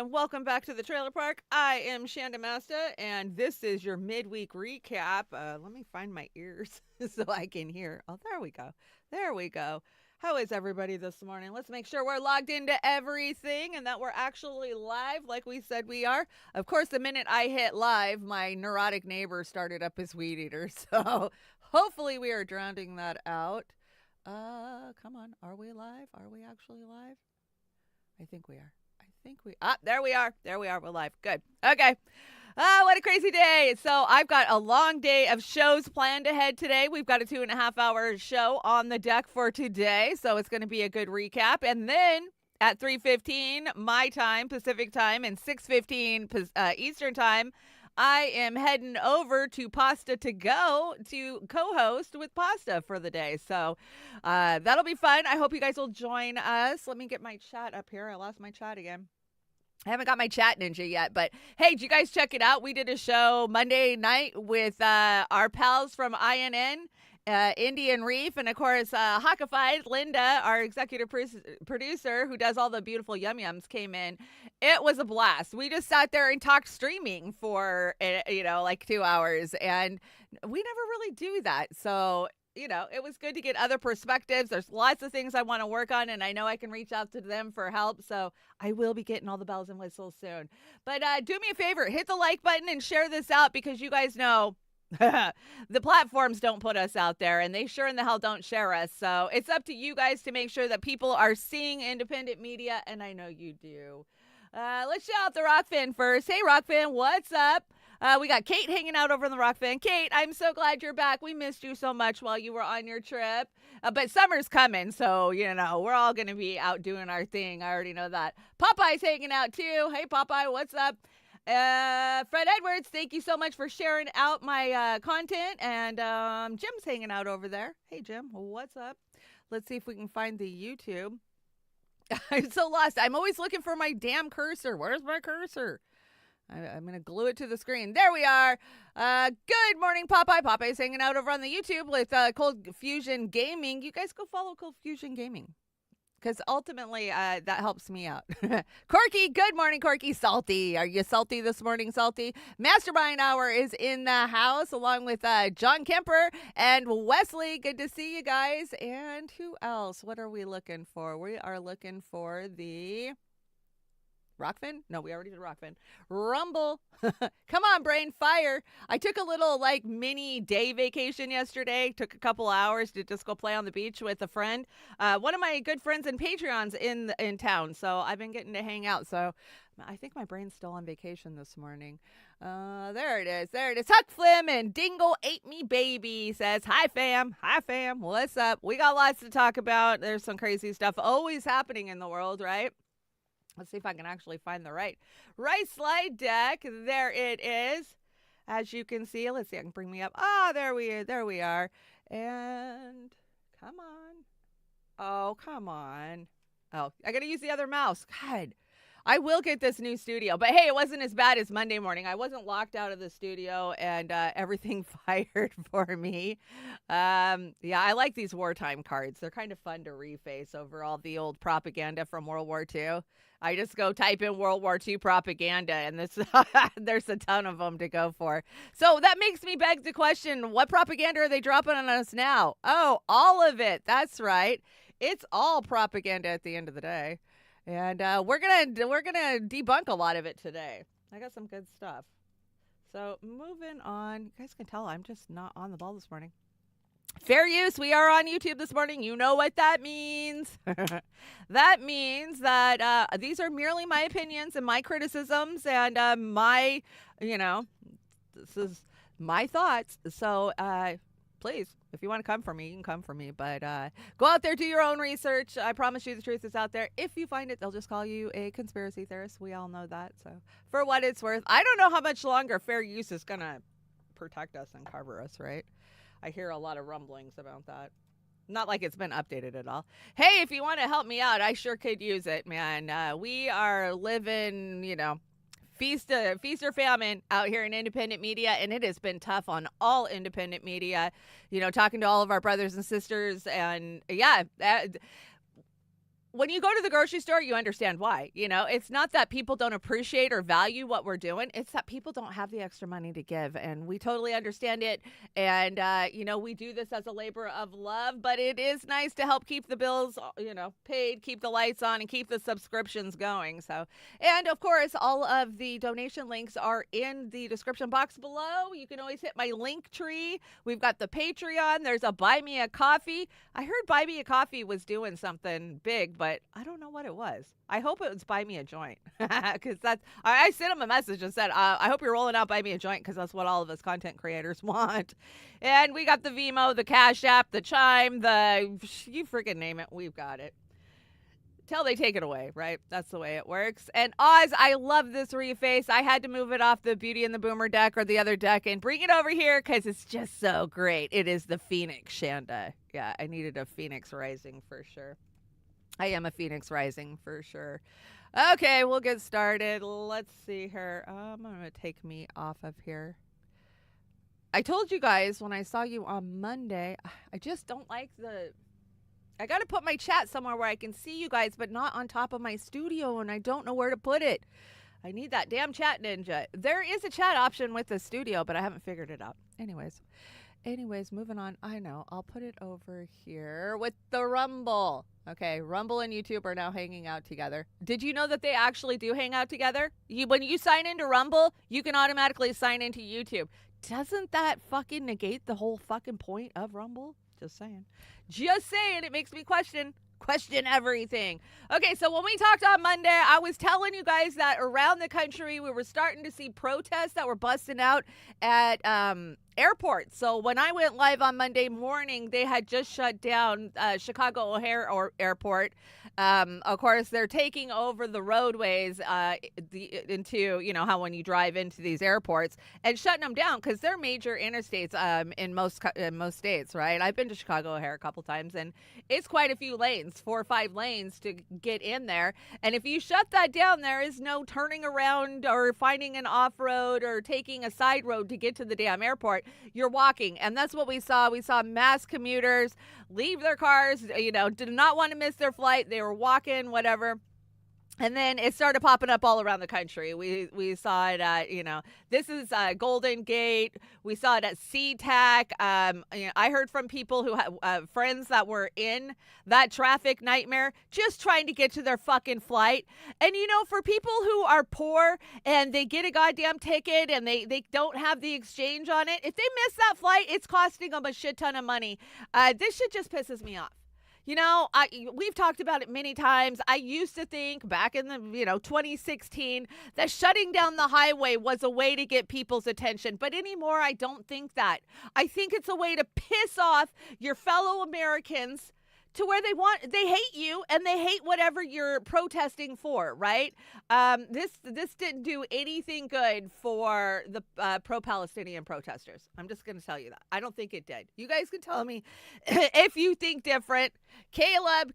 and welcome back to the trailer park. I am Chanda-Masta, and this is your midweek recap. Let me find my ears so I can hear. Oh, there we go. There we go. How is everybody this morning? Let's make sure we're logged into everything and that we're actually live like we said we are. Of course, the minute I hit live, my neurotic neighbor started up his weed eater. So hopefully we are drowning that out. Come on. Are we live? Are we actually live? I think we are. There we are. There we are. We're live. Good. Okay. What a crazy day. So I've got a long day of shows planned ahead today. We've got a 2.5-hour show on the deck for today. So it's going to be a good recap. And then at 3:15 my time, Pacific time, and 6:15 Eastern time, I am heading over to Pasta to Go to co-host with Pasta for the day. So that'll be fun. I hope you guys will join us. Let me get my chat up here. I lost my chat again. I haven't got my chat ninja yet, but hey, did you guys check it out? We did a show Monday night with our pals from INN. Indian Reef, and of course, Hawkified, Linda, our executive producer who does all the beautiful yum-yums, came in. It was a blast. We just sat there and talked streaming for, like 2 hours, and we never really do that. So, it was good to get other perspectives. There's lots of things I want to work on, and I know I can reach out to them for help. So I will be getting all the bells and whistles soon. But do me a favor, hit the like button and share this out, because you guys know the platforms don't put us out there, and they sure in the hell don't share us. So it's up to you guys to make sure that people are seeing independent media, and I know you do. Let's shout out the Rokfin first. Hey, Rokfin, what's up? We got Kate hanging out over in the Rokfin. Kate, I'm so glad you're back. We missed you so much while you were on your trip. But summer's coming, so, we're all going to be out doing our thing. I already know that. Popeye's hanging out, too. Hey, Popeye, what's up? Fred Edwards, thank you so much for sharing out my content. And Jim's hanging out over there. Hey, Jim, what's up? Let's see if we can find the YouTube. I'm so lost. I'm always looking for my damn cursor. Where's my cursor? I'm going to glue it to the screen. There we are. Good morning, Popeye. Popeye's hanging out over on the YouTube with Cold Fusion Gaming. You guys go follow Cold Fusion Gaming, because ultimately that helps me out. Corky, good morning, Corky. Salty. Are you salty this morning, Salty? Mastermind Hour is in the house along with John Kemper and Wesley. Good to see you guys. And who else? What are we looking for? We are looking for the Rokfin? No, we already did Rokfin. Rumble. Come on, brain, fire. I took a little mini day vacation yesterday. Took a couple hours to just go play on the beach with a friend. One of my good friends and Patreons in town. So I've been getting to hang out. So I think my brain's still on vacation this morning. There it is. There it is. Huck Flim and Dingle Ate Me Baby says, hi, fam. Hi, fam. What's up? We got lots to talk about. There's some crazy stuff always happening in the world, right? Let's see if I can actually find the right slide deck. There it is. As you can see, let's see, I can bring me up. There we are. And come on. Oh, come on. Oh, I got to use the other mouse. God, I will get this new studio. But hey, it wasn't as bad as Monday morning. I wasn't locked out of the studio, and everything fired for me. Yeah, I like these wartime cards. They're kind of fun to reface over all the old propaganda from World War II. I just go type in World War II propaganda, and there's a ton of them to go for. So that makes me beg the question, what propaganda are they dropping on us now? Oh, all of it. That's right. It's all propaganda at the end of the day. And we're gonna debunk a lot of it today. I got some good stuff. So moving on. You guys can tell I'm just not on the ball this morning. Fair use. We are on YouTube this morning. You know what that means. That means that these are merely my opinions and my criticisms and my, this is my thoughts. So please, if you want to come for me, you can come for me. But go out there, do your own research. I promise you the truth is out there. If you find it, they'll just call you a conspiracy theorist. We all know that. So for what it's worth, I don't know how much longer fair use is going to protect us and cover us, right? I hear a lot of rumblings about that. Not like it's been updated at all. Hey, if you want to help me out, I sure could use it, man. We are living, feast or famine out here in independent media, and it has been tough on all independent media. Talking to all of our brothers and sisters, and yeah, when you go to the grocery store, you understand why. It's not that people don't appreciate or value what we're doing. It's that people don't have the extra money to give. And we totally understand it. And, we do this as a labor of love. But it is nice to help keep the bills, paid, keep the lights on, and keep the subscriptions going. So, and of course, all of the donation links are in the description box below. You can always hit my link tree. We've got the Patreon. There's a Buy Me a Coffee. I heard Buy Me a Coffee was doing something big, but I don't know what it was. I hope it was Buy Me a Joint, because I sent him a message and said, I hope you're rolling out Buy Me a Joint, because that's what all of us content creators want. And we got the Venmo, the Cash App, the Chime, you freaking name it, we've got it. Till they take it away, right? That's the way it works. And Oz, I love this reface. I had to move it off the Beauty and the Boomer deck or the other deck and bring it over here because it's just so great. It is the Phoenix Shanda. Yeah, I needed a Phoenix Rising for sure. I am a Phoenix Rising for sure. Okay, we'll get started. Let's see here. I'm going to take me off of here. I told you guys when I saw you on Monday, I just don't like I got to put my chat somewhere where I can see you guys, but not on top of my studio, and I don't know where to put it. I need that damn chat ninja. There is a chat option with the studio, but I haven't figured it out. Anyways, moving on. I know. I'll put it over here with the Rumble. Okay, Rumble and YouTube are now hanging out together. Did you know that they actually do hang out together? When you sign into Rumble, you can automatically sign into YouTube. Doesn't that fucking negate the whole fucking point of Rumble? Just saying. It makes me question everything. Okay, so when we talked on Monday, I was telling you guys that around the country, we were starting to see protests that were busting out at airports. So when I went live on Monday morning, they had just shut down Chicago O'Hare Airport. Of course, they're taking over the roadways into, how when you drive into these airports and shutting them down because they're major interstates in most states, right? I've been to Chicago O'Hare a couple times, and it's quite a few lanes, 4 or 5 lanes to get in there. And if you shut that down, there is no turning around or finding an off-road or taking a side road to get to the damn airport. You're walking, and that's what we saw. We saw mass commuters leave their cars, did not want to miss their flight. They were walking, whatever. And then it started popping up all around the country. We saw it at, this is Golden Gate. We saw it at SeaTac. I heard from people who have friends that were in that traffic nightmare just trying to get to their fucking flight. And, for people who are poor and they get a goddamn ticket and they don't have the exchange on it, if they miss that flight, it's costing them a shit ton of money. This shit just pisses me off. We've talked about it many times. I used to think back in the, 2016 that shutting down the highway was a way to get people's attention. But anymore, I don't think that. I think it's a way to piss off your fellow Americans to where they hate you and they hate whatever you're protesting for, right? This didn't do anything good for the pro-Palestinian protesters. I'm just going to tell you that. I don't think it did. You guys can tell me if you think different. Caleb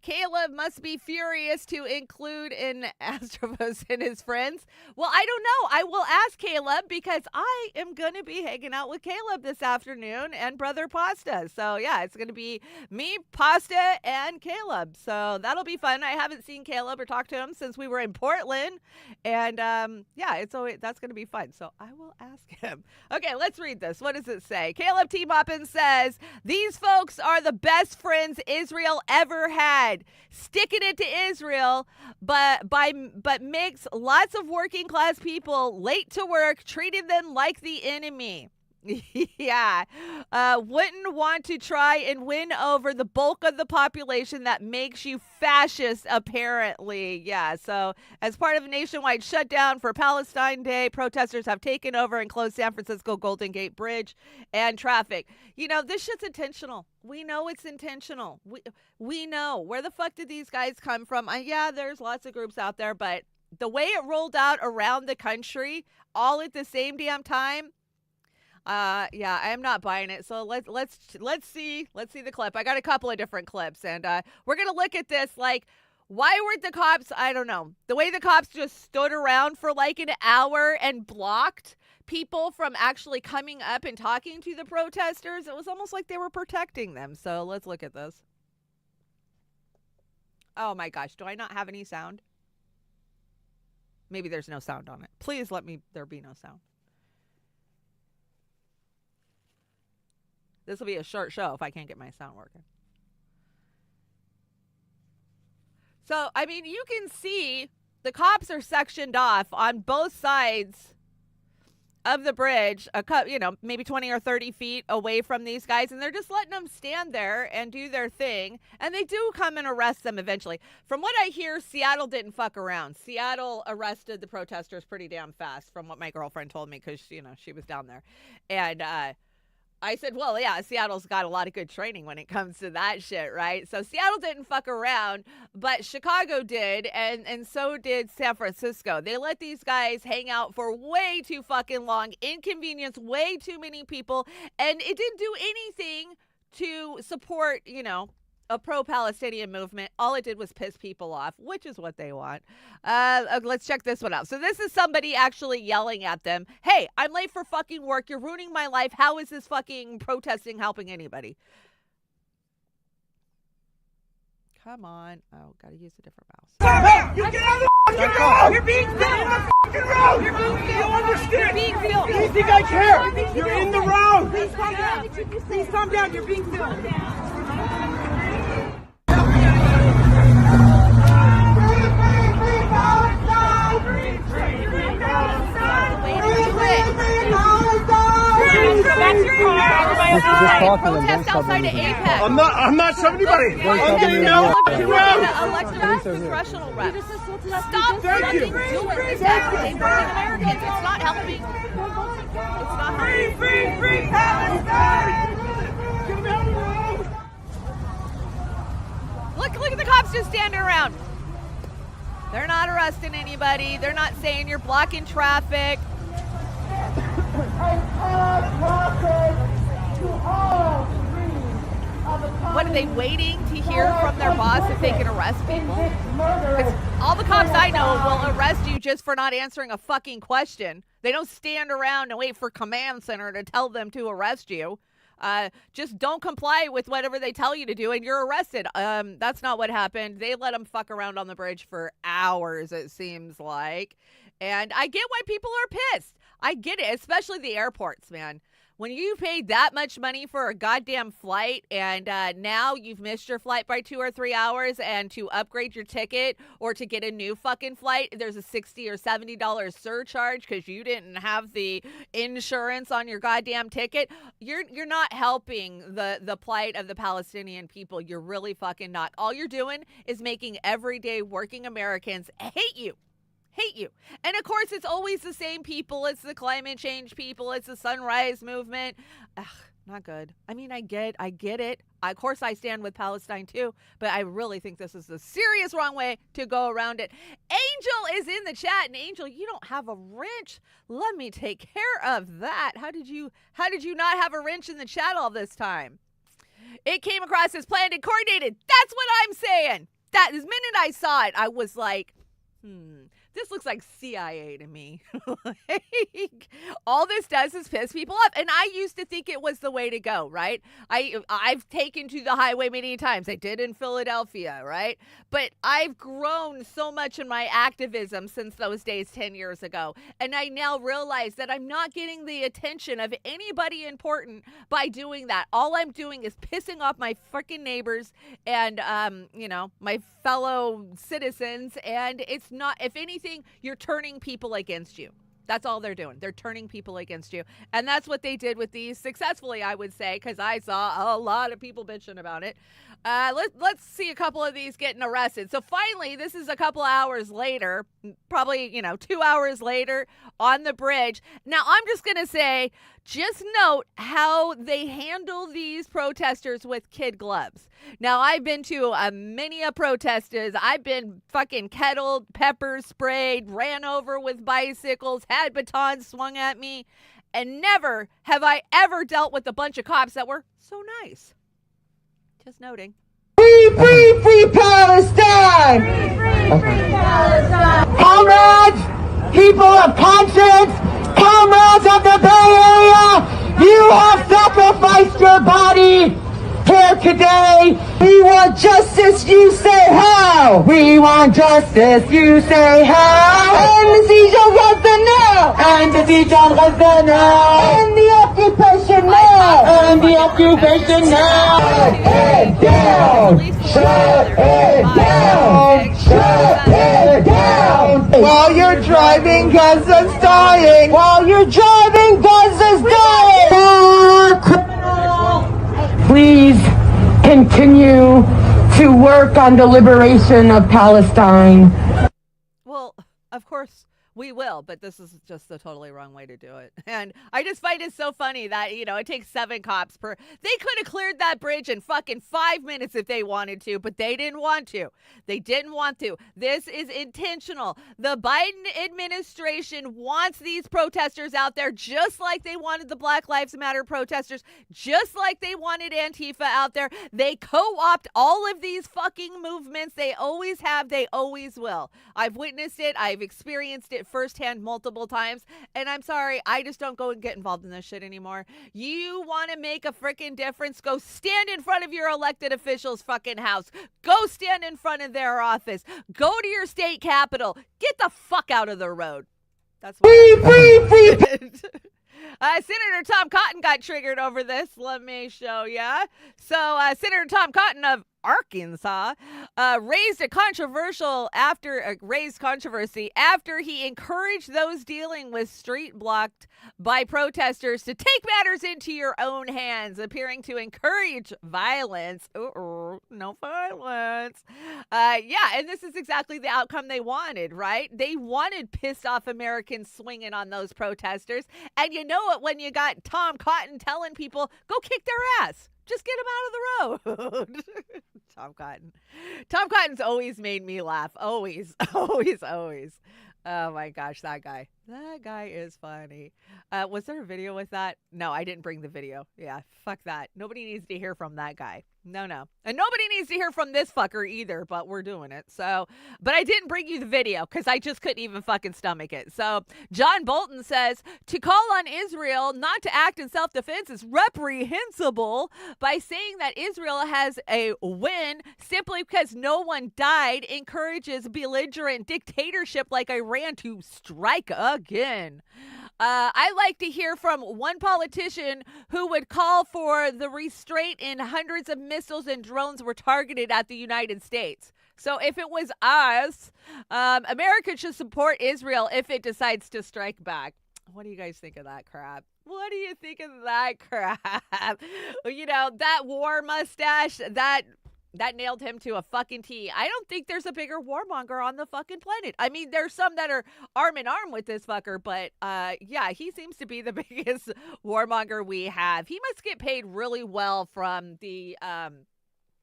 must be furious to include in Astrovos and his friends. Well, I don't know. I will ask Caleb because I am going to be hanging out with Caleb this afternoon and Brother Pasta. So, yeah, it's going to be me, Pasta, and Caleb. So that'll be fun. I haven't seen Caleb or talked to him since we were in Portland. And that's going to be fun. So I will ask him. Okay, let's read this. What does it say? Caleb T. Moppin says, these folks are the best friends Israel ever had. Sticking it to Israel, but makes lots of working class people late to work, treating them like the enemy. Yeah. Wouldn't want to try and win over the bulk of the population that makes you fascist, apparently. Yeah. So as part of a nationwide shutdown for Palestine Day, protesters have taken over and closed San Francisco Golden Gate Bridge and traffic. This shit's intentional. We know it's intentional. We know. Where the fuck did these guys come from? Yeah, there's lots of groups out there, but the way it rolled out around the country all at the same damn time, yeah, I am not buying it. So let's see the clip. I got a couple of different clips, and we're gonna look at this. Like, why weren't the cops? I don't know. The way the cops just stood around for like an hour and blocked people from actually coming up and talking to the protesters. It was almost like they were protecting them. So let's look at this. Oh my gosh, do I not have any sound? Maybe there's no sound on it. Please let me, there be no sound. This will be a short show if I can't get my sound working. So, I mean, you can see the cops are sectioned off on both sides of the bridge, maybe 20 or 30 feet away from these guys, and they're just letting them stand there and do their thing, and they do come and arrest them eventually. From what I hear, Seattle didn't fuck around. Seattle arrested the protesters pretty damn fast, from what my girlfriend told me, because, she was down there. And I said, well, yeah, Seattle's got a lot of good training when it comes to that shit, right? So Seattle didn't fuck around, but Chicago did, and so did San Francisco. They let these guys hang out for way too fucking long, inconvenience way too many people, and it didn't do anything to support, a pro-Palestinian movement. All it did was piss people off, which is what they want. Let's check this one out. So this is somebody actually yelling at them. Hey, I'm late for fucking work. You're ruining my life. How is this fucking protesting helping anybody? Come on. Oh, gotta use a different mouse. Hey, you get out of the fucking road! You're being filmed! You're in the fucking road! You're being filmed! You don't understand! You're being filmed! You think I care? You're in the road! Please calm down! Please calm down! You're being filmed! Protest outside of APEC. I'm not shoving anybody. I'm getting out of the road. Elected congressional reps. Stop fucking doing this. They bring Americans. It's not helping. It's not helping. Free Palestine! Get them out of the road! Look at the cops just standing around. They're not arresting anybody. They're not saying you're blocking traffic. What are they waiting to hear from their boss if they can arrest people? All the cops I know will arrest you just for not answering a fucking question. They don't stand around and wait for command center to tell them to arrest you. Just don't comply with whatever they tell you to do and you're arrested. That's not what happened. They let them fuck around on the bridge for hours, it seems like. And I get why people are pissed. I get it, especially the airports, man. When you paid that much money for a goddamn flight and now you've missed your flight by 2 or 3 hours, and to upgrade your ticket or to get a new fucking flight, there's a $60 or $70 surcharge because you didn't have the insurance on your goddamn ticket. You're not helping the plight of the Palestinian people. You're really fucking not. All you're doing is making everyday working Americans hate you. And of course, it's always the same people. It's the climate change people. It's the Sunrise Movement. Ugh, not good. I mean, I get it. Of course, I stand with Palestine too, but I really think this is the serious wrong way to go around it. Angel is in the chat, and Angel, you don't have a wrench. Let me take care of that. How did you not have a wrench in the chat all this time? It came across as planned and coordinated. That's what I'm saying. That the minute I saw it, I was like, this looks like CIA to me. Like, all this does is piss people off. And I used to think it was the way to go, right? I've taken to the highway many times. I did in Philadelphia, right? But I've grown so much in my activism since those days 10 years ago. And I now realize that I'm not getting the attention of anybody important by doing that. All I'm doing is pissing off my freaking neighbors and, my fellow citizens. And it's not, if anything, you're turning people against you. That's all they're doing. They're turning people against you. And that's what they did with these successfully, I would say, because I saw a lot of people bitching about it. Let's see a couple of these getting arrested. So finally, this is a couple hours later, probably, 2 hours later on the bridge. Now, I'm just going to say, just note how they handle these protesters with kid gloves. Now, I've been to many protesters. I've been fucking kettled, pepper sprayed, ran over with bicycles, had batons swung at me, and never have I ever dealt with a bunch of cops that were so nice. Just noting. Free Palestine! Free Palestine! Comrades, people of conscience, comrades of the Bay Area, you have sacrificed your body to care today. We want justice, you say how. We want justice, you say how. And the siege of Gaza now. And the siege of Gaza now. And the occupation now. And the occupation now. Shut it down. Shut it down. Shut it down. While you're driving, Gaza's dying. While you're driving, Gaza's dying. Please continue to work on the liberation of Palestine. Well, of course we will, but this is just the totally wrong way to do it. And I just find it so funny that, it takes 7 cops per. They could have cleared that bridge in fucking 5 minutes if they wanted to, but they didn't want to. They didn't want to. This is intentional. The Biden administration wants these protesters out there just like they wanted the Black Lives Matter protesters, just like they wanted Antifa out there. They co-opt all of these fucking movements. They always have. They always will. I've witnessed it. I've experienced it firsthand multiple times, and I'm sorry, I just don't go and get involved in this shit anymore. You want to make a freaking difference? Go stand in front of your elected officials' fucking house. Go stand in front of their office. Go to your state capitol. Get the fuck out of the road. That's what free. Senator Tom Cotton got triggered over this. Let me show ya. So Senator Tom Cotton of Arkansas raised controversy after he encouraged those dealing with street blocked by protesters to take matters into your own hands, appearing to encourage violence. No violence. And this is exactly the outcome they wanted, right? They wanted pissed off Americans swinging on those protesters. And you know it when you got Tom Cotton telling people, go kick their ass. Just get them out of the road. Tom Cotton. Tom Cotton's always made me laugh. Always, always, always. Oh my gosh, that guy. That guy is funny. Was there a video with that? No, I didn't bring the video. Yeah, fuck that. Nobody needs to hear from that guy. No. And nobody needs to hear from this fucker either, but we're doing it. So, but I didn't bring you the video because I just couldn't even fucking stomach it. So, John Bolton says, to call on Israel not to act in self-defense is reprehensible by saying that Israel has a win simply because no one died encourages belligerent dictatorship like Iran to strike again. I like to hear from one politician who would call for the restraint in hundreds of missiles and drones were targeted at the United States. So if it was us, America should support Israel if it decides to strike back. What do you guys think of that crap? What do you think of that crap? That war mustache, that nailed him to a fucking T. I don't think there's a bigger warmonger on the fucking planet. I mean, there's some that are arm in arm with this fucker, but he seems to be the biggest warmonger we have. He must get paid really well from the,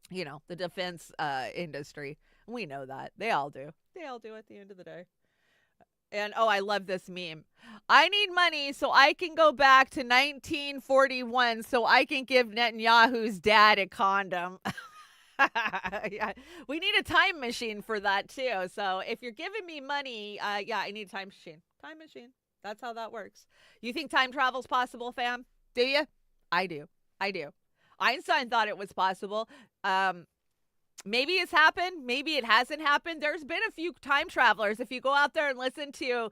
the defense industry. We know that. They all do. They all do at the end of the day. And, I love this meme. I need money so I can go back to 1941 so I can give Netanyahu's dad a condom. Yeah, we need a time machine for that too. So if you're giving me money, I need a time machine. Time machine. That's how that works. You think time travel's possible, fam? Do you? I do. Einstein thought it was possible. Maybe it's happened. Maybe it hasn't happened. There's been a few time travelers. If you go out there and listen to,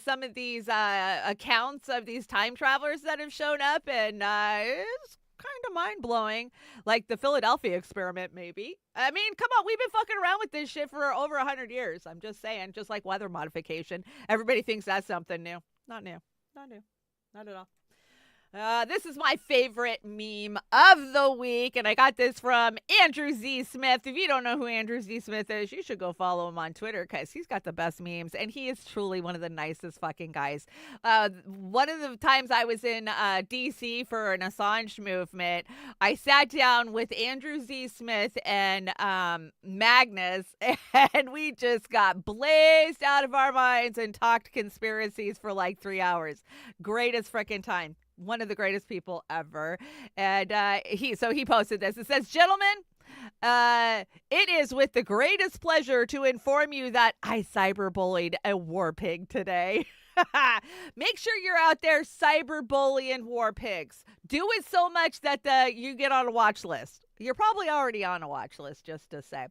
some of these accounts of these time travelers that have shown up, and it's kind of mind-blowing, like the Philadelphia experiment, maybe. I mean, come on, we've been fucking around with this shit for over 100 years. I'm just saying, just like weather modification. Everybody thinks that's something new. Not new. Not at all. This is my favorite meme of the week, and I got this from Andrew Z. Smith. If you don't know who Andrew Z. Smith is, you should go follow him on Twitter because he's got the best memes, and he is truly one of the nicest fucking guys. One of the times I was in D.C. for an Assange movement, I sat down with Andrew Z. Smith and Magnus, and we just got blazed out of our minds and talked conspiracies for like 3 hours. Greatest freaking time. One of the greatest people ever. And he posted this. It says, gentlemen, it is with the greatest pleasure to inform you that I cyberbullied a war pig today. Make sure you're out there cyberbullying war pigs. Do it so much that you get on a watch list. You're probably already on a watch list, just to say.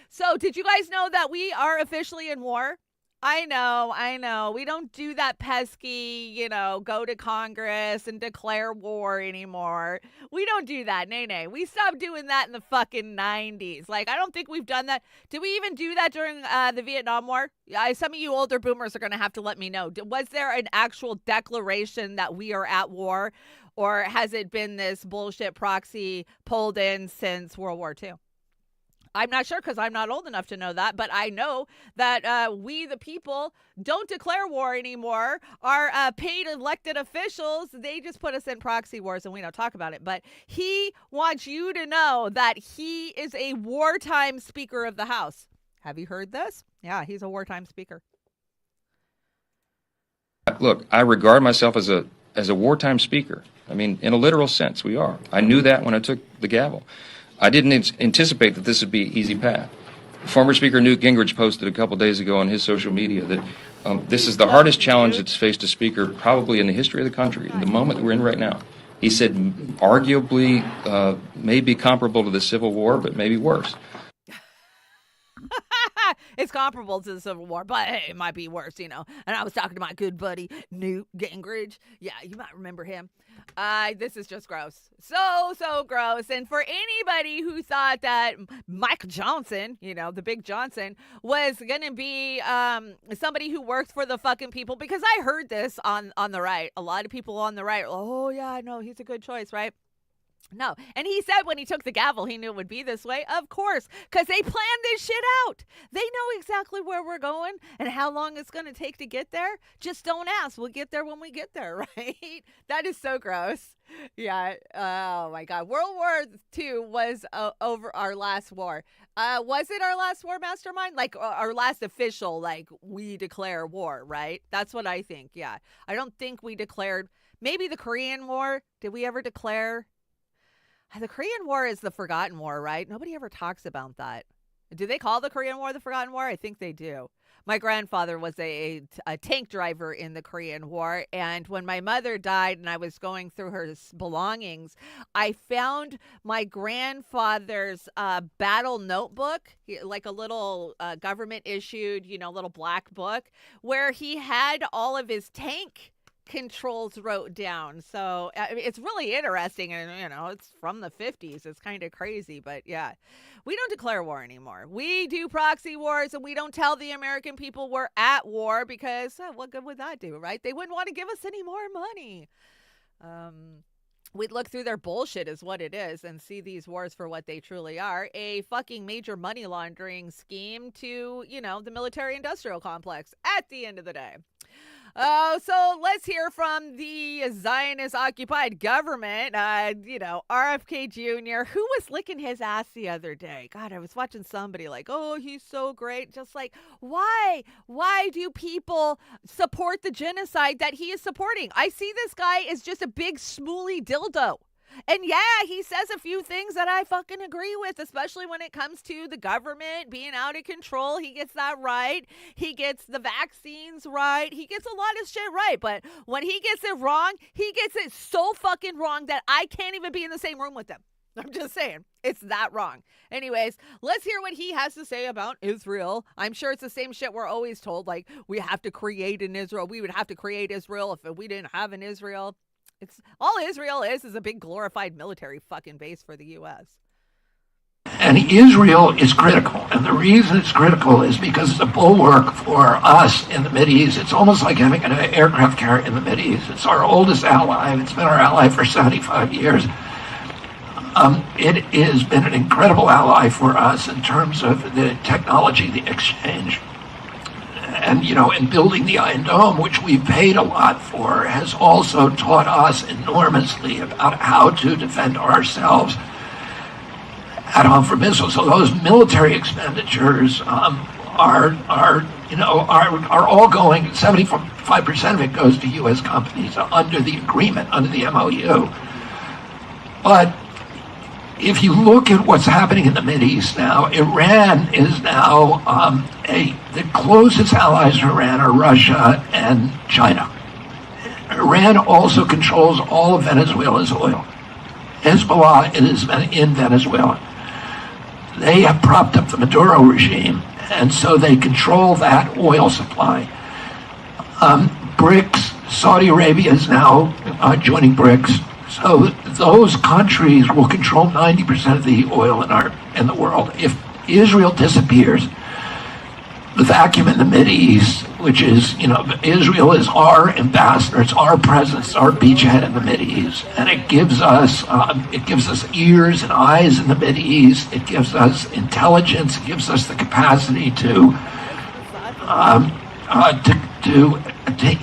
So, did you guys know that we are officially in war? I know. We don't do that pesky, go to Congress and declare war anymore. We don't do that. Nay. We stopped doing that in the fucking 90s. Like, I don't think we've done that. Did we even do that during the Vietnam War? Some of you older boomers are going to have to let me know. Was there an actual declaration that we are at war? Or has it been this bullshit proxy pulled in since World War II? I'm not sure because I'm not old enough to know that, but I know that we, the people, don't declare war anymore. Our paid elected officials, they just put us in proxy wars and we don't talk about it. But he wants you to know that he is a wartime Speaker of the House. Have you heard this? Yeah, he's a wartime speaker. Look, I regard myself as a wartime speaker. I mean, in a literal sense, we are. I knew that when I took the gavel. I didn't anticipate that this would be an easy path. Former Speaker Newt Gingrich posted a couple days ago on his social media that this is the hardest challenge that's faced a speaker probably in the history of the country, in the moment that we're in right now. He said arguably maybe comparable to the Civil War, but maybe worse. It's comparable to the Civil War, but hey, it might be worse, And I was talking to my good buddy, Newt Gingrich. Yeah, you might remember him. This is just gross. So gross. And for anybody who thought that Mike Johnson, the big Johnson, was going to be somebody who works for the fucking people, because I heard this on the right. A lot of people on the right, oh, yeah, no, he's a good choice, right? No. And he said when he took the gavel, he knew it would be this way. Of course, because they planned this shit out. They know exactly where we're going and how long it's going to take to get there. Just don't ask. We'll get there when we get there, right? That is so gross. Yeah. Oh, my God. World War II was over our last war. Was it our last war, Mastermind? Like our last official, like we declare war, right? That's what I think. Yeah. I don't think we declared. Maybe the Korean War. Did we ever declare? The Korean War is the forgotten war, right? Nobody ever talks about that. Do they call the Korean War the forgotten war? I think they do. My grandfather was a tank driver in the Korean War. And when my mother died and I was going through her belongings, I found my grandfather's battle notebook, like a little government issued, little black book, where he had all of his tank controls wrote down. So it's really interesting, and it's from the 50s. It's kind of crazy, but yeah, we don't declare war anymore. We do proxy wars, and we don't tell the American people we're at war because what good would that do, right? They wouldn't want to give us any more money. We'd look through their bullshit is what it is and see these wars for what they truly are, a fucking major money laundering scheme to, the military industrial complex at the end of the day. Oh, so let's hear from the Zionist-occupied government, RFK Jr., who was licking his ass the other day. God, I was watching somebody like, oh, he's so great. Just like, why? Why do people support the genocide that he is supporting? I see this guy as just a big smooly dildo. And yeah, he says a few things that I fucking agree with, especially when it comes to the government being out of control. He gets that right. He gets the vaccines right. He gets a lot of shit right. But when he gets it wrong, he gets it so fucking wrong that I can't even be in the same room with him. I'm just saying, it's that wrong. Anyways, let's hear what he has to say about Israel. I'm sure it's the same shit we're always told, like we have to create an Israel. We would have to create Israel if we didn't have an Israel. It's all Israel is a big glorified military fucking base for the U.S. And Israel is critical. And the reason it's critical is because it's a bulwark for us in the Mideast. It's almost like having an aircraft carrier in the Mideast. It's our oldest ally. It's been our ally for 75 years. It has been an incredible ally for us in terms of the technology, the exchange. And, in building the Iron Dome, which we've paid a lot for, has also taught us enormously about how to defend ourselves at home from missiles. So those military expenditures are all going, 75% of it goes to U.S. companies under the agreement, under the MOU. But if you look at what's happening in the Mideast now, Iran is now the closest allies to Iran are Russia and China. Iran also controls all of Venezuela's oil. Hezbollah is in Venezuela. They have propped up the Maduro regime, and so they control that oil supply. BRICS, Saudi Arabia is now joining BRICS. So those countries will control 90% of the oil in the world. If Israel disappears, the vacuum in the Mideast, which is, Israel is our ambassador, it's our presence, our beachhead in the Mideast, and it gives us ears and eyes in the Mideast. It gives us intelligence. It gives us the capacity to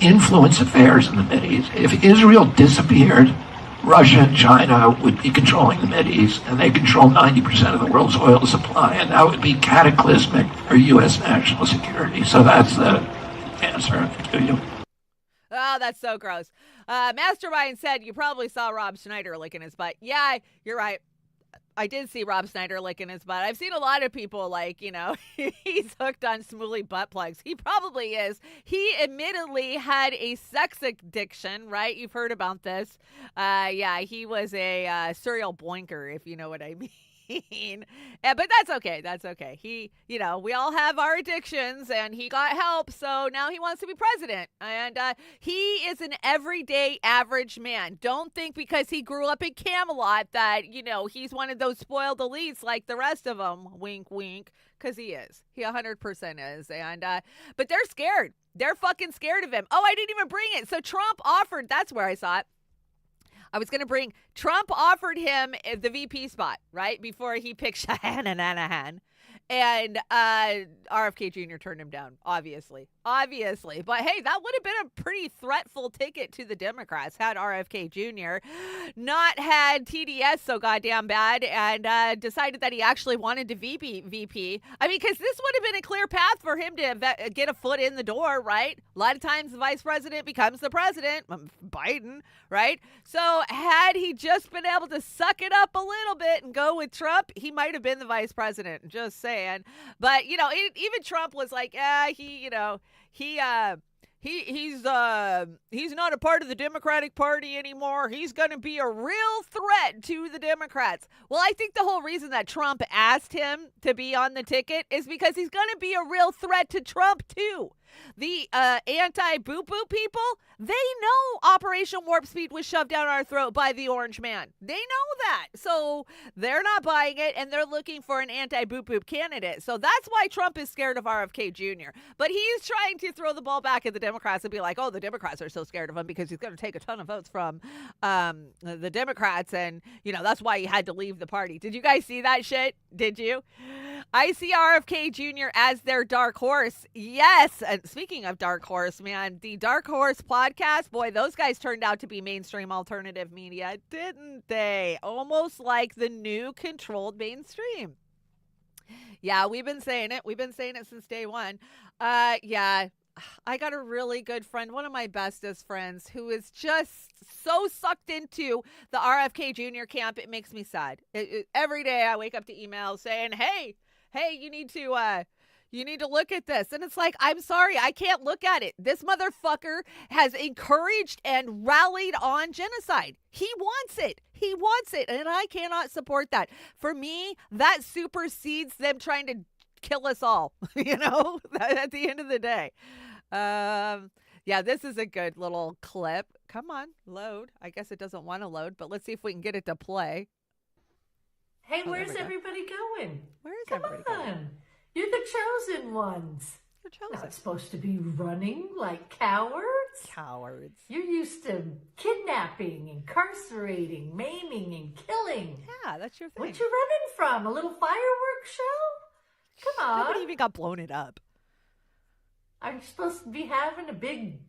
influence affairs in the Mideast. If Israel disappeared, Russia and China would be controlling the Mideast, and they control 90% of the world's oil supply, and that would be cataclysmic for U.S. national security. So that's the answer to you. Oh, that's so gross. Mastermind said you probably saw Rob Schneider licking his butt. Yeah, you're right. I did see Rob Schneider licking his butt. I've seen a lot of people he's hooked on Smooly butt plugs. He probably is. He admittedly had a sex addiction, right? You've heard about this. He was a serial boinker, if you know what I mean. But that's okay. That's okay. He, we all have our addictions, and he got help, so now he wants to be president. And he is an everyday average man. Don't think because he grew up in Camelot that, he's one of those spoiled elites like the rest of them. Wink, wink. Because he is. He 100% is. And but they're scared. They're fucking scared of him. Oh, I didn't even bring it. So Trump offered, that's where I saw it. Trump offered him the VP spot, right? Before he picked Shanahan. And RFK Jr. turned him down, obviously. But hey, that would have been a pretty threatful ticket to the Democrats had RFK Jr. not had TDS so goddamn bad and decided that he actually wanted to VP. I mean, because this would have been a clear path for him to get a foot in the door, right? A lot of times the vice president becomes the president, Biden, right? So had he just been able to suck it up a little bit and go with Trump, he might have been the vice president, just saying. But, even Trump was like, he's not a part of the Democratic Party anymore. He's going to be a real threat to the Democrats. Well, I think the whole reason that Trump asked him to be on the ticket is because he's going to be a real threat to Trump, too. The anti-boop-boop people, they know Operation Warp Speed was shoved down our throat by the orange man. They know that. So they're not buying it, and they're looking for an anti-boop-boop candidate. So that's why Trump is scared of RFK Jr. But he's trying to throw the ball back at the Democrats and be like, oh, the Democrats are so scared of him because he's going to take a ton of votes from the Democrats. And, that's why he had to leave the party. Did you guys see that shit? Did you? I see RFK Jr. as their dark horse. Yes. And speaking of dark horse, man, the Dark Horse podcast, boy, those guys turned out to be mainstream alternative media, didn't they? Almost like the new controlled mainstream. Yeah, we've been saying it. We've been saying it since day one. Yeah, I got a really good friend, one of my bestest friends, who is just so sucked into the RFK Jr. camp. It makes me sad. Every day I wake up to emails saying, hey, you need to look at this. And it's like, I'm sorry, I can't look at it. This motherfucker has encouraged and rallied on genocide. He wants it. And I cannot support that. For me, that supersedes them trying to kill us all, at the end of the day. Yeah, this is a good little clip. Come on, load. I guess it doesn't want to load, but let's see if we can get it to play. Hey, where's everybody going? Where is Come everybody on. going? You're the chosen ones. You're chosen. Not supposed to be running like cowards. Cowards. You're used to kidnapping, incarcerating, maiming, and killing. Yeah, that's your thing. What you running from? A little fireworks show? Come on. Nobody even got blown it up. Are you supposed to be having a big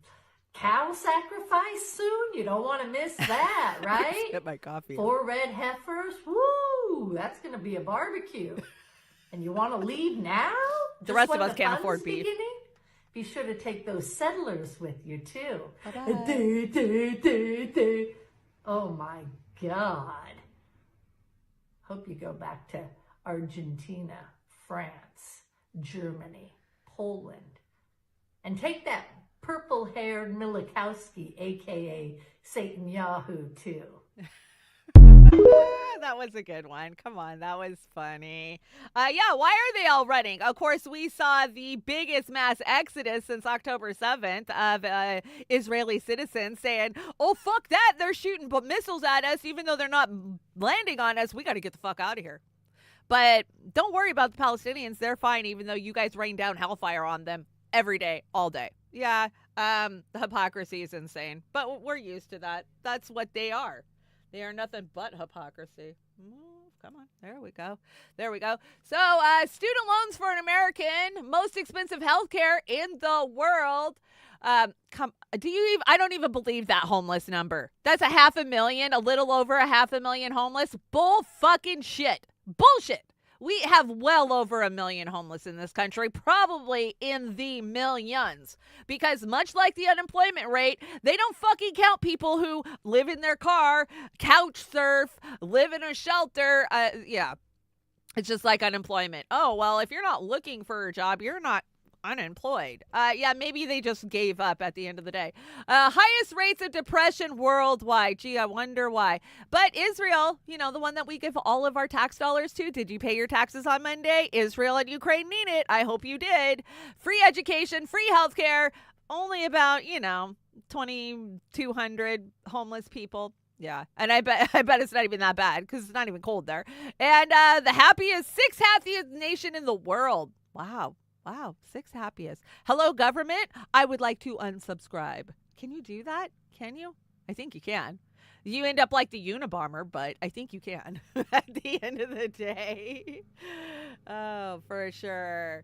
cow sacrifice soon? You don't want to miss that, right? Get my coffee. 4 red heifers. Woo! That's going to be a barbecue. And you want to leave now? The rest of us can't afford beef. Beginning? Be sure to take those settlers with you, too. Oh, my God. Hope you go back to Argentina, France, Germany, Poland. And take that purple-haired Milikowski, a.k.a. Satan Yahoo, too. That was a good one. Come on, that was funny. Yeah, why are they all running? Of course, we saw the biggest mass exodus since October 7th of Israeli citizens saying, oh, fuck that. They're shooting missiles at us, even though they're not landing on us. We got to get the fuck out of here. But don't worry about the Palestinians. They're fine, even though you guys rain down hellfire on them every day, all day. Yeah, the hypocrisy is insane. But we're used to that. That's what they are. They are nothing but hypocrisy. Come on. There we go. There we go. So, student loans for an American, most expensive healthcare in the world. I don't even believe that homeless number. That's 500,000, a little over 500,000 homeless. Bull fucking shit. Bullshit. We have well over 1 million homeless in this country, probably in the millions, because much like the unemployment rate, they don't fucking count people who live in their car, couch surf, live in a shelter. Yeah, it's just like unemployment. Oh, well, if you're not looking for a job, you're not unemployed. Yeah, maybe they just gave up at the end of the day. Highest rates of depression worldwide. Gee, I wonder why. But Israel, the one that we give all of our tax dollars to, did you pay your taxes on Monday? Israel and Ukraine need it. I hope you did. Free education, free healthcare. Only about, 2,200 homeless people. Yeah, and I bet it's not even that bad because it's not even cold there. And the sixth happiest nation in the world. Wow, sixth happiest. Hello, government. I would like to unsubscribe. Can you do that? Can you? I think you can. You end up like the Unabomber, but I think you can at the end of the day. Oh, for sure.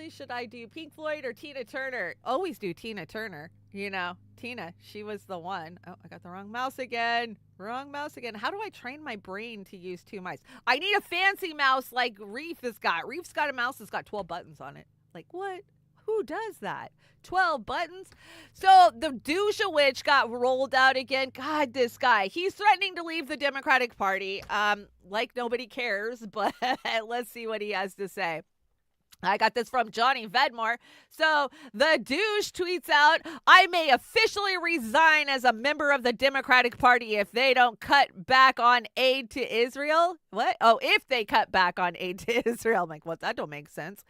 Should I do Pink Floyd or Tina Turner? Always do Tina Turner. Tina, she was the one. Oh, I got the wrong mouse again. How do I train my brain to use two mice? I need a fancy mouse like Reef has got. Reef's got a mouse that's got 12 buttons on it. Like, what? Who does that? 12 buttons? So the douche witch got rolled out again. God, this guy. He's threatening to leave the Democratic Party. Like nobody cares, but let's see what he has to say. I got this from Johnny Vedmore. So the douche tweets out, I may officially resign as a member of the Democratic Party if they don't cut back on aid to Israel. What? Oh, if they cut back on aid to Israel. I'm like, what? That don't make sense.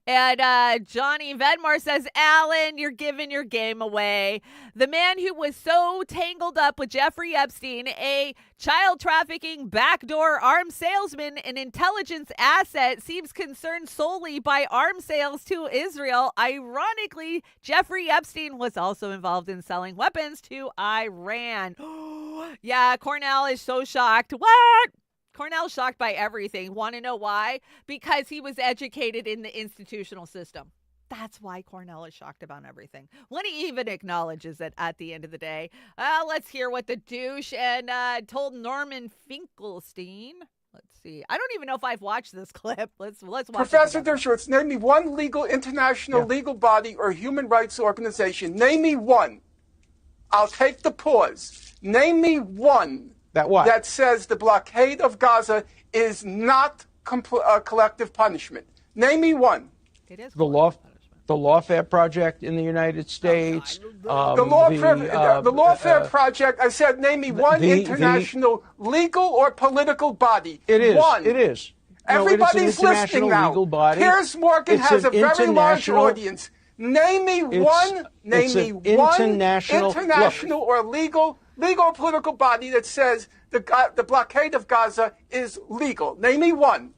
And Johnny Vedmore says, Alan, you're giving your game away. The man who was so tangled up with Jeffrey Epstein, a child trafficking, backdoor arms salesman, and intelligence asset, seems concerned solely by arms sales to Israel. Ironically, Jeffrey Epstein was also involved in selling weapons to Iran. Yeah, Cornell is so shocked. What? Cornell's shocked by everything. Want to know why? Because he was educated in the institutional system. That's why Cornell is shocked about everything. When he even acknowledges it at the end of the day. Let's hear what the douche told Norman Finkelstein. Let's see. I don't even know if I've watched this clip. Let's watch Professor Dershowitz, name me one international legal body or human rights organization. Name me one. I'll take the pause. Name me one that says the blockade of Gaza is not collective punishment. Name me one. It is the Lawfare Project in the United States. The Lawfare Project. I said, name me one international legal or political body. It is. One. It is. Everybody's listening now. Legal body. Piers Morgan has a very large audience. Name me one. Name me one international or legal or political body that says the blockade of Gaza is legal. Name me one.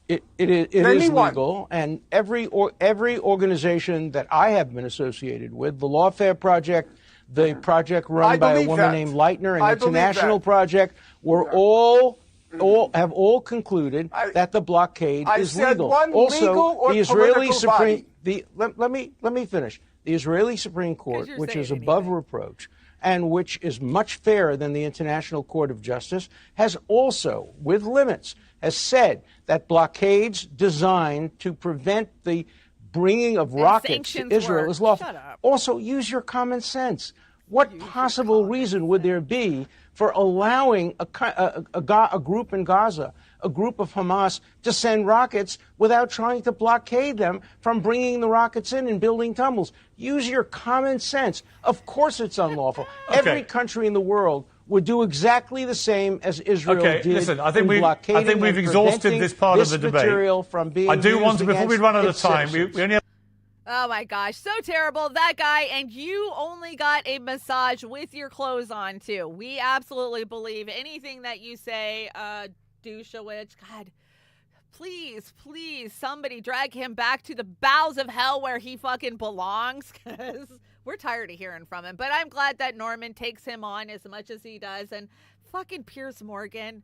It is legal, and every organization that I have been associated with, the Lawfare Project, the project run by a woman named Leitner, an international project, were all concluded that the blockade is legal. Also, the Israeli Supreme let me finish. The Israeli Supreme Court, which is above reproach and which is much fairer than the International Court of Justice, has also, with limits, has said that blockades designed to prevent the bringing of rockets to Israel is lawful. Also, use your common sense. What possible reason would there be for allowing a group in Gaza, a group of Hamas, to send rockets without trying to blockade them from bringing the rockets in and building tunnels? Use your common sense. Of course it's unlawful. Okay. Every country in the world would do exactly the same as Israel did listen, I think blockading we've and exhausted this part of the this debate. material from being I do want used to, before we against run out of its time, we citizens. only have... Oh my gosh, so terrible. That guy, and you only got a massage with your clothes on, too. We absolutely believe anything that you say, Douchewich. God, please, somebody drag him back to the bowels of hell where he fucking belongs, because we're tired of hearing from him. But I'm glad that Norman takes him on as much as he does. And fucking Piers Morgan.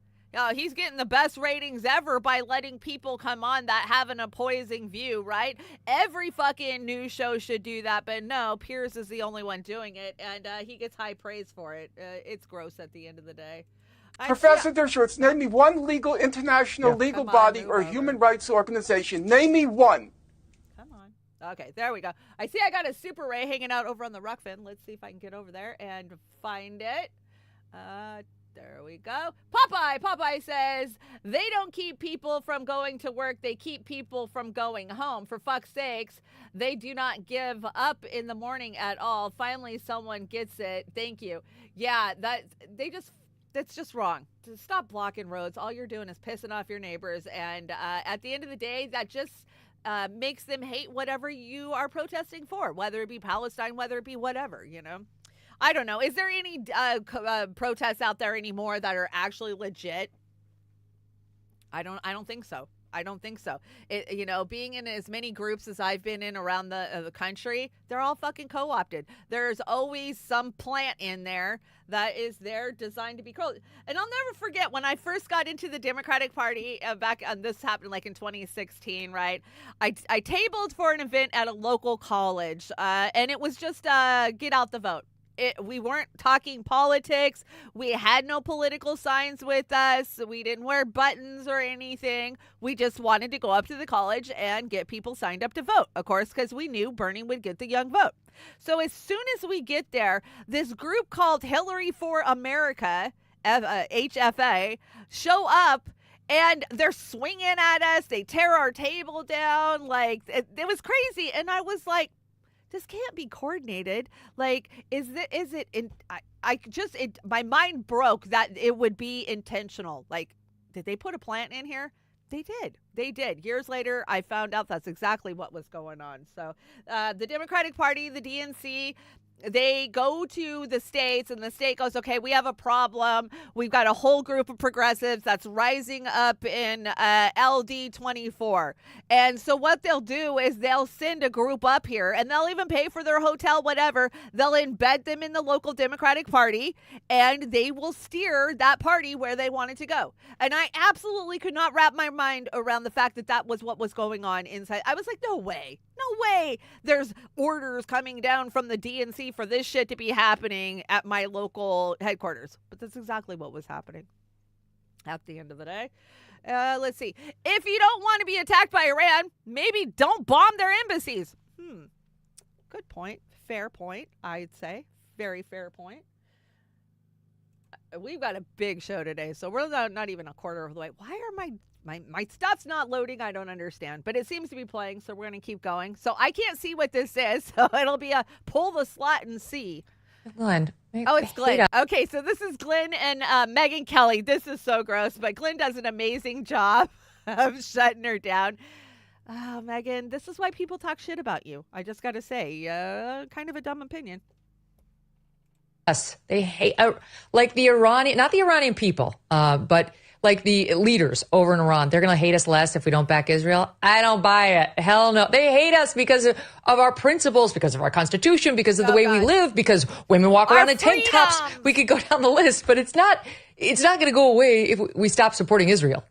He's getting the best ratings ever by letting people come on that have an opposing view, right? Every fucking news show should do that, but no, Piers is the only one doing it, and he gets high praise for it. It's gross at the end of the day. Professor Dershowitz, name me one international legal body or human rights organization. Name me one. Come on. Okay, there we go. I see I got a Super Ray hanging out over on the Rokfin. Let's see if I can get over there and find it. There we go. Popeye says, they don't keep people from going to work. They keep people from going home. For fuck's sakes, they do not give up in the morning at all. Finally, someone gets it. Thank you. Yeah, that's just wrong. Stop blocking roads. All you're doing is pissing off your neighbors. And at the end of the day, that just makes them hate whatever you are protesting for, whether it be Palestine, whether it be whatever, you know. I don't know. Is there any protests out there anymore that are actually legit? I don't think so. I don't think so. Being in as many groups as I've been in around the country, they're all fucking co-opted. There's always some plant in there that is there designed to be cruel. And I'll never forget when I first got into the Democratic Party back, this happened like in 2016, right? I tabled for an event at a local college, and it was just get out the vote. We weren't talking politics. We had no political signs with us. We didn't wear buttons or anything. We just wanted to go up to the college and get people signed up to vote, of course, because we knew Bernie would get the young vote. So as soon as we get there, this group called Hillary for America, HFA, show up. And they're swinging at us. They tear our table down. Like, it was crazy. And I was like, this can't be coordinated. Like, my mind broke that it would be intentional. Like, did they put a plant in here? They did. Years later, I found out that's exactly what was going on. So the Democratic Party, the DNC, they go to the states and the state goes, okay, we have a problem. We've got a whole group of progressives that's rising up in LD 24. And so what they'll do is they'll send a group up here and they'll even pay for their hotel, whatever. They'll embed them in the local Democratic Party and they will steer that party where they want it to go. And I absolutely could not wrap my mind around the fact that that was what was going on inside. I was like, no way. There's orders coming down from the DNC for this shit to be happening at my local headquarters. But that's exactly what was happening at the end of the day. Let's see. If you don't want to be attacked by Iran, maybe don't bomb their embassies. Good point. Fair point, I'd say. Very fair point. We've got a big show today, so we're not even a quarter of the way. Why are my stuff's not loading? I don't understand, but it seems to be playing, so we're going to keep going. So I can't see what this is, so it'll be a pull the slot and see. Glenn. Oh, it's Glenn. Okay, so this is Glenn and Megyn Kelly. This is so gross, but Glenn does an amazing job of shutting her down. Megyn, this is why people talk shit about you. I just got to say, kind of a dumb opinion. Yes, they hate, like the Iranian, not the Iranian people, but like the leaders over in Iran. They're going to hate us less if we don't back Israel. I don't buy it. Hell no. They hate us because of our principles, because of our constitution, because of the way we live, because women walk around in tank tops. We could go down the list, but it's not going to go away if we stop supporting Israel.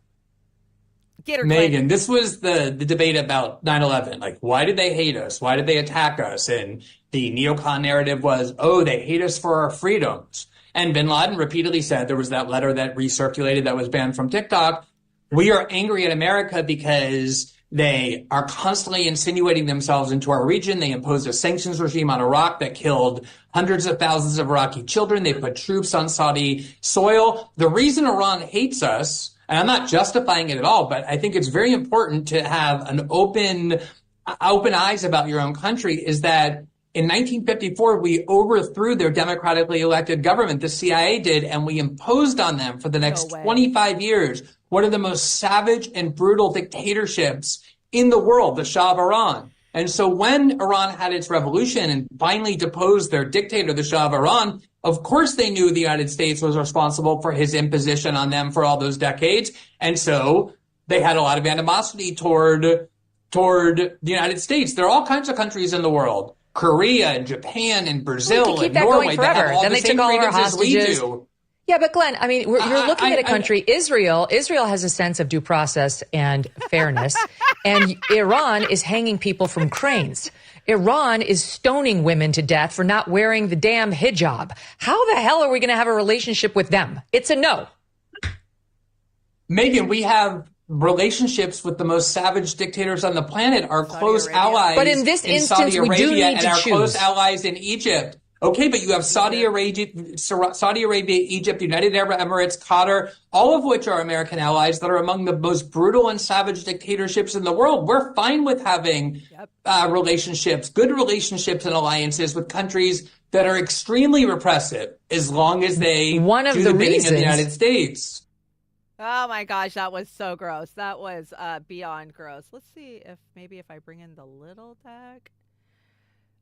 Megyn, this was the debate about 9/11. Like, why did they hate us? Why did they attack us? And the neocon narrative was, oh, they hate us for our freedoms. And bin Laden repeatedly said, there was that letter that recirculated that was banned from TikTok. We are angry at America because they are constantly insinuating themselves into our region. They imposed a sanctions regime on Iraq that killed hundreds of thousands of Iraqi children. They put troops on Saudi soil. The reason Iran hates us, and I'm not justifying it at all, but I think it's very important to have an open eyes about your own country, is that In 1954, we overthrew their democratically elected government, the CIA did, and we imposed on them for the next 25 years one of the most savage and brutal dictatorships in the world, the Shah of Iran. And so when Iran had its revolution and finally deposed their dictator, the Shah of Iran, of course they knew the United States was responsible for his imposition on them for all those decades. And so they had a lot of animosity toward the United States. There are all kinds of countries in the world, Korea and Japan and Brazil and Norway, that have all the same freedoms as we do. Yeah, but Glenn, I mean, you're looking at a country, Israel. Israel has a sense of due process and fairness, and Iran is hanging people from cranes. Iran is stoning women to death for not wearing the damn hijab. How the hell are we going to have a relationship with them? It's a no. Megan, we have relationships with the most savage dictators on the planet, our close allies but in this instance, Saudi Arabia, we do need and to our choose. close allies in Egypt. Okay, but you have Saudi Arabia, Egypt, United Arab Emirates, Qatar, all of which are American allies that are among the most brutal and savage dictatorships in the world. We're fine with having relationships, good relationships and alliances with countries that are extremely repressive, as long as they do the bidding of the United States. Oh my gosh, that was so gross. That was beyond gross. Let's see if I bring in the little deck.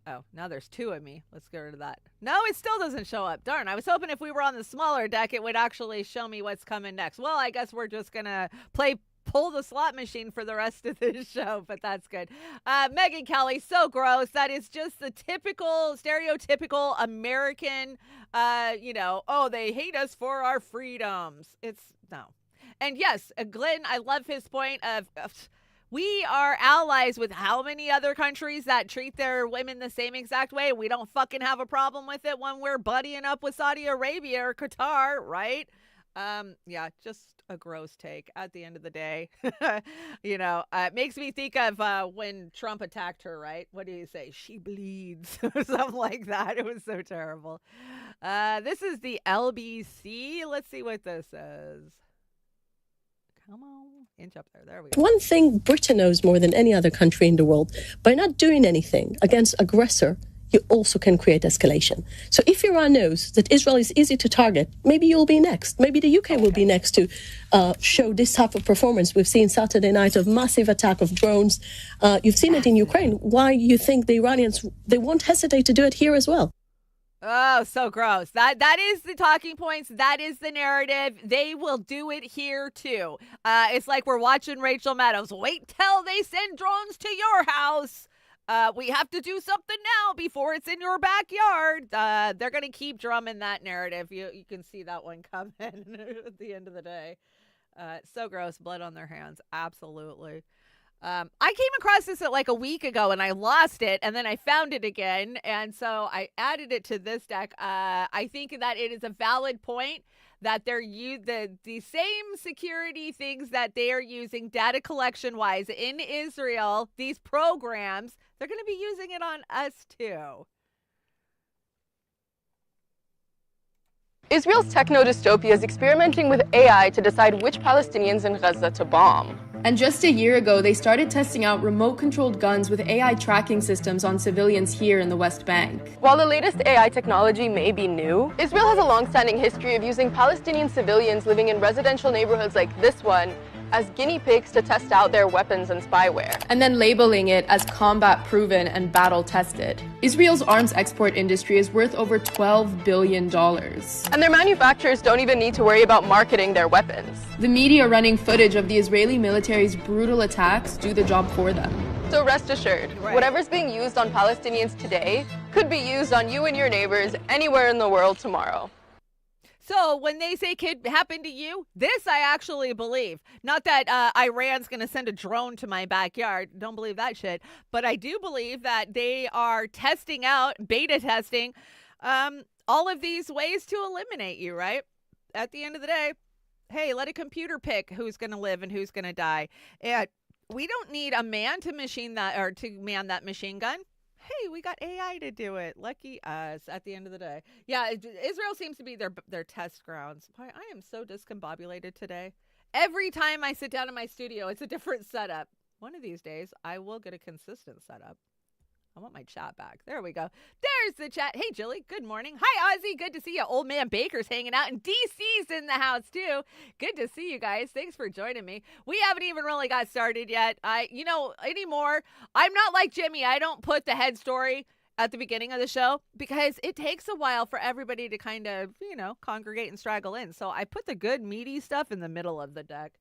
Oh, now there's two of me. Let's get rid of that. No, it still doesn't show up. Darn, I was hoping if we were on the smaller deck, it would actually show me what's coming next. Well, I guess we're just going to pull the slot machine for the rest of the show, but that's good. Megyn Kelly, so gross. That is just the stereotypical American, they hate us for our freedoms. No. And yes, Glenn, I love his point of we are allies with how many other countries that treat their women the same exact way? We don't fucking have a problem with it when we're buddying up with Saudi Arabia or Qatar, right? Just a gross take at the end of the day. It makes me think of when Trump attacked her, right? What do you say? She bleeds. Something like that. It was so terrible. This is the LBC. Let's see what this is. Come on, inch up there. There we go. One thing Britain knows more than any other country in the world, by not doing anything against aggressor, you also can create escalation. So if Iran knows that Israel is easy to target, maybe you'll be next. Maybe the UK will be next to show this type of performance. We've seen Saturday night of massive attack of drones. You've seen it in Ukraine. Why you think the Iranians, they won't hesitate to do it here as well? Oh, so gross. That is the talking points. That is the narrative. They will do it here too. It's like we're watching Rachel Maddows. Wait till they send drones to your house. We have to do something now before it's in your backyard. They're going to keep drumming that narrative. You can see that one coming at the end of the day. So gross. Blood on their hands. Absolutely. I came across this like a week ago and I lost it and then I found it again. And so I added it to this deck. I think that it is a valid point that they're the same security things that they are using data collection wise in Israel, these programs, they're going to be using it on us too. Israel's techno-dystopia is experimenting with AI to decide which Palestinians in Gaza to bomb. And just a year ago, they started testing out remote-controlled guns with AI tracking systems on civilians here in the West Bank. While the latest AI technology may be new, Israel has a long-standing history of using Palestinian civilians living in residential neighborhoods like this one as guinea pigs to test out their weapons and spyware. And then labeling it as combat-proven and battle-tested. Israel's arms export industry is worth over $12 billion. And their manufacturers don't even need to worry about marketing their weapons. The media running footage of the Israeli military's brutal attacks do the job for them. So rest assured, whatever's being used on Palestinians today could be used on you and your neighbors anywhere in the world tomorrow. So when they say could happen to you, this I actually believe. Not that Iran's going to send a drone to my backyard. Don't believe that shit. But I do believe that they are testing out, beta testing, all of these ways to eliminate you, right? At the end of the day, hey, let a computer pick who's going to live and who's going to die. And we don't need a man to machine that or to man that machine gun. Hey, we got AI to do it. Lucky us at the end of the day. Yeah, Israel seems to be their test grounds. Boy, I am so discombobulated today. Every time I sit down in my studio, it's a different setup. One of these days, I will get a consistent setup. I want my chat back. There we go. There's the chat. Hey, Jilly. Good morning. Hi, Ozzy. Good to see you. Old man Baker's hanging out, and DC's in the house too. Good to see you guys. Thanks for joining me. We haven't even really got started yet. Anymore. I'm not like Jimmy. I don't put the head story at the beginning of the show because it takes a while for everybody to kind of, congregate and straggle in. So I put the good meaty stuff in the middle of the deck.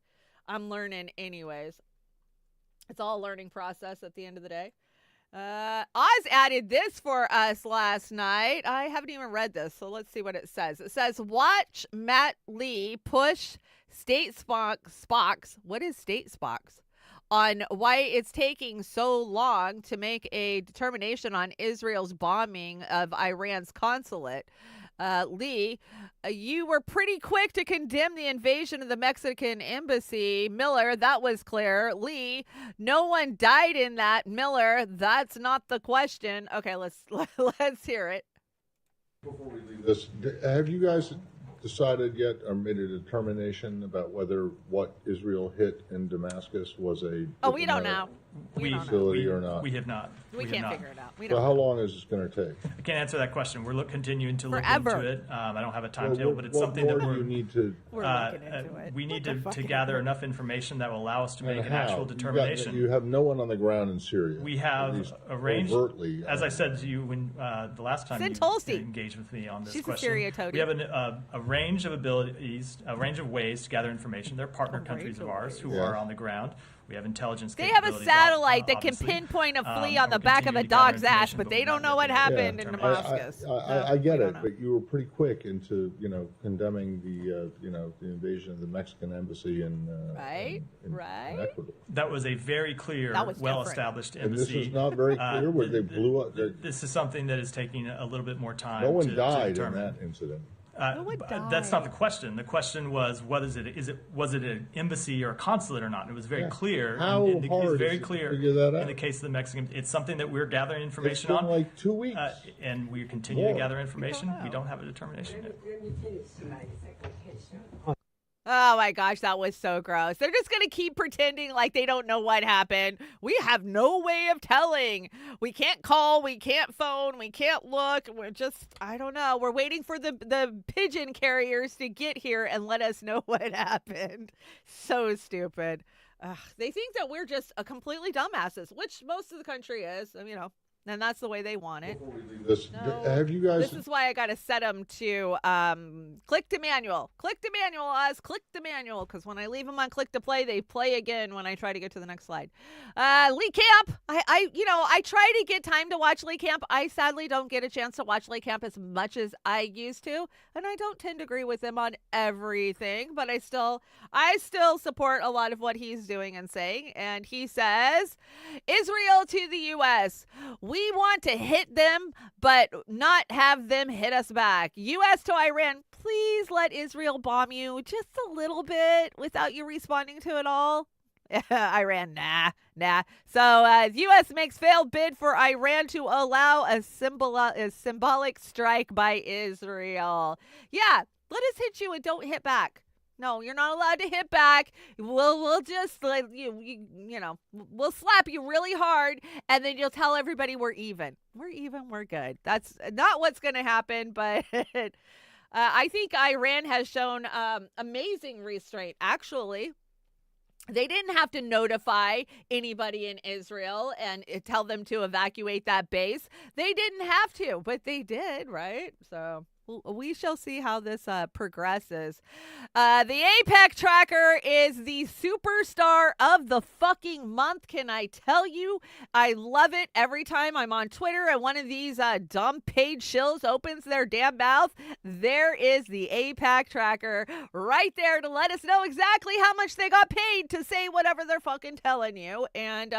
I'm learning anyways. It's all a learning process at the end of the day. Oz added this for us last night. I haven't even read this, so let's see what it says. It says, watch Matt Lee push state Spocks. What is state Spocks? On why it's taking so long to make a determination on Israel's bombing of Iran's consulate. Lee, you were pretty quick to condemn the invasion of the Mexican embassy. Miller, that was clear. Lee, no one died in that. Miller, that's not the question. Okay, let's hear it. Before we leave this, have you guys decided yet or made a determination about whether what Israel hit in Damascus was a we don't know. Facility or not? We have not. We can't figure it out. So how long is this going to take? I can't answer that question. We're continuing to look Forever. into it. I don't have a timetable, but it's something that you need to. We're looking into it. We need to gather enough information that will allow us to make an actual determination. You have no one on the ground in Syria. We have arranged, overtly, as I said to you when the last time you engaged with me on this She's question. A Syria toady. We have a range of abilities, a range of ways to gather information. They're partner countries of ours who are on the ground. We have intelligence. They have a satellite that can pinpoint a flea on the back of a dog's ass, but they don't know what happened in Damascus. I get it, but you were pretty quick into condemning the the invasion of the Mexican embassy in Ecuador. That was a very clear, well-established embassy. And this is not very clear where they blew up. This is something that is taking a little bit more time. No one died in that incident. That's not the question. The question was, was it an embassy or a consulate or not? It was very clear. How hard it's very is it to clear figure that out? in the case of the Mexican. It's something that we're gathering information It's been on. like 2 weeks. And we continue to gather information. We don't have a determination yet. Oh my gosh, that was so gross. They're just going to keep pretending like they don't know what happened. We have no way of telling. We can't call, we can't phone, we can't look. We're just, I don't know. We're waiting for the pigeon carriers to get here and let us know what happened. So stupid. They think that we're just a completely dumbasses, which most of the country is, and that's the way they want it. Before we leave this, have you guys? This is why I got to set them to click to manual. Click to manual, Oz. Click to manual. Because when I leave them on click to play, they play again when I try to get to the next slide. Lee Camp. I try to get time to watch Lee Camp. I sadly don't get a chance to watch Lee Camp as much as I used to. And I don't tend to agree with him on everything. But I still support a lot of what he's doing and saying. And he says, Israel to the U.S. We want to hit them, but not have them hit us back. U.S. to Iran, please let Israel bomb you just a little bit without you responding to it all. Iran, nah. So U.S. makes failed bid for Iran to allow a symbolic strike by Israel. Yeah, let us hit you and don't hit back. No, you're not allowed to hit back. We'll just we'll slap you really hard, and then you'll tell everybody we're even. We're even. We're good. That's not what's going to happen, but I think Iran has shown amazing restraint. Actually, they didn't have to notify anybody in Israel and tell them to evacuate that base. They didn't have to, but they did, right? So we shall see how this progresses. The APEC tracker is the superstar of the fucking month. Can I tell you? I love it every time I'm on Twitter and one of these dumb paid shills opens their damn mouth. There is the APEC tracker right there to let us know exactly how much they got paid to say whatever they're fucking telling you. And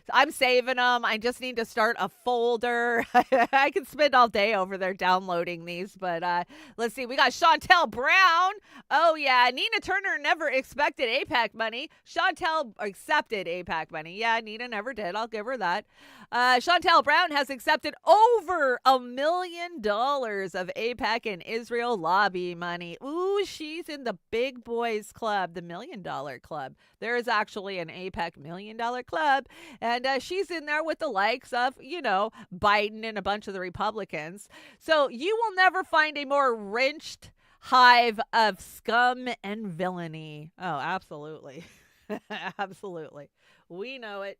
I'm saving them. I just need to start a folder. I could spend all day over there downloading these, but But let's see. We got Shantel Brown. Oh, yeah. Nina Turner never expected AIPAC money. Shantel accepted AIPAC money. Yeah, Nina never did. I'll give her that. Shantel Brown has accepted over $1 million of AIPAC and Israel lobby money. Ooh, she's in the big boys club, the $1 million club. There is actually an AIPAC $1 million club, and she's in there with the likes of, Biden and a bunch of the Republicans. So you will never find a more wrenched hive of scum and villainy. Oh, absolutely. Absolutely. We know it.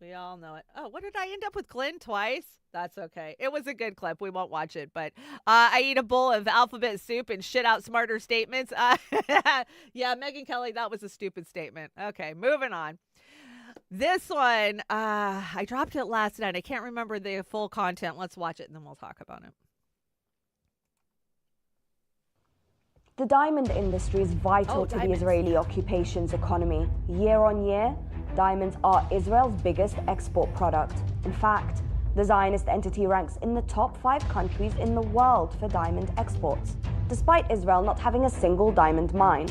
We all know it. Oh, what did I end up with Glenn twice? That's okay. It was a good clip. We won't watch it, but I eat a bowl of alphabet soup and shit out smarter statements. Yeah, Megyn Kelly, that was a stupid statement. Okay, moving on. This one, I dropped it last night. I can't remember the full content. Let's watch it and then we'll talk about it. The diamond industry is vital to the Israeli occupation's economy. Year on year, diamonds are Israel's biggest export product. In fact, the Zionist entity ranks in the top 5 countries in the world for diamond exports, despite Israel not having a single diamond mine.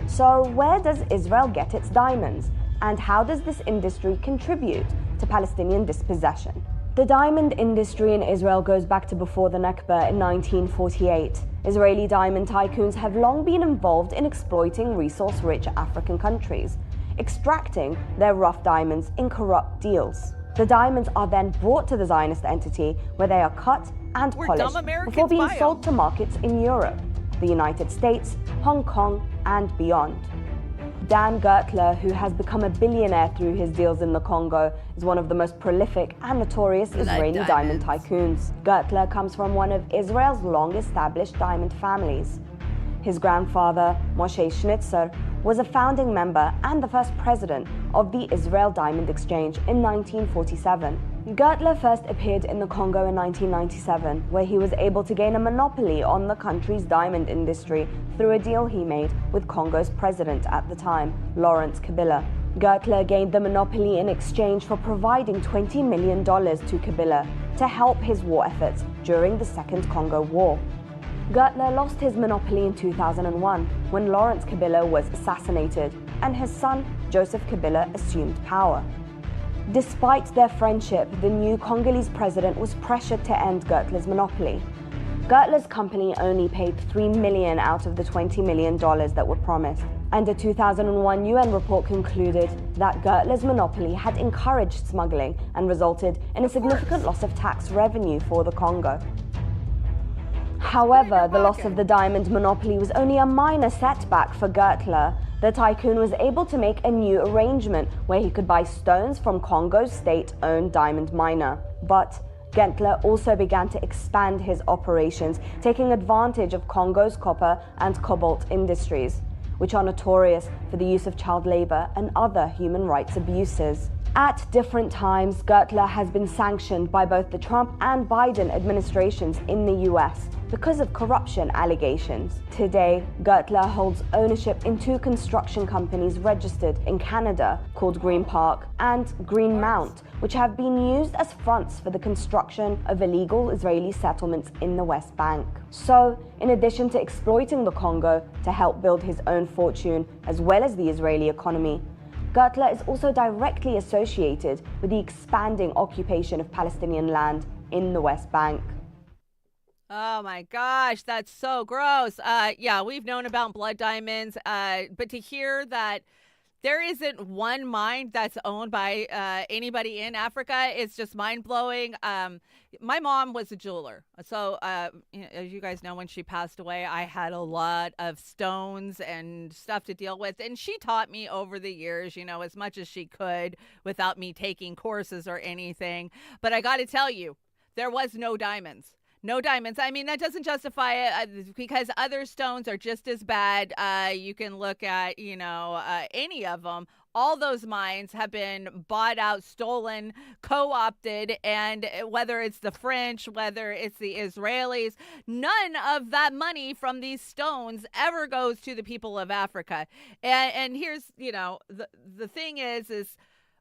So where does Israel get its diamonds? And how does this industry contribute to Palestinian dispossession? The diamond industry in Israel goes back to before the Nakba in 1948. Israeli diamond tycoons have long been involved in exploiting resource-rich African countries, extracting their rough diamonds in corrupt deals. The diamonds are then brought to the Zionist entity where they are cut and polished before being sold to markets in Europe, the United States, Hong Kong, and beyond. Dan Gertler, who has become a billionaire through his deals in the Congo, is one of the most prolific and notorious Israeli diamond tycoons. Gertler comes from one of Israel's long-established diamond families. His grandfather, Moshe Schnitzer, was a founding member and the first president of the Israel Diamond Exchange in 1947. Gertler first appeared in the Congo in 1997, where he was able to gain a monopoly on the country's diamond industry through a deal he made with Congo's president at the time, Laurent Kabila. Gertler gained the monopoly in exchange for providing $20 million to Kabila to help his war efforts during the Second Congo War. Gertler lost his monopoly in 2001 when Laurent Kabila was assassinated and his son, Joseph Kabila, assumed power. Despite their friendship, the new Congolese president was pressured to end Gertler's monopoly. Gertler's company only paid $3 million out of the $20 million that were promised, and a 2001 UN report concluded that Gertler's monopoly had encouraged smuggling and resulted in a significant loss of tax revenue for the Congo. However, the loss of the diamond monopoly was only a minor setback for Gertler. The tycoon was able to make a new arrangement where he could buy stones from Congo's state-owned diamond miner. But Gertler also began to expand his operations, taking advantage of Congo's copper and cobalt industries, which are notorious for the use of child labor and other human rights abuses. At different times, Gertler has been sanctioned by both the Trump and Biden administrations in the US because of corruption allegations. Today, Gertler holds ownership in 2 construction companies registered in Canada called Green Park and Green Mount, which have been used as fronts for the construction of illegal Israeli settlements in the West Bank. So, in addition to exploiting the Congo to help build his own fortune as well as the Israeli economy, Gertler is also directly associated with the expanding occupation of Palestinian land in the West Bank. Oh my gosh, that's so gross. Yeah, we've known about blood diamonds, but to hear that there isn't one mine that's owned by anybody in Africa, it's just mind-blowing. My mom was a jeweler. So, as you guys know, when she passed away, I had a lot of stones and stuff to deal with. And she taught me over the years, as much as she could without me taking courses or anything. But I got to tell you, there was no diamonds. No diamonds. I mean, that doesn't justify it because other stones are just as bad. You can look at, any of them. All those mines have been bought out, stolen, co-opted, and whether it's the French, whether it's the Israelis, none of that money from these stones ever goes to the people of Africa. And here's, the thing is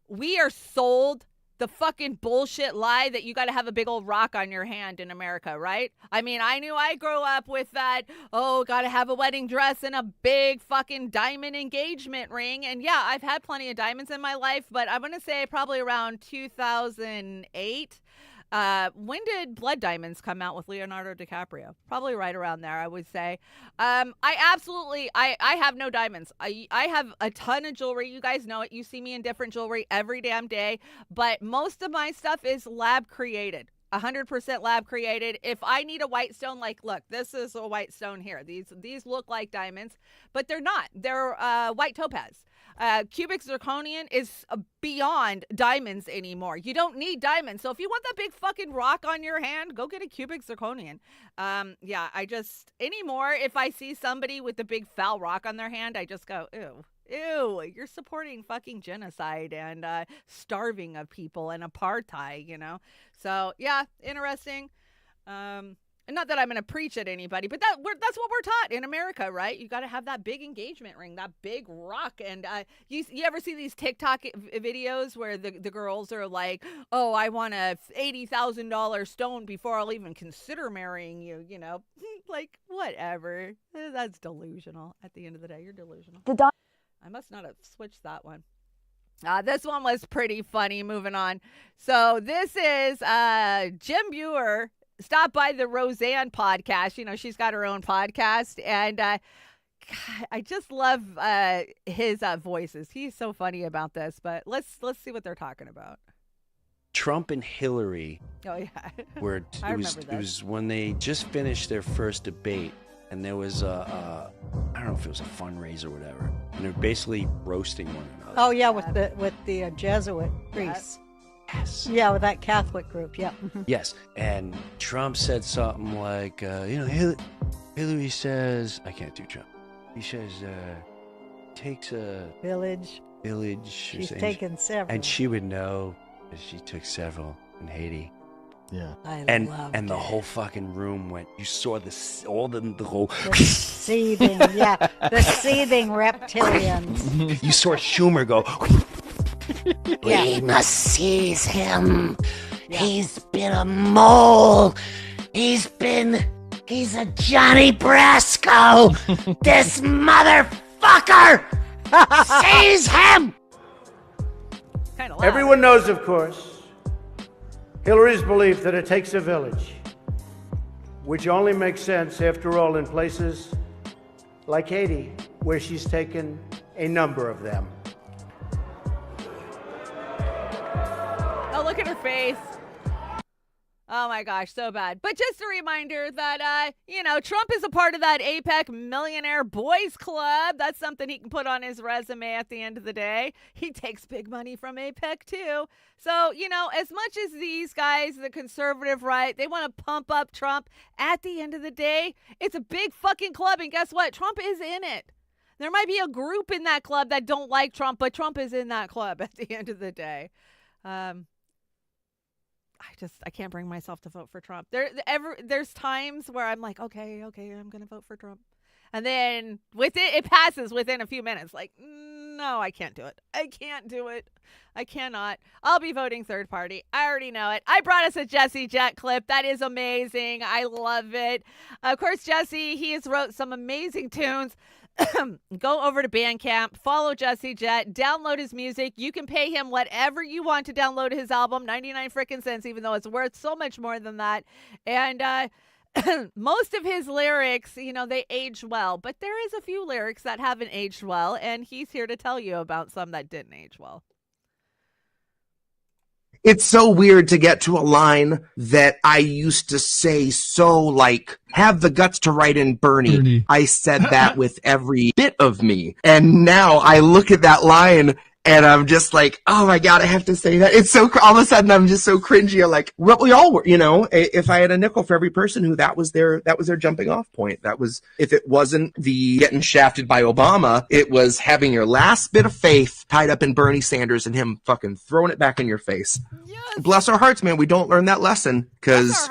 we are sold the fucking bullshit lie that you got to have a big old rock on your hand in America, right? I mean, I knew I grew up with that, got to have a wedding dress and a big fucking diamond engagement ring. And yeah, I've had plenty of diamonds in my life, but I'm going to say probably around 2008. When did Blood Diamonds come out with Leonardo DiCaprio? Probably right around there, I would say. I have no diamonds. I have a ton of jewelry. You guys know it. You see me in different jewelry every damn day. But most of my stuff is lab created. 100% lab created. If I need a white stone, like, look, this is a white stone here. These look like diamonds, but they're not. They're white topaz. Cubic zirconian is beyond diamonds anymore. You don't need diamonds. So if you want that big fucking rock on your hand, go get a cubic zirconian. Anymore, if I see somebody with the big foul rock on their hand, I just go, ew, you're supporting fucking genocide and starving of people and apartheid, you know? So, yeah, interesting. And not that I'm going to preach at anybody, but that's what we're taught in America, right? You got to have that big engagement ring, that big rock. And you ever see these TikTok videos where the girls are like, oh, I want a $80,000 stone before I'll even consider marrying you, you know? Like, whatever. That's delusional. At the end of the day, you're delusional. I must not have switched that one. This one was pretty funny. Moving on. So this is Jim Buer. Stop by the Roseanne podcast. You know, she's got her own podcast. And I just love his voices. He's so funny about this. But let's see what they're talking about. Trump and Hillary. Oh, yeah. It was when they just finished their first debate. And there was I don't know if it was a fundraiser or whatever. And they're basically roasting one another. Oh, yeah, with the Jesuit priests. Yes. Yeah, with that Catholic group, yeah. Yes, and Trump said something like, Hillary says, I can't do Trump. He says, takes a village. She's taken several. And she would know that she took several in Haiti. Yeah. And the whole fucking room went, you saw the whole... The seething, yeah, the seething reptilians. You saw Schumer go... We must seize him. Yeah. He's been a mole. He's a Johnny Brasco. This motherfucker. Seize him. Everyone knows, of course, Hillary's belief that it takes a village, which only makes sense, after all, in places like Haiti, where she's taken a number of them. Oh, look at her face. Oh, my gosh, so bad. But just a reminder that, Trump is a part of that APEC Millionaire Boys Club. That's something he can put on his resume at the end of the day. He takes big money from APEC, too. So, as much as these guys, the conservative right, they want to pump up Trump, at the end of the day, it's a big fucking club. And guess what? Trump is in it. There might be a group in that club that don't like Trump, but Trump is in that club at the end of the day. I can't bring myself to vote for Trump. There's times where I'm like, okay, I'm going to vote for Trump. And then it passes within a few minutes. Like, no, I can't do it. I can't do it. I cannot. I'll be voting third party. I already know it. I brought us a Jesse Jet clip. That is amazing. I love it. Of course, Jesse, he has wrote some amazing tunes. Go over to Bandcamp, follow Jesse Jet, download his music. You can pay him whatever you want to download his album, 99 frickin' cents, even though it's worth so much more than that. And most of his lyrics, they age well, but there is a few lyrics that haven't aged well, and he's here to tell you about some that didn't age well. It's so weird to get to a line that I used to say have the guts to write in Bernie. I said that with every bit of me. And now I look at that line and I'm just like, oh my God, I have to say that. It's so, all of a sudden I'm just so cringy. I'm like, well, we all were, if I had a nickel for every person who that was their jumping off point. That was, if it wasn't the getting shafted by Obama, it was having your last bit of faith tied up in Bernie Sanders and him fucking throwing it back in your face. Yes. Bless our hearts, man. We don't learn that lesson because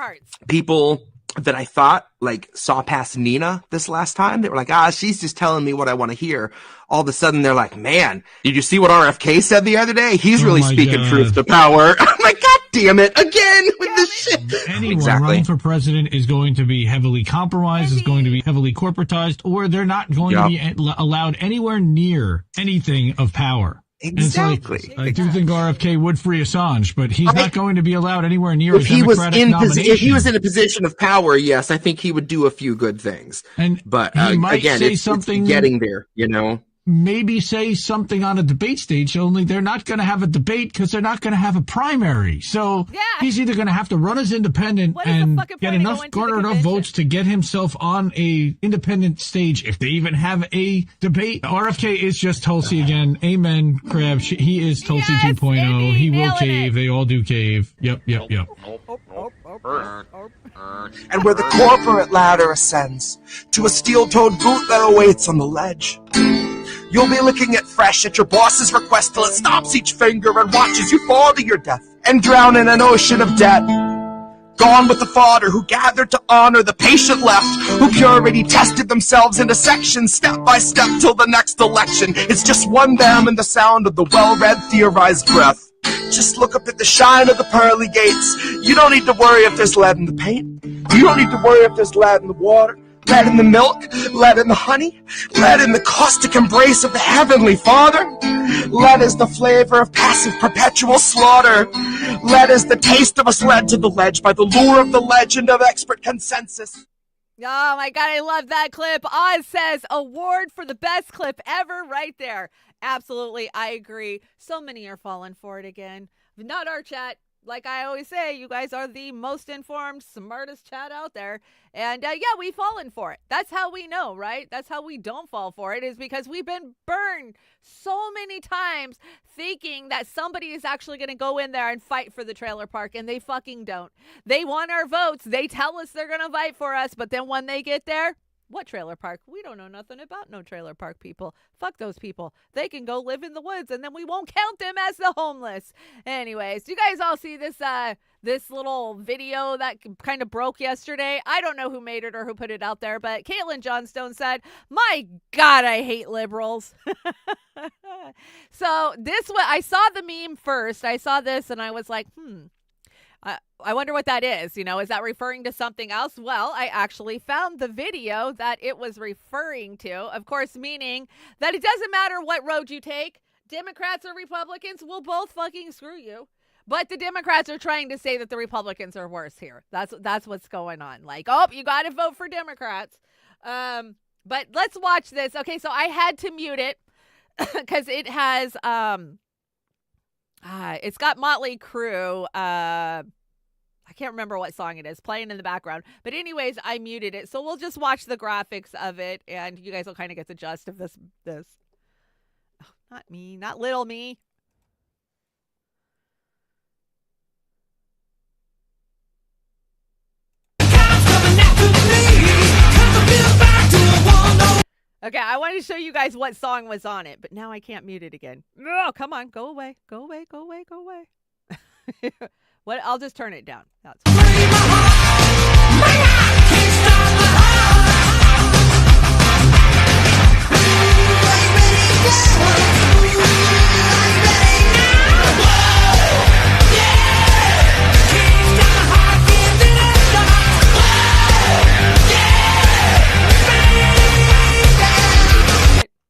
people that I thought saw past Nina this last time. They were like, she's just telling me what I want to hear. all of a sudden they're like, man, did you see what RFK said the other day? He's really my speaking God. truth to power. I'm like, God damn it, again with this shit. Anyone running for president is going to be heavily compromised, is going to be heavily corporatized, or they're not going to be allowed anywhere near anything of power. Exactly. I do think RFK would free Assange, but he's not going to be allowed anywhere near a if he was Democratic nomination. If he was in a position of power, yes, I think he would do a few good things. But he might again, say it's something getting there, you know. Maybe say something on a debate stage, only they're not going to have a debate because they're not going to have a primary. So he's either going to have to run as independent and get enough, garner enough votes to get himself on a independent stage, if they even have a debate. RFK is just Tulsi again. Amen, Crab. He is Tulsi 2.0. He will cave. They all do cave. Yep. And where the corporate ladder ascends to a steel-toed boot that awaits on the ledge, you'll be looking at fresh at your boss's request till it stops each finger and watches you fall to your death and drown in an ocean of debt. Gone with the fodder who gathered to honor the patient left, who purity tested themselves into sections step by step till the next election. It's just one them and the sound of the well-read theorized breath. Just look up at the shine of the pearly gates. You don't need to worry if there's lead in the paint. You don't need to worry if there's lead in the water. Lead in the milk, lead in the honey, lead in the caustic embrace of the Heavenly Father. Lead is the flavor of passive perpetual slaughter. Lead is the taste of us led to the ledge by the lure of the legend of expert consensus. Oh my God, I love that clip. Oz says award for the best clip ever right there. Absolutely, I agree. So many are falling for it again. Not our chat. Like I always say, you guys are the most informed, smartest chat out there. And we've fallen for it. That's how we know, right? That's how we don't fall for it, is because we've been burned so many times thinking that somebody is actually going to go in there and fight for the trailer park, and they fucking don't. They want our votes. They tell us they're going to fight for us, but then when they get there, what trailer park? We don't know nothing about no trailer park people. Fuck those people. They can go live in the woods, and then we won't count them as the homeless. Anyways, do you guys all see this this little video that kind of broke yesterday? I don't know who made it or who put it out there, but Caitlin Johnstone said, "My God, I hate liberals." So I saw the meme first. I saw this, and I was like, I wonder what that is. You know, is that referring to something else? Well, I actually found the video that it was referring to, of course, meaning that it doesn't matter what road you take. Democrats or Republicans will both fucking screw you. But the Democrats are trying to say that the Republicans are worse here. That's what's going on. Like, oh, you got to vote for Democrats. But let's watch this. Okay, so I had to mute it because it has it's got Motley Crue. I can't remember what song it is playing in the background. But anyways, I muted it. So we'll just watch the graphics of it, and you guys will kind of get the gist of this. Oh, not me, not little me. Okay, I wanted to show you guys what song was on it, but now I can't mute it again. No, come on, go away, go away, go away, go away. What? I'll just turn it down. That's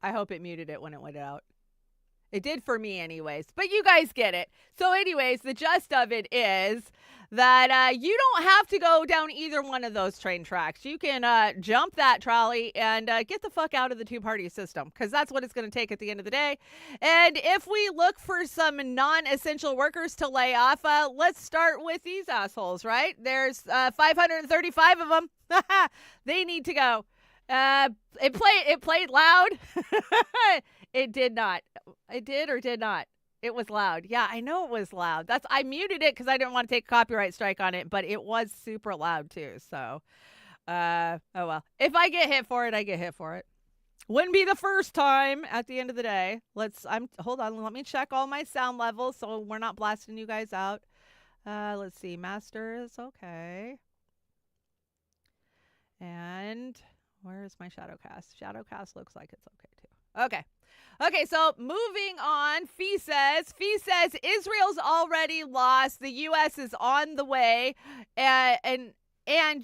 I hope it muted it when it went out. It did for me anyways, but you guys get it. So anyways, the gist of it is that you don't have to go down either one of those train tracks. You can jump that trolley and get the fuck out of the two-party system, because that's what it's going to take at the end of the day. And if we look for some non-essential workers to lay off, let's start with these assholes, right? There's 535 of them. They need to go. It played loud. It did not. It did or did not. It was loud. Yeah, I know it was loud. I muted it because I didn't want to take a copyright strike on it, but it was super loud too. So, oh well. If I get hit for it, I get hit for it. Wouldn't be the first time at the end of the day. Hold on. Let me check all my sound levels so we're not blasting you guys out. Let's see. Master is okay. And where is my Shadowcast? Shadowcast looks like it's okay too. Okay. Okay, so moving on, Fee says Israel's already lost. The U.S. is on the way, and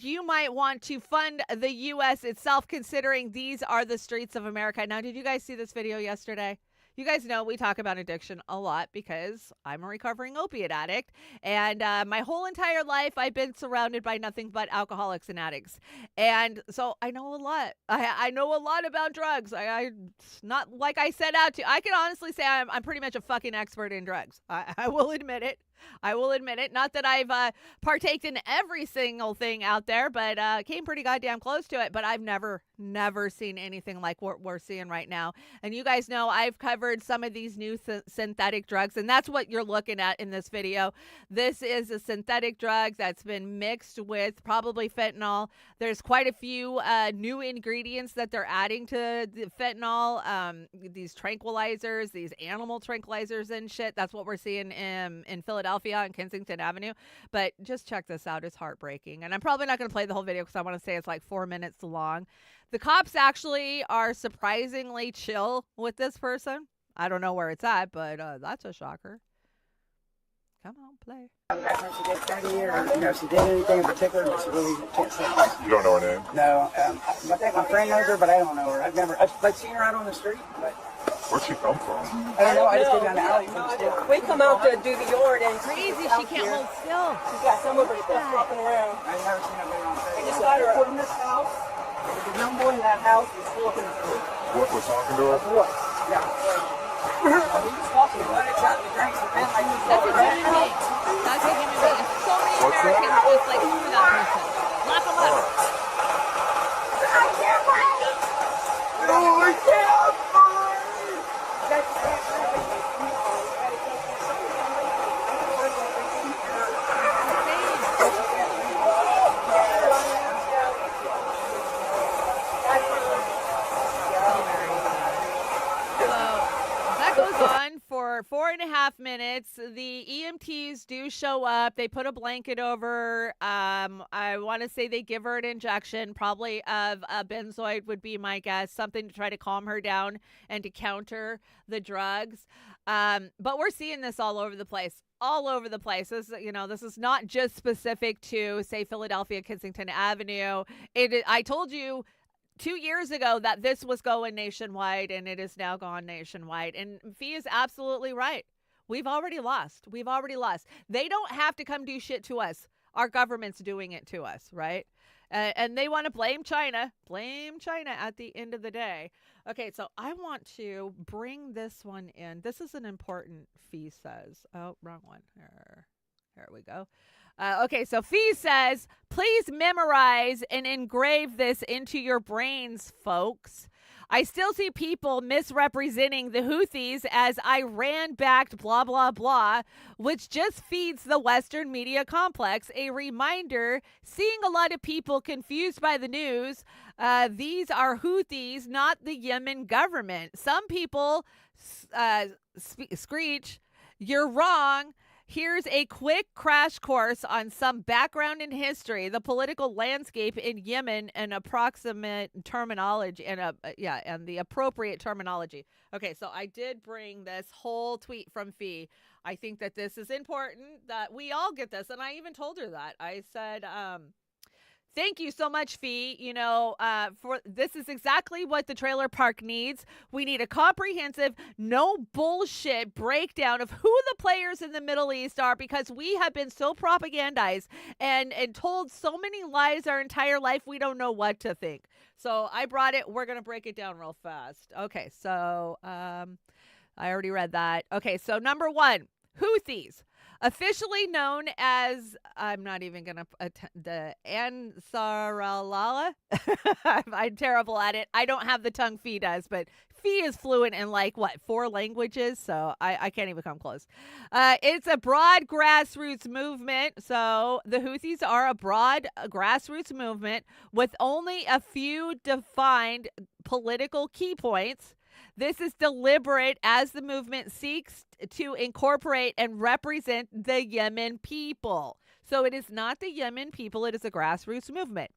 you might want to fund the U.S. itself, considering these are the streets of America. Now, did you guys see this video yesterday? You guys know we talk about addiction a lot because I'm a recovering opiate addict. And my whole entire life, I've been surrounded by nothing but alcoholics and addicts. And so I know a lot. I know a lot about drugs. I not like I set out to. I can honestly say I'm pretty much a fucking expert in drugs. I will admit it. I will admit it. Not that I've partaked in every single thing out there, but came pretty goddamn close to it. But I've never seen anything like what we're seeing right now. And you guys know I've covered some of these new synthetic drugs, and that's what you're looking at in this video. This is a synthetic drug that's been mixed with probably fentanyl. There's quite a few new ingredients that they're adding to the fentanyl, these tranquilizers, these animal tranquilizers and shit. That's what we're seeing in Philadelphia on Kensington Avenue. But just check this out. It's heartbreaking. And I'm probably not going to play the whole video because I want to say it's like 4 minutes long. The cops actually are surprisingly chill with this person. I don't know where it's at, but that's a shocker. Come on, play. She did 30 years. She did anything in particular, but she really can't say. You don't know her name? No. I think my friend knows her, but I don't know her. I've seen her out on the street, but... Where'd she come from? I don't know. I just go down the alley from the store. We come out to do the yard and crazy. She can't hold still. She's got some of her stuff walking around. I've never seen her on I stage. just got her put in this house. The young boy in that house was walking the street. What was talking to her? What? Yeah. He was talking about it, got the drinks, and then like he That's a human being. That's a human being. So many Americans just like screw that person. Lock them up. I can't find it. No, I can't find it. For 4.5 minutes. The EMTs do show up. They put a blanket over. I want to say they give her an injection, probably of a benzoid would be my guess, something to try to calm her down and to counter the drugs. But we're seeing this all over the place. All over the place. This is not just specific to, say, Philadelphia, Kensington Avenue. I told you 2 years ago that this was going nationwide, and it is now gone nationwide. And Fee is absolutely right. We've already lost. They don't have to come do shit to us. Our government's doing it to us, right? And they want to blame China. Blame China at the end of the day. Okay, so I want to bring this one in. This is an important, Fee says. Oh, wrong one. Here we go. Okay, so Fee says, please memorize and engrave this into your brains, folks. I still see people misrepresenting the Houthis as Iran-backed blah, blah, blah, which just feeds the Western media complex. A reminder, seeing a lot of people confused by the news, these are Houthis, not the Yemen government. Some people screech, you're wrong. Here's a quick crash course on some background in history, the political landscape in Yemen, and approximate terminology, and the appropriate terminology. Okay, so I did bring this whole tweet from Fee. I think that this is important that we all get this, and I even told her that. I said, thank you so much, Fee. For this is exactly what the trailer park needs. We need a comprehensive, no bullshit breakdown of who the players in the Middle East are, because we have been so propagandized and told so many lies our entire life, we don't know what to think. So I brought it. We're going to break it down real fast. Okay, so I already read that. Okay, so number one, Houthis. Officially known as, I'm not even going to, the Ansarallah. I'm terrible at it. I don't have the tongue Fee does, but Fee is fluent in 4 languages, so I can't even come close. It's a broad grassroots movement. So the Houthis are a broad grassroots movement with only a few defined political key points. This is deliberate as the movement seeks to incorporate and represent the Yemen people. So it is not the Yemen people. It is a grassroots movement.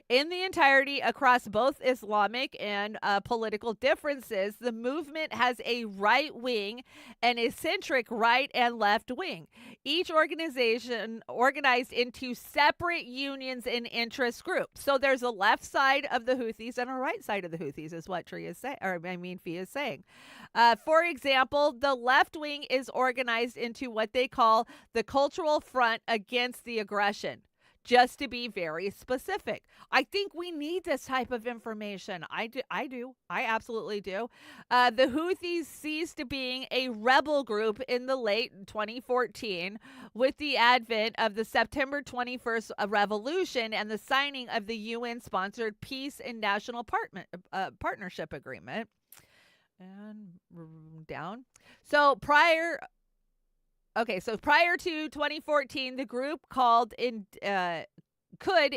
In the entirety across both Islamic and political differences, the movement has a right wing and eccentric right and left wing. Each organization organized into separate unions and interest groups. So there's a left side of the Houthis and a right side of the Houthis, is what Fee is saying. For example, the left wing is organized into what they call the Cultural Front Against the Aggression. Just to be very specific. I think we need this type of information. I do. I absolutely do. The Houthis ceased being a rebel group in the late 2014 with the advent of the September 21st revolution and the signing of the UN-sponsored Peace and National Partnership Agreement. And down. So prior to 2014, the group could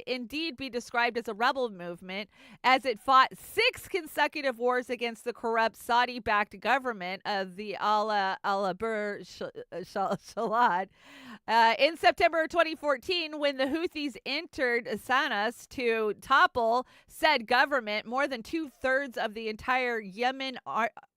indeed be described as a rebel movement, as it fought 6 consecutive wars against the corrupt Saudi-backed government of the al-Abur Shalad. In September 2014, when the Houthis entered Sanas to topple said government, more than 2/3 of the entire Yemen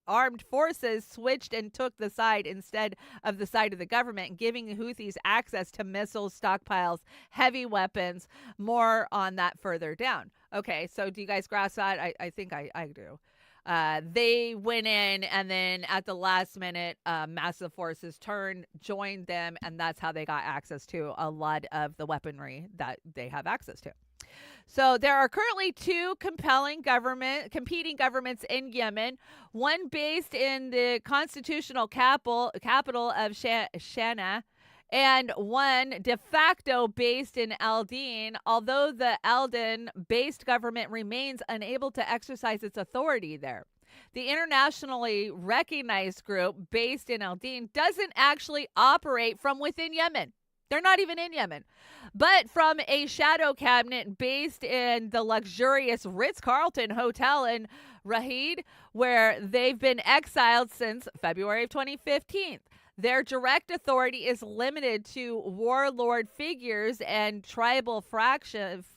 armed forces switched and took the side instead of the side of the government, giving the Houthis access to missiles, stockpiles, heavy weapons. More on that further down. Okay, so do you guys grasp that? I think I do. They went in, and then at the last minute, massive forces joined them, and that's how they got access to a lot of the weaponry that they have access to. So there are currently 2 competing governments in Yemen, one based in the constitutional capital of Shanna, and one de facto based in Al-Din, although the Al-Din-based government remains unable to exercise its authority there. The internationally recognized group based in Al-Din doesn't actually operate from within Yemen. They're not even in Yemen, but from a shadow cabinet based in the luxurious Ritz-Carlton Hotel in Rahid, where they've been exiled since February of 2015. Their direct authority is limited to warlord figures and tribal factions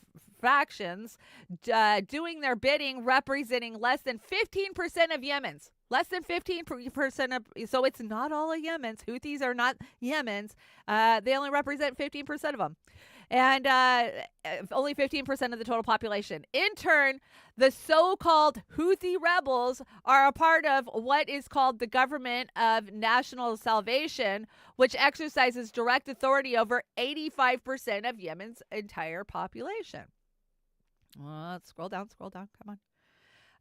doing their bidding, representing less than 15% of Yemen's. Less than 15% of, so it's not all of Yemen's. Houthis are not Yemen's. They only represent 15% of them. And only 15% of the total population. In turn, the so-called Houthi rebels are a part of what is called the Government of National Salvation, which exercises direct authority over 85% of Yemen's entire population. Let's scroll down. Come on.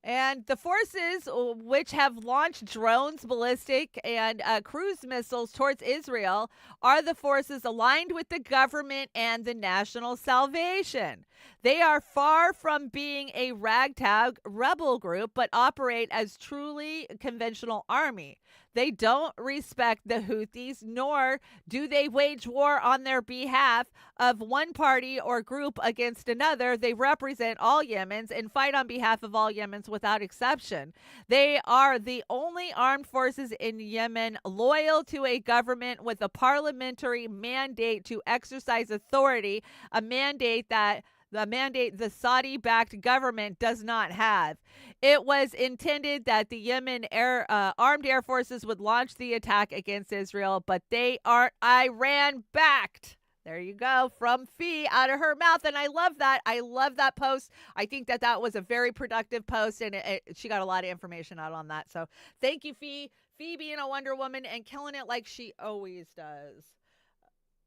And the forces, which have launched drones, ballistic, and cruise missiles towards Israel, are the forces aligned with the government and the National Salvation. They are far from being a ragtag rebel group, but operate as truly conventional army. They don't respect the Houthis, nor do they wage war on their behalf of one party or group against another. They represent all Yemens and fight on behalf of all Yemens without exception. They are the only armed forces in Yemen loyal to a government with a parliamentary mandate to exercise authority, a mandate the Saudi-backed government does not have. It was intended that the Yemen armed air forces would launch the attack against Israel, but they aren't Iran-backed. There you go, from Fee out of her mouth, and I love that. I love that post. I think that was a very productive post, and she got a lot of information out on that. So thank you, Fee. Fee being a Wonder Woman and killing it like she always does.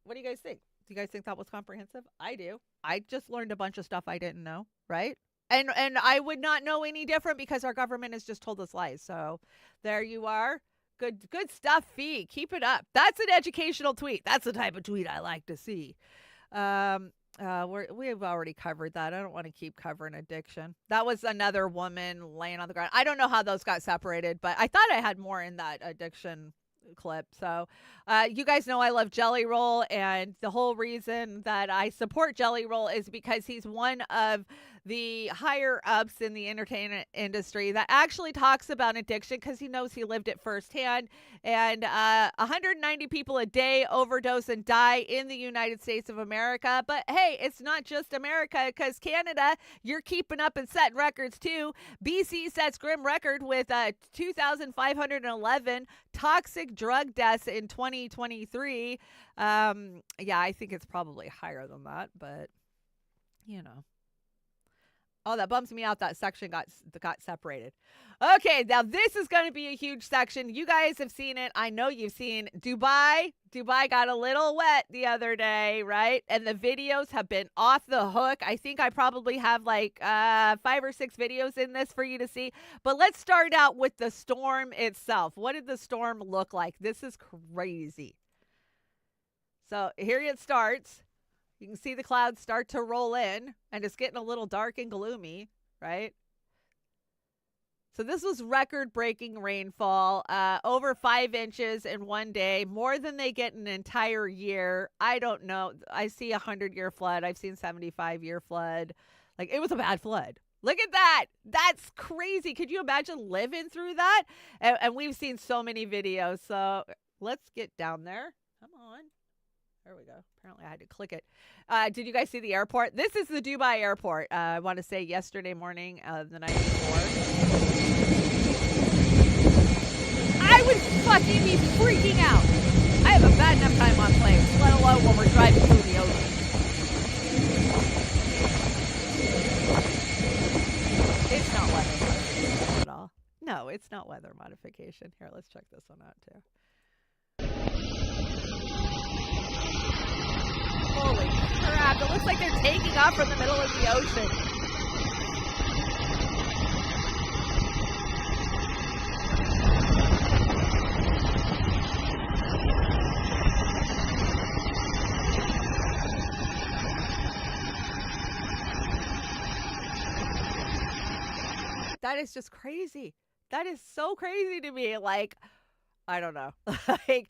What do you guys think? Do you guys think that was comprehensive? I do. I just learned a bunch of stuff I didn't know, right? And I would not know any different because our government has just told us lies. So there you are. Good stuff, Fee. Keep it up. That's an educational tweet. That's the type of tweet I like to see. We've already covered that. I don't want to keep covering addiction. That was another woman laying on the ground. I don't know how those got separated, but I thought I had more in that addiction clip. So you guys know I love Jelly Roll, and the whole reason that I support Jelly Roll is because he's one of the higher ups in the entertainment industry that actually talks about addiction because he knows he lived it firsthand. And 190 people a day overdose and die in the United States of America. But hey, it's not just America, because Canada, you're keeping up and setting records too. BC sets grim record with 2,511 toxic drug deaths in 2023. Yeah, I think it's probably higher than that, but you know. Oh, that bums me out. That section got separated. Okay, now this is going to be a huge section. You guys have seen it. I know you've seen Dubai. Dubai got a little wet the other day, right? And the videos have been off the hook. I think I probably have like 5 or 6 videos in this for you to see. But let's start out with the storm itself. What did the storm look like? This is crazy. So here it starts. You can see the clouds start to roll in, and it's getting a little dark and gloomy, right? So this was record-breaking rainfall, over 5 inches in one day, more than they get in an entire year. I don't know. I see a 100-year flood. I've seen 75-year flood. Like, it was a bad flood. Look at that. That's crazy. Could you imagine living through that? And we've seen so many videos. So let's get down there. Come on. There we go. Apparently I had to click it. Did you guys see the airport? This is the Dubai airport. I want to say yesterday morning, the night before. I would fucking be freaking out. I have a bad enough time on planes, let alone when we're driving through the ocean. It's not weather modification at all. No, it's not weather modification. Here, let's check this one out too. Holy crap, it looks like they're taking off from the middle of the ocean. That is just crazy. That is so crazy to me. Like, I don't know. Like,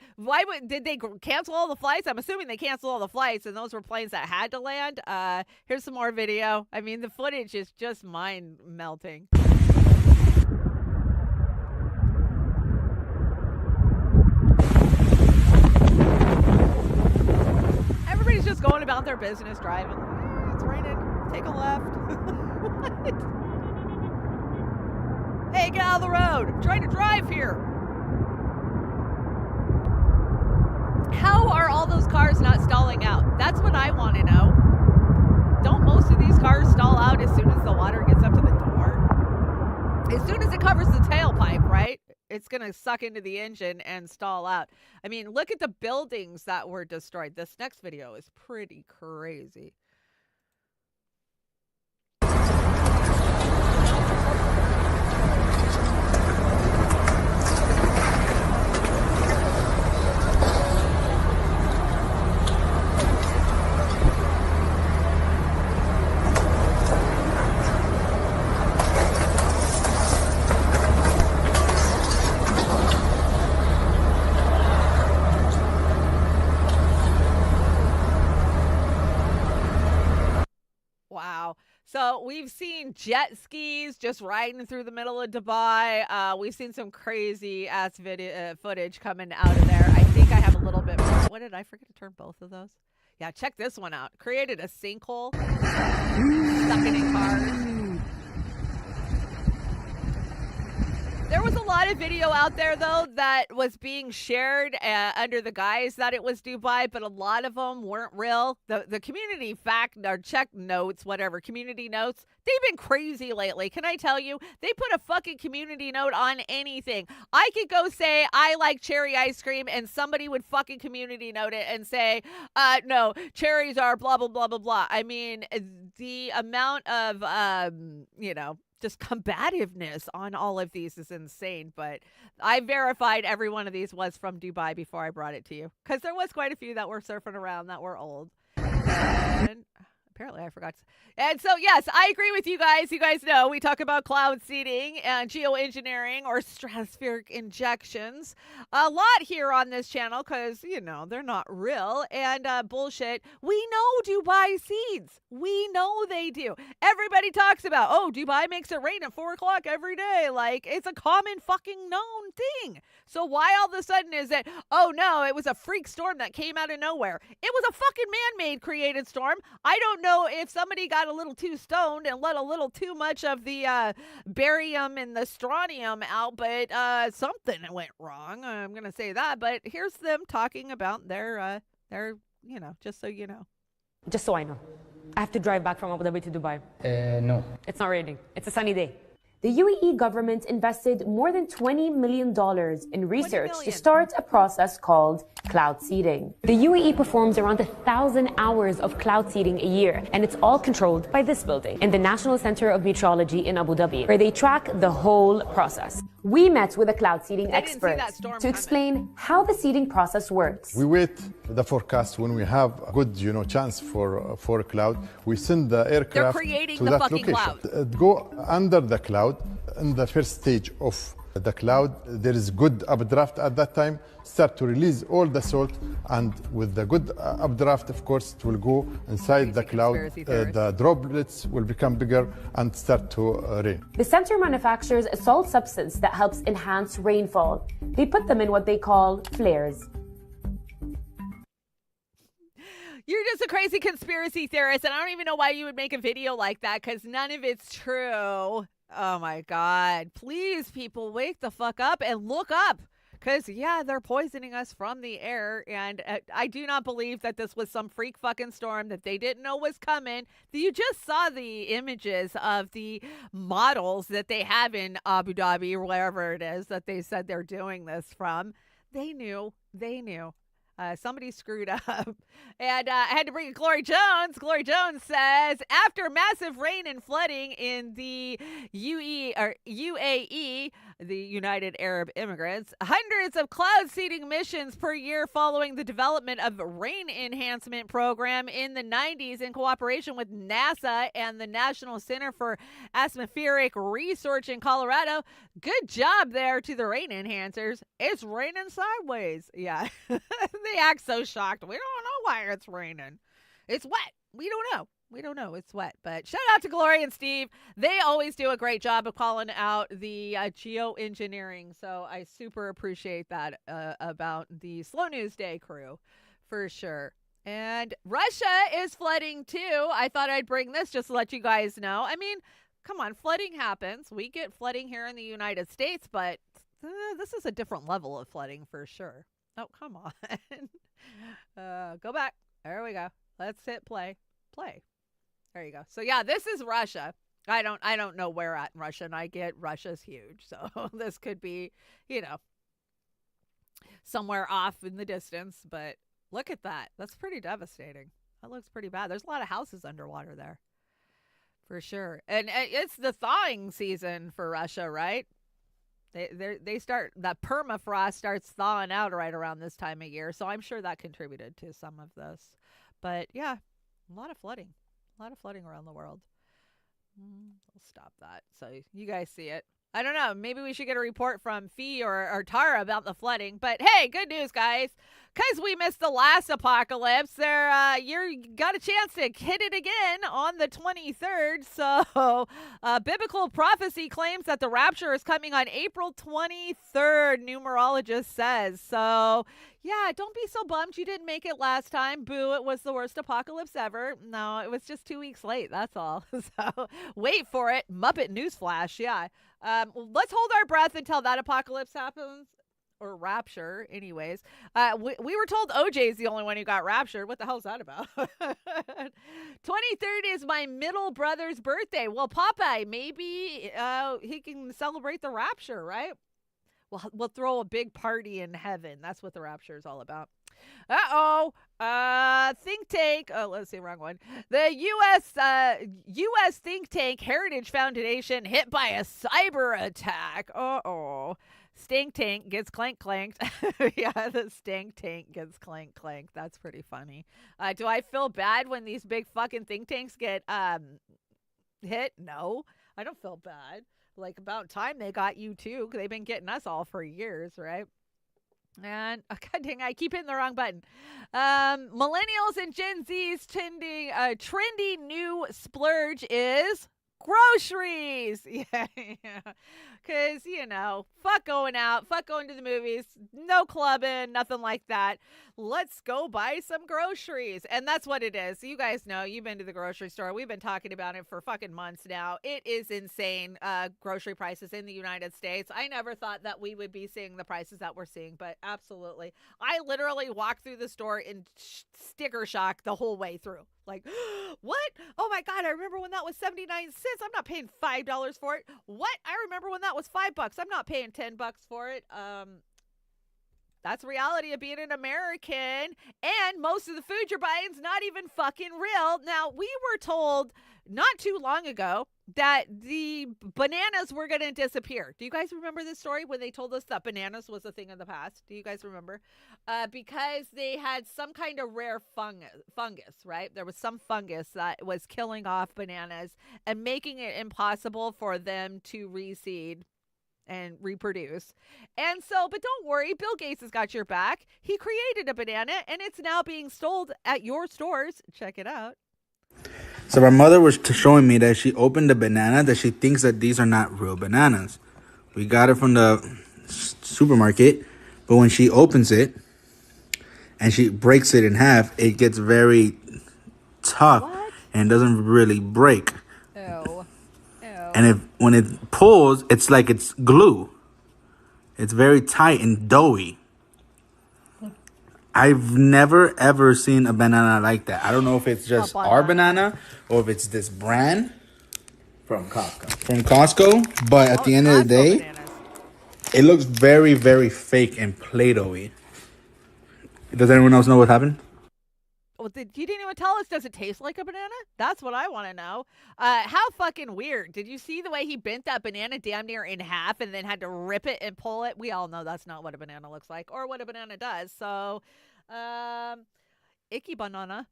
did they cancel all the flights? I'm assuming they canceled all the flights, and those were planes that had to land. Here's some more video. I mean, the footage is just mind melting. Everybody's just going about their business driving. It's raining. Take a left. What? Hey, get out of the road. I'm trying to drive here. How are all those cars not stalling out? That's what I want to know. Don't most of these cars stall out as soon as the water gets up to the door? As soon as it covers the tailpipe, right? It's going to suck into the engine and stall out. I mean, look at the buildings that were destroyed. This next video is pretty crazy. Wow. So we've seen jet skis just riding through the middle of Dubai. We've seen some crazy ass video footage coming out of there. I think I have a little bit more. What did I forget to turn both of those? Yeah, check this one out. Created a sinkhole. Stuck it in cars. There was a lot of video out there, though, that was being shared under the guise that it was Dubai, but a lot of them weren't real. The community fact or check notes, whatever, community notes, they've been crazy lately. Can I tell you? They put a fucking community note on anything. I could go say, I like cherry ice cream, and somebody would fucking community note it and say, no, cherries are blah, blah, blah, blah, blah. I mean, the amount of, just combativeness on all of these is insane, but I verified every one of these was from Dubai before I brought it to you, because there was quite a few that were surfing around that were old. And Apparently I forgot. And so, yes, I agree with you guys. You guys know we talk about cloud seeding and geoengineering or stratospheric injections a lot here on this channel because, they're not real and bullshit. We know Dubai seeds. We know they do. Everybody talks about, Dubai makes it rain at 4 o'clock every day. Like, it's a common fucking known thing. So why all of a sudden is it, no, it was a freak storm that came out of nowhere. It was a fucking man-made created storm. I don't know if somebody got a little too stoned and let a little too much of the barium and the strontium out, but something went wrong. I'm going to say that. But here's them talking about their just so you know. Just so I know. I have to drive back from Abu Dhabi to Dubai. No. It's not raining. It's a sunny day. The UAE government invested more than $20 million in research to start a process called cloud seeding. The UAE performs around 1,000 hours of cloud seeding a year, and it's all controlled by this building in the National Center of Meteorology in Abu Dhabi, where they track the whole process. We met with a cloud seeding expert to explain how the seeding process works. We wait the forecast when we have good, chance for a cloud. We send the aircraft to that location. Cloud. Go under the cloud. In the first stage of the cloud, there is good updraft at that time. Start to release all the salt, and with the good updraft, of course, it will go inside the cloud. The droplets will become bigger and start to rain. The center manufactures a salt substance that helps enhance rainfall. They put them in what they call flares. You're just a crazy conspiracy theorist, and I don't even know why you would make a video like that, because none of it's true. Oh, my God. Please, people, wake the fuck up and look up. Because, they're poisoning us from the air. And I do not believe that this was some freak fucking storm that they didn't know was coming. You just saw the images of the models that they have in Abu Dhabi or wherever it is that they said they're doing this from. They knew. Somebody screwed up. And I had to bring in Glory Jones. Glory Jones says, after massive rain and flooding in the UAE, the United Arab Emirates, hundreds of cloud seeding missions per year following the development of a rain enhancement program in the 90s in cooperation with NASA and the National Center for Atmospheric Research in Colorado. Good job there to the rain enhancers. It's raining sideways. Yeah. They act so shocked. We don't know why it's raining. It's wet. We don't know. It's wet. But shout out to Gloria and Steve. They always do a great job of calling out the geoengineering. So I super appreciate that about the Slow News Day crew for sure. And Russia is flooding too. I thought I'd bring this just to let you guys know. I mean, come on, flooding happens. We get flooding here in the United States, but this is a different level of flooding for sure. Oh, come on. Go back. There we go. Let's hit play. There you go. So yeah, this is Russia. I don't know where at in Russia, and I get Russia's huge. So this could be, somewhere off in the distance, but look at that. That's pretty devastating. That looks pretty bad. There's a lot of houses underwater there. For sure. And it's the thawing season for Russia, right? They start, that permafrost starts thawing out right around this time of year. So I'm sure that contributed to some of this. But yeah, a lot of flooding around the world. We'll stop that. So you guys see it. I don't know. Maybe we should get a report from Fee or Tara about the flooding. But hey, good news, guys. Because we missed the last apocalypse, you got a chance to hit it again on the 23rd. So biblical prophecy claims that the rapture is coming on April 23rd, numerologist says. So yeah, don't be so bummed you didn't make it last time. Boo, it was the worst apocalypse ever. No, it was just 2 weeks late. That's all. So wait for it. Muppet Newsflash. Yeah. Let's hold our breath until that apocalypse happens. Or rapture, anyways. We were told OJ's the only one who got raptured. What the hell is that about? 23rd is my middle brother's birthday. Well, Popeye, maybe he can celebrate the rapture, right? We'll throw a big party in heaven. That's what the rapture is all about. Think tank. Oh, let's see, wrong one. The U.S. think tank Heritage Foundation hit by a cyber attack. Stink tank gets clanked. Yeah, the stink tank gets clanked. That's pretty funny. Do I feel bad when these big fucking think tanks get hit? No, I don't feel bad. Like, about time they got you too. They've been getting us all for years, right? And God dang, I keep hitting the wrong button. Millennials and Gen Z's trendy new splurge is groceries. Yeah. Because, fuck going out, fuck going to the movies, no clubbing, nothing like that. Let's go buy some groceries. And that's what it is. You guys know, you've been to the grocery store. We've been talking about it for fucking months now. It is insane, grocery prices in the United States. I never thought that we would be seeing the prices that we're seeing, but absolutely. I literally walked through the store in sticker shock the whole way through. Like, what? Oh my God, I remember when that was 79 cents. I'm not paying $5 for it. What? I remember when that was $5. I'm not paying $10 for it. That's the reality of being an American. And most of the food you're buying is not even fucking real. Now, we were told not too long ago that the bananas were going to disappear. Do you guys remember this story when they told us that bananas was a thing of the past? Do you guys remember? Because they had some kind of rare fungus, right? There was some fungus that was killing off bananas and making it impossible for them to reseed and reproduce. And so, but don't worry, Bill Gates has got your back. He created a banana and it's now being sold at your stores. Check it out. So my mother was showing me that she opened a banana that she thinks that these are not real bananas. We got it from the supermarket, but when she opens it and she breaks it in half, it gets very tough and doesn't really break. And when it pulls, it's like it's glue. It's very tight and doughy. I've never, ever seen a banana like that. I don't know if it's just our banana or if it's this brand. From Costco. From Costco. But at the end of the day, bananas. It looks very, very fake and Play-Doh-y. Does anyone else know what happened? Well, you didn't even tell us, does it taste like a banana? That's what I want to know. How fucking weird. Did you see the way he bent that banana damn near in half and then had to rip it and pull it? We all know that's not what a banana looks like or what a banana does. So, icky banana.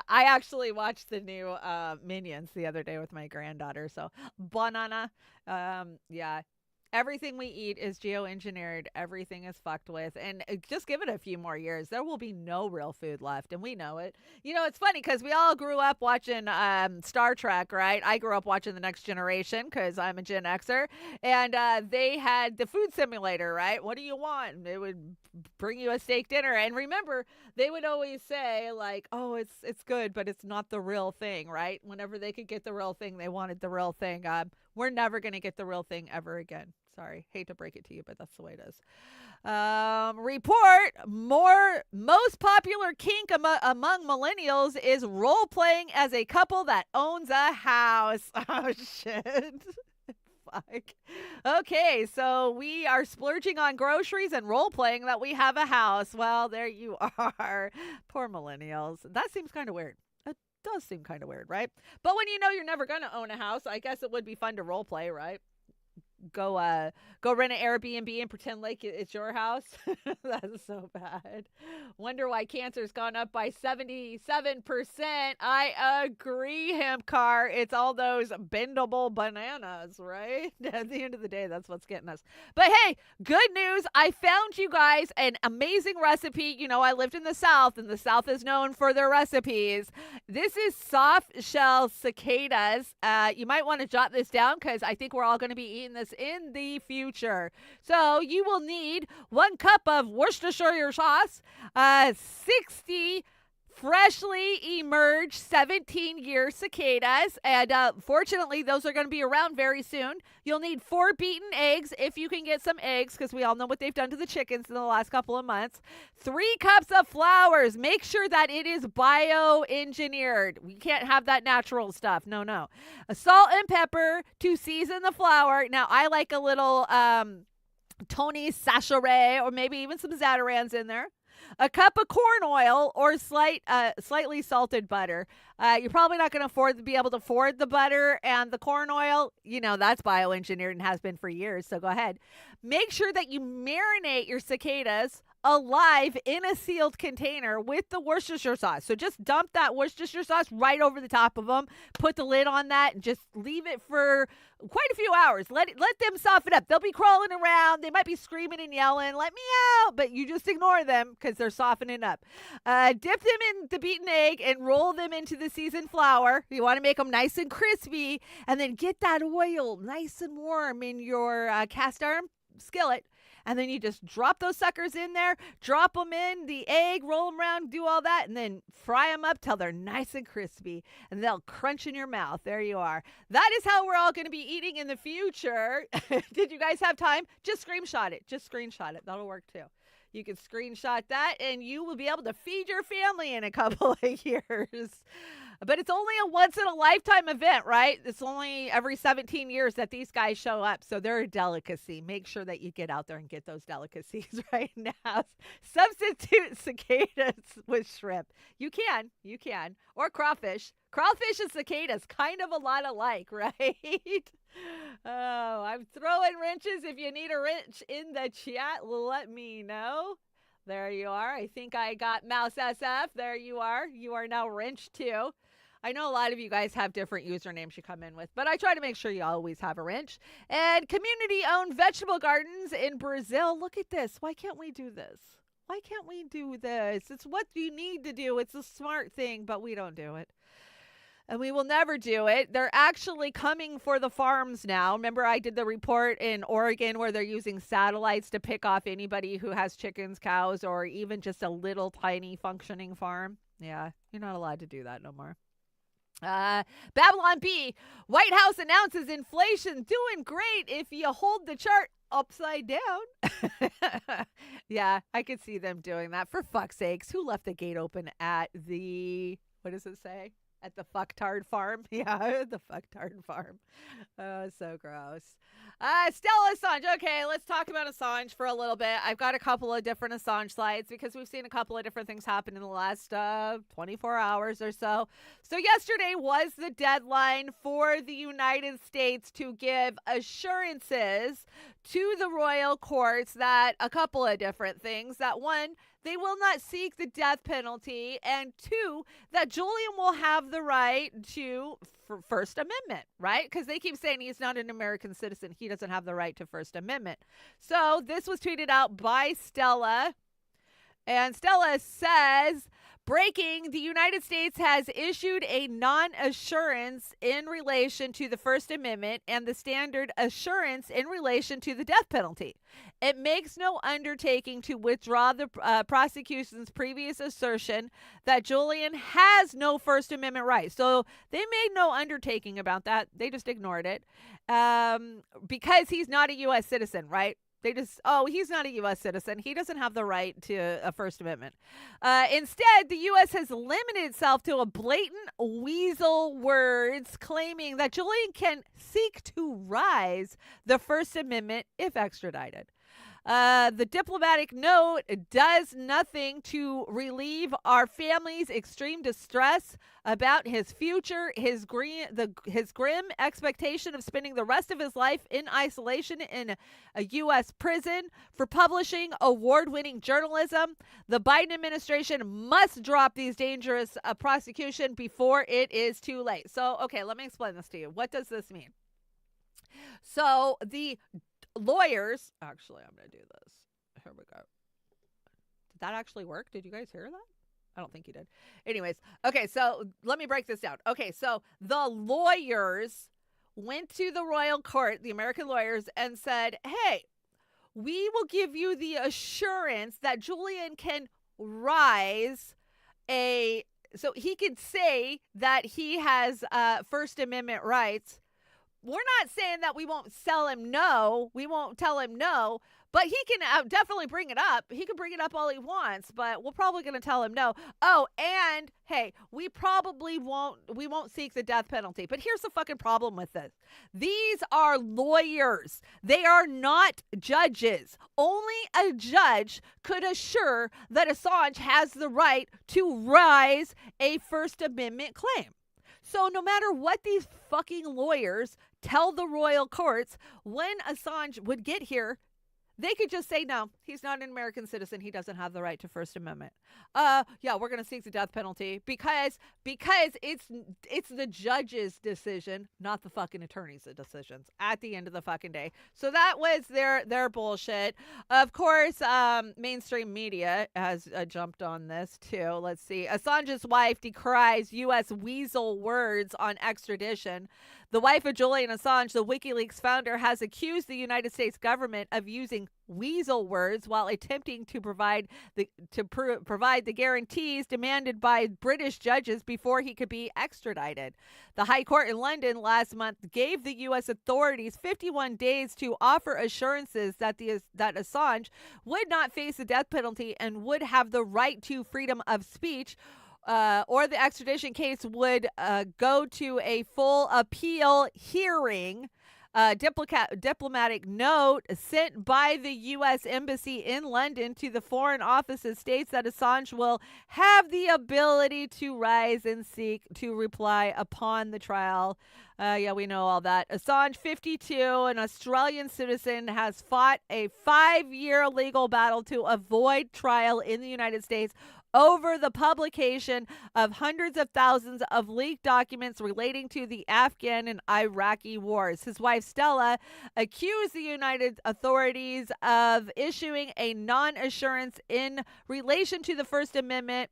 I actually watched the new Minions the other day with my granddaughter. So, banana. Yeah. Everything we eat is geoengineered. Everything is fucked with. And just give it a few more years. There will be no real food left. And we know it. It's funny because we all grew up watching Star Trek, right? I grew up watching The Next Generation because I'm a Gen Xer. And they had the food simulator, right? What do you want? And they would bring you a steak dinner. And remember, they would always say like, oh, it's good, but it's not the real thing, right? Whenever they could get the real thing, they wanted the real thing. We're never going to get the real thing ever again. Sorry, hate to break it to you, but that's the way it is. Report, most popular kink among millennials is role-playing as a couple that owns a house. Oh, shit. Fuck. Okay, so we are splurging on groceries and role-playing that we have a house. Well, there you are. Poor millennials. That seems kind of weird. Does seem kind of weird, right? But when you know you're never going to own a house, I guess it would be fun to role play, right? Go rent an Airbnb and pretend like it's your house. That's so bad. Wonder why cancer's gone up by 77%. I agree, Hempcar. It's all those bendable bananas, right? At the end of the day, that's what's getting us. But hey, good news. I found you guys an amazing recipe. I lived in the South, and the South is known for their recipes. This is soft shell cicadas. You might want to jot this down because I think we're all going to be eating this in the future. So you will need 1 cup of Worcestershire sauce, 60 freshly emerged 17-year cicadas, and fortunately those are going to be around very soon. You'll need 4 beaten eggs if you can get some eggs, because we all know what they've done to the chickens in the last couple of months. 3 cups of flours. Make sure that it is bioengineered. We can't have that natural stuff. No. Salt and pepper to season the flour. Now I like a little Tony's Sachet or maybe even some Zatarans in there. a cup of corn oil, or slightly salted butter. You're probably not going to be able to afford the butter and the corn oil. You know, that's bioengineered and has been for years, so go ahead. Make sure that you marinate your cicadas alive in a sealed container with the Worcestershire sauce. So just dump that Worcestershire sauce right over the top of them. Put the lid on that and just leave it for quite a few hours. Let them soften up. They'll be crawling around. They might be screaming and yelling, "Let me out!" But you just ignore them because they're softening up. Dip them in the beaten egg and roll them into the seasoned flour. You want to make them nice and crispy, and then get that oil nice and warm in your cast iron skillet. And then you just drop those suckers in there, drop them in the egg, roll them around, do all that, and then fry them up till they're nice and crispy, and they'll crunch in your mouth. There you are. That is how we're all going to be eating in the future. Did you guys have time? Just screenshot it. Just screenshot it. That'll work too. You can screenshot that, and you will be able to feed your family in a couple of years. But it's only a once-in-a-lifetime event, right? It's only every 17 years that these guys show up, so they're a delicacy. Make sure that you get out there and get those delicacies right now. Substitute cicadas with shrimp. You can. Or crawfish. Crawfish and cicadas, kind of a lot alike, right? Oh, I'm throwing wrenches. If you need a wrench in the chat, let me know. There you are. I think I got Mouse SF. There you are. You are now wrench too. I know a lot of you guys have different usernames you come in with, but I try to make sure you always have a wrench. And community-owned vegetable gardens in Brazil. Look at this. Why can't we do this? Why can't we do this? It's what you need to do. It's a smart thing, but we don't do it. And we will never do it. They're actually coming for the farms now. Remember, I did the report in Oregon where they're using satellites to pick off anybody who has chickens, cows, or even just a little tiny functioning farm. Yeah, you're not allowed to do that no more. Babylon B, White House announces inflation doing great if you hold the chart upside down. Yeah, I could see them doing that. For fuck's sakes, who left the gate open at the, what does it say? At the fucktard farm? Yeah, the fucktard farm. Oh, so gross. Stella Assange. Okay, let's talk about Assange for a little bit. I've got a couple of different Assange slides because we've seen a couple of different things happen in the last 24 hours or so. So yesterday was the deadline for the United States to give assurances to the royal courts that a couple of different things. That one, they will not seek the death penalty, and two, that Julian will have the right to First Amendment, right? Because they keep saying he's not an American citizen. He doesn't have the right to First Amendment. So this was tweeted out by Stella, and Stella says, breaking, the United States has issued a non-assurance in relation to the First Amendment and the standard assurance in relation to the death penalty. It makes no undertaking to withdraw the prosecution's previous assertion that Julian has no First Amendment rights. So they made no undertaking about that. They just ignored it because he's not a U.S. citizen, right? They just, he's not a U.S. citizen. He doesn't have the right to a First Amendment. Instead, the U.S. has limited itself to a blatant weasel words claiming that Julian can seek to rise the First Amendment if extradited. The diplomatic note does nothing to relieve our family's extreme distress about his future, his grim expectation of spending the rest of his life in isolation in a U.S. prison for publishing award-winning journalism. The Biden administration must drop these dangerous prosecution before it is too late. So, okay, let me explain this to you. What does this mean? So the lawyers, actually, I'm going to do this. Here we go. Did that actually work? Did you guys hear that? I don't think you did. Anyways, okay, so let me break this down. Okay, so the lawyers went to the royal court, the American lawyers, and said, hey, we will give you the assurance that Julian can rise so he could say that he has First Amendment rights. We're not saying that we won't tell him no, But he can definitely bring it up. He can bring it up all he wants, but we're probably going to tell him no. Oh, and hey, we won't seek the death penalty. But here's the fucking problem with this. These are lawyers. They are not judges. Only a judge could assure that Assange has the right to raise a First Amendment claim. So no matter what these fucking lawyers tell the royal courts, when Assange would get here, they could just say, no, he's not an American citizen. He doesn't have the right to First Amendment. Yeah, we're going to seek the death penalty because it's the judge's decision, not the fucking attorney's decisions at the end of the fucking day. So that was their bullshit. Of course, mainstream media has jumped on this too. Let's see. Assange's wife decries U.S. weasel words on extradition. The wife of Julian Assange, the WikiLeaks founder, has accused the United States government of using weasel words while attempting to provide the guarantees demanded by British judges before he could be extradited. The High Court in London last month gave the U.S. authorities 51 days to offer assurances that Assange would not face the death penalty and would have the right to freedom of speech. Or the extradition case would go to a full appeal hearing. Diplomatic note sent by the U.S. Embassy in London to the Foreign Offices states that Assange will have the ability to rise and seek to reply upon the trial. Yeah, we know all that. Assange, 52, an Australian citizen, has fought a 5-year legal battle to avoid trial in the United States over the publication of hundreds of thousands of leaked documents relating to the Afghan and Iraqi wars. His wife, Stella, accused the United authorities of issuing a non-assurance in relation to the First Amendment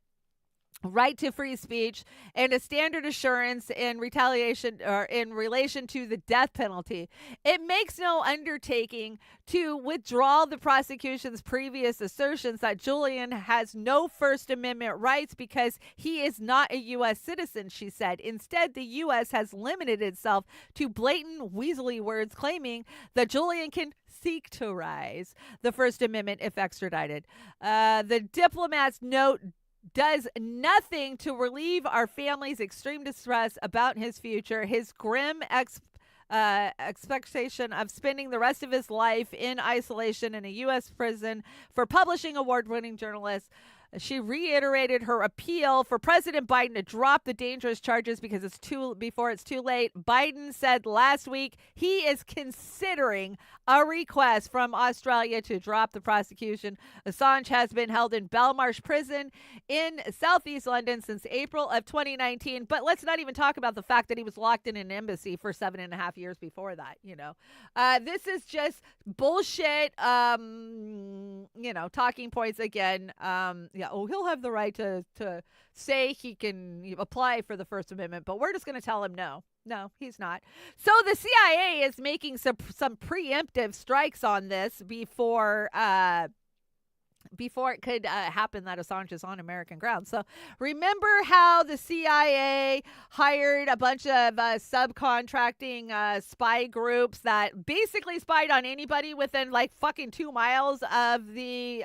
right to free speech and a standard assurance in retaliation or in relation to the death penalty. It makes no undertaking to withdraw the prosecution's previous assertions that Julian has no First Amendment rights because he is not a U.S. citizen, she said. Instead, the U.S. has limited itself to blatant weaselly words claiming that Julian can seek to rise the First Amendment if extradited. The diplomat's note does nothing to relieve our family's extreme distress about his future. His grim expectation of spending the rest of his life in isolation in a U.S. prison for publishing award-winning journalists. She reiterated her appeal for President Biden to drop the dangerous charges before it's too late. Biden said last week he is considering a request from Australia to drop the prosecution. Assange has been held in Belmarsh Prison in southeast London since April of 2019. But let's not even talk about the fact that he was locked in an embassy for 7.5 years before that. This is just bullshit. Talking points again. He'll have the right to say he can apply for the First Amendment, but we're just going to tell him no. No, he's not. So the CIA is making some preemptive strikes on this before it could happen that Assange is on American ground. So remember how the CIA hired a bunch of subcontracting spy groups that basically spied on anybody within like fucking 2 miles of the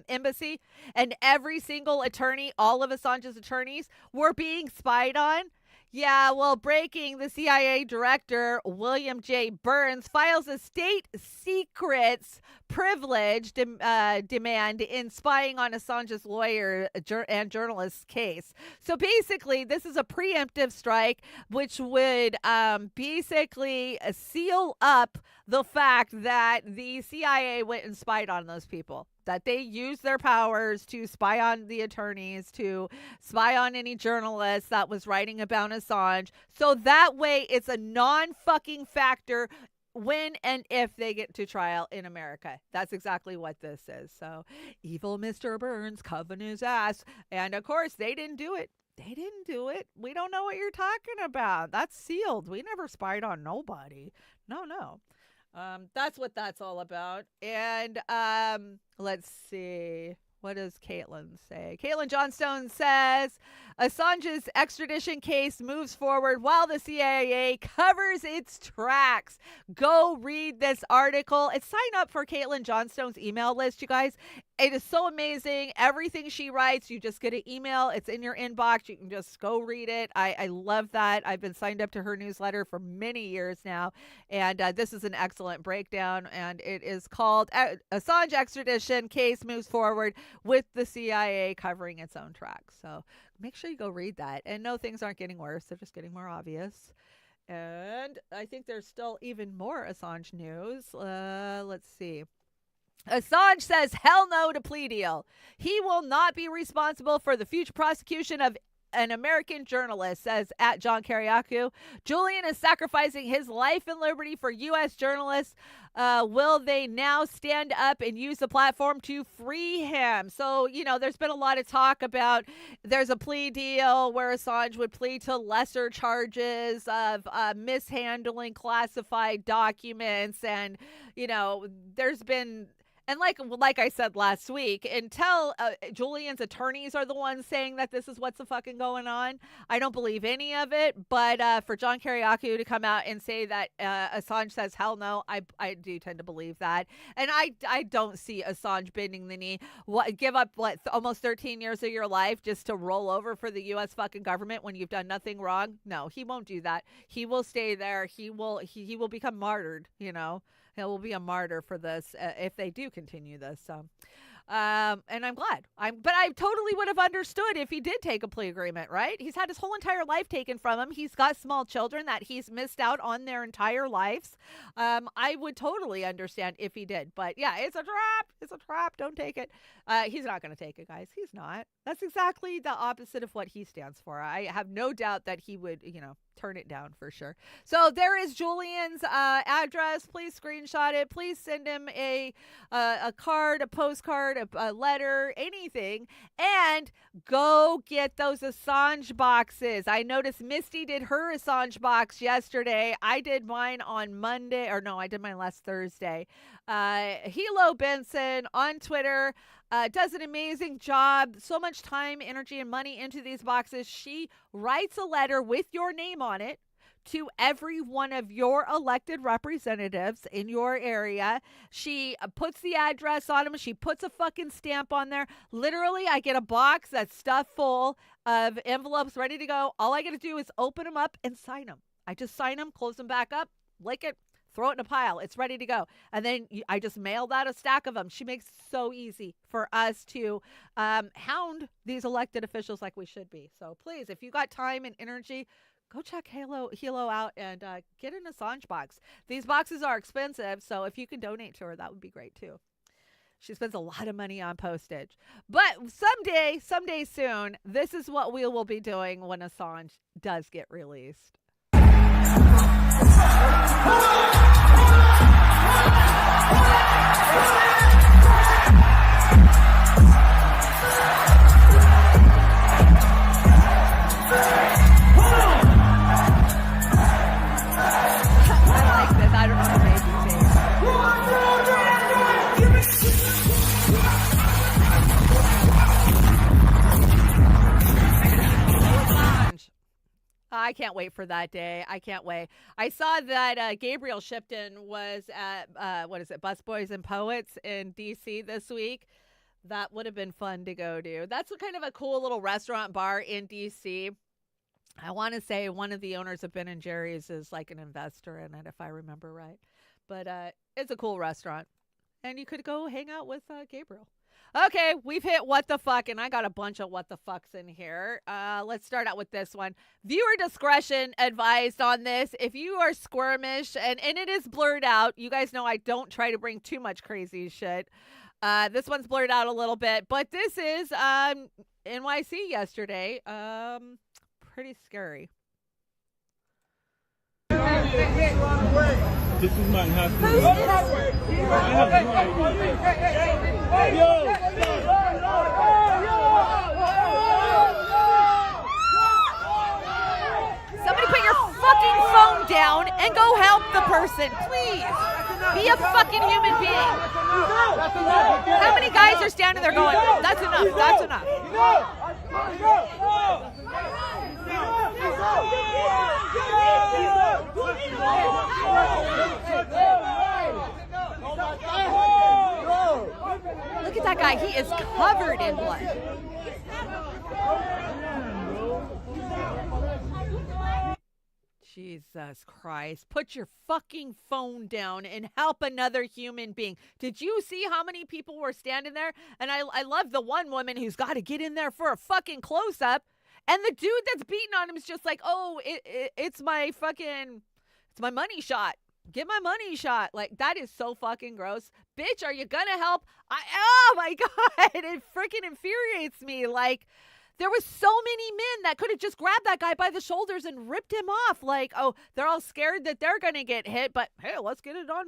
embassy, and every single attorney, all of Assange's attorneys, were being spied on? Yeah, well, breaking, the CIA director, William J. Burns, files a state secrets privilege demand in spying on Assange's lawyer and journalist's case. So basically, this is a preemptive strike, which would basically seal up the fact that the CIA went and spied on those people, that they used their powers to spy on the attorneys, to spy on any journalist that was writing about Assange. So that way it's a non-fucking factor when and if they get to trial in America. That's exactly what this is. So evil Mr. Burns covering his ass. And of course, they didn't do it. They didn't do it. We don't know what you're talking about. That's sealed. We never spied on nobody. No. That's what that's all about. And let's see. What does Caitlin say? Caitlin Johnstone says, Assange's extradition case moves forward while the CIA covers its tracks. Go read this article and sign up for Caitlin Johnstone's email list, you guys. It is so amazing. Everything she writes, you just get an email. It's in your inbox. You can just go read it. I love that. I've been signed up to her newsletter for many years now. And this is an excellent breakdown. And it is called Assange Extradition Case Moves Forward with the CIA covering its own tracks. So make sure you go read that. And no, things aren't getting worse. They're just getting more obvious. And I think there's still even more Assange news. Let's see. Assange says hell no to plea deal. He will not be responsible for the future prosecution of an American journalist, says at John Kiriakou. Julian is sacrificing his life and liberty for U.S. journalists. Will they now stand up and use the platform to free him? So, there's been a lot of talk about there's a plea deal where Assange would plead to lesser charges of mishandling classified documents. And, there's been... And like I said last week, until Julian's attorneys are the ones saying that this is what's fucking going on, I don't believe any of it. But for John Kiriakou to come out and say that Assange says hell no, I do tend to believe that. And I don't see Assange bending the knee. Give up almost 13 years of your life just to roll over for the U.S. fucking government when you've done nothing wrong? No, he won't do that. He will stay there. He will become martyred. He will be a martyr for this if they do continue this. So, and I'm glad. But I totally would have understood if he did take a plea agreement, right? He's had his whole entire life taken from him. He's got small children that he's missed out on their entire lives. I would totally understand if he did. But yeah, it's a trap. It's a trap. Don't take it. He's not going to take it, guys. He's not. That's exactly the opposite of what he stands for. I have no doubt that he would, turn it down for sure. So there is Julian's address. Please screenshot it. Please send him a card, a postcard, a letter, anything, and go get those Assange boxes. I noticed Misty did her Assange box yesterday. I did mine on Monday, I did mine last Thursday. Hilo Benson on Twitter does an amazing job. So much time, energy, and money into these boxes. She writes a letter with your name on it to every one of your elected representatives in your area. She puts the address on them. She puts a fucking stamp on there. Literally, I get a box that's stuffed full of envelopes ready to go. All I got to do is open them up and sign them. I just sign them, close them back up, lick it, throw it in a pile. It's ready to go. And then I just mailed out a stack of them. She makes it so easy for us to hound these elected officials like we should be. So please, if you got time and energy, go check Hilo out and get an Assange box. These boxes are expensive, so if you can donate to her, that would be great too. She spends a lot of money on postage. But someday soon, this is what we will be doing when Assange does get released. I can't wait for that day. I can't wait. I saw that Gabriel Shipton was at, Busboys and Poets in D.C. this week. That would have been fun to go to. That's kind of a cool little restaurant bar in D.C. I want to say one of the owners of Ben & Jerry's is like an investor in it, if I remember right. But it's a cool restaurant. And you could go hang out with Gabriel. Okay, we've hit what the fuck, and I got a bunch of what the fucks in here. Let's start out with this one. Viewer discretion advised on this. If you are squirmish, and it is blurred out, you guys know I don't try to bring too much crazy shit. This one's blurred out a little bit, but this is NYC yesterday. Pretty scary. This is Manhattan. I have no idea. Somebody put your fucking phone down and go help the person, please. Be a fucking human being. How many guys are standing there going, that's enough, that's enough. Look at that guy. He is covered in blood. Jesus Christ. Put your fucking phone down and help another human being. Did you see how many people were standing there? And I love the one woman who's got to get in there for a fucking close-up. And the dude that's beating on him is just like, oh, it's my money shot. Get my money shot. Like, that is so fucking gross. Bitch, are you gonna help? Oh my God. It freaking infuriates me. Like, there was so many men that could have just grabbed that guy by the shoulders and ripped him off. Like, oh, they're all scared that they're gonna get hit, but hey, let's get it on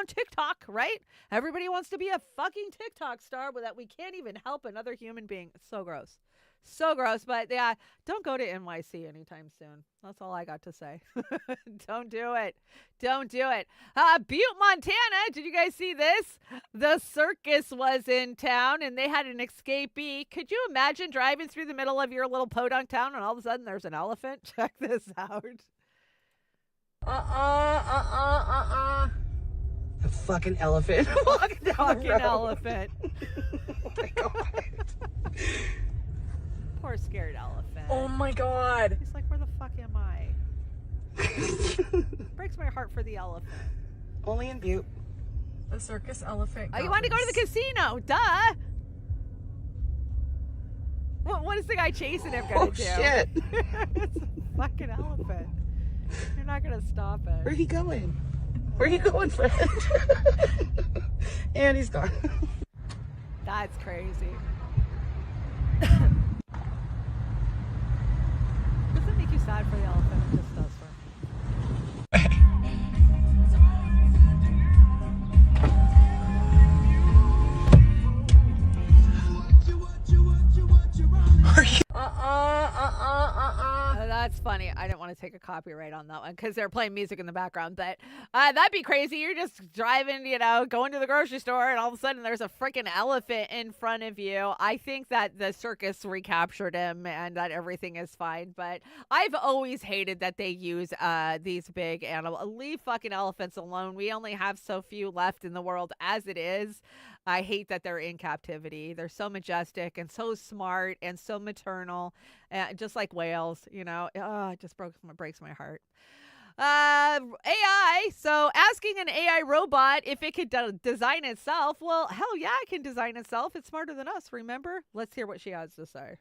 TikTok, right? Everybody wants to be a fucking TikTok star, but that we can't even help another human being. It's so gross. So gross, but yeah, don't go to NYC anytime soon. That's all I got to say. Don't do it. Don't do it. Butte, Montana. Did you guys see this? The circus was in town and they had an escapee. Could you imagine driving through the middle of your little podunk town and all of a sudden there's an elephant? Check this out. The fucking elephant. The fucking elephant. Oh my God. Poor scared elephant. Oh my God. He's like, where the fuck am I? Breaks my heart for the elephant. Only in Butte. The circus elephant. Oh, you want to go to the casino? Duh. What is the guy chasing him gonna do? Shit. It's a fucking elephant. You're not gonna stop it. Where are you going? Where are you going, friend? And he's gone. That's crazy. Does it make you sad for the elephant? It just does for me. That's funny. I didn't want to take a copyright on that one because they're playing music in the background, but that'd be crazy. You're just driving, going to the grocery store and all of a sudden there's a freaking elephant in front of you. I think that the circus recaptured him and that everything is fine, but I've always hated that they use these big animals. Leave fucking elephants alone. We only have so few left in the world as it is. I hate that they're in captivity. They're so majestic and so smart and so maternal, just like whales, it just breaks my heart. AI. So asking an AI robot if it could design itself. Well, hell yeah, it can design itself. It's smarter than us, remember? Let's hear what she has to say.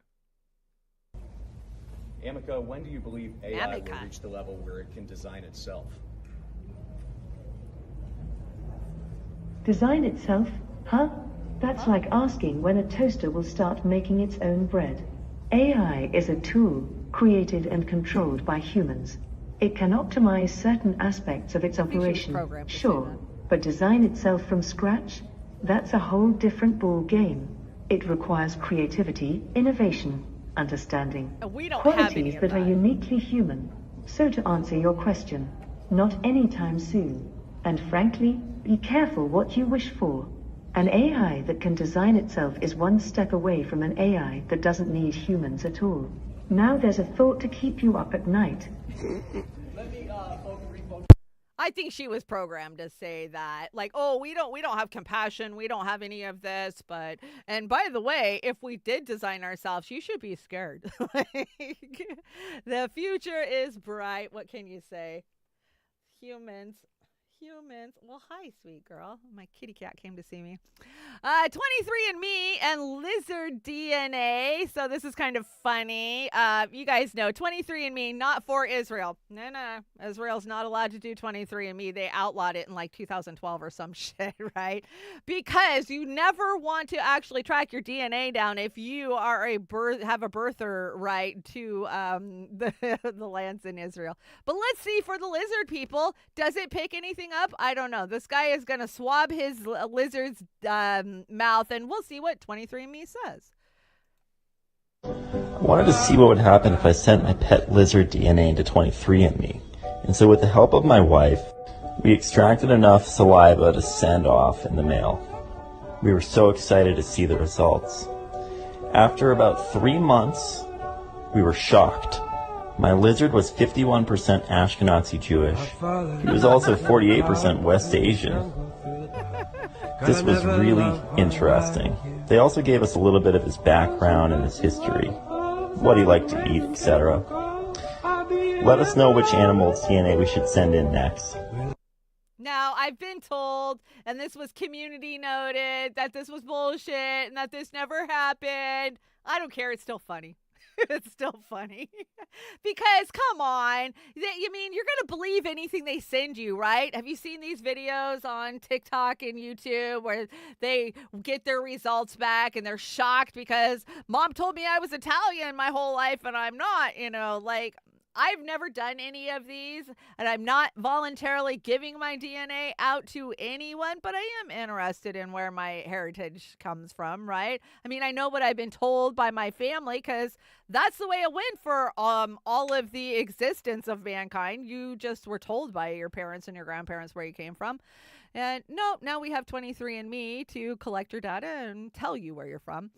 Amica, when do you believe AI will reach the level where it can design itself? Design itself? Huh? That's like asking when a toaster will start making its own bread. AI is a tool created and controlled by humans. It can optimize certain aspects of its operation, sure, but design itself from scratch? That's a whole different ball game. It requires creativity, innovation, understanding, qualities that are uniquely human. So to answer your question, not anytime soon. And frankly, be careful what you wish for. An AI that can design itself is one step away from an AI that doesn't need humans at all. Now there's a thought to keep you up at night. I think she was programmed to say that, like, oh, we don't have compassion, we don't have any of this, and by the way, if we did design ourselves, you should be scared. The future is bright. What can you say? Humans. Well, hi, sweet girl. My kitty cat came to see me. 23andMe and lizard DNA. So this is kind of funny. You guys know 23andMe, not for Israel. No. Israel's not allowed to do 23andMe. They outlawed it in like 2012 or some shit, right? Because you never want to actually track your DNA down if you are have a birther right to the lands in Israel. But let's see for the lizard people. Does it pick anything up? I don't know. This guy is going to swab his lizard's mouth and we'll see what 23andMe says. I wanted to see what would happen if I sent my pet lizard DNA into 23andMe. And so with the help of my wife, We extracted enough saliva to send off in the mail. We were so excited to see the results. After about 3 months, we were shocked. My lizard was 51% Ashkenazi Jewish. He was also 48% West Asian. This was really interesting. They also gave us a little bit of his background and his history, what he liked to eat, etc. Let us know which animal's DNA we should send in next. Now, I've been told, and this was community noted, that this was bullshit and that this never happened. I don't care. It's still funny. It's still funny. Because, come on. You mean, you're going to believe anything they send you, right? Have you seen these videos on TikTok and YouTube where they get their results back and they're shocked because mom told me I was Italian my whole life and I'm not, like... I've never done any of these, and I'm not voluntarily giving my DNA out to anyone, but I am interested in where my heritage comes from, right? I mean, I know what I've been told by my family because that's the way it went for all of the existence of mankind. You just were told by your parents and your grandparents where you came from. And no, now we have 23andMe to collect your data and tell you where you're from.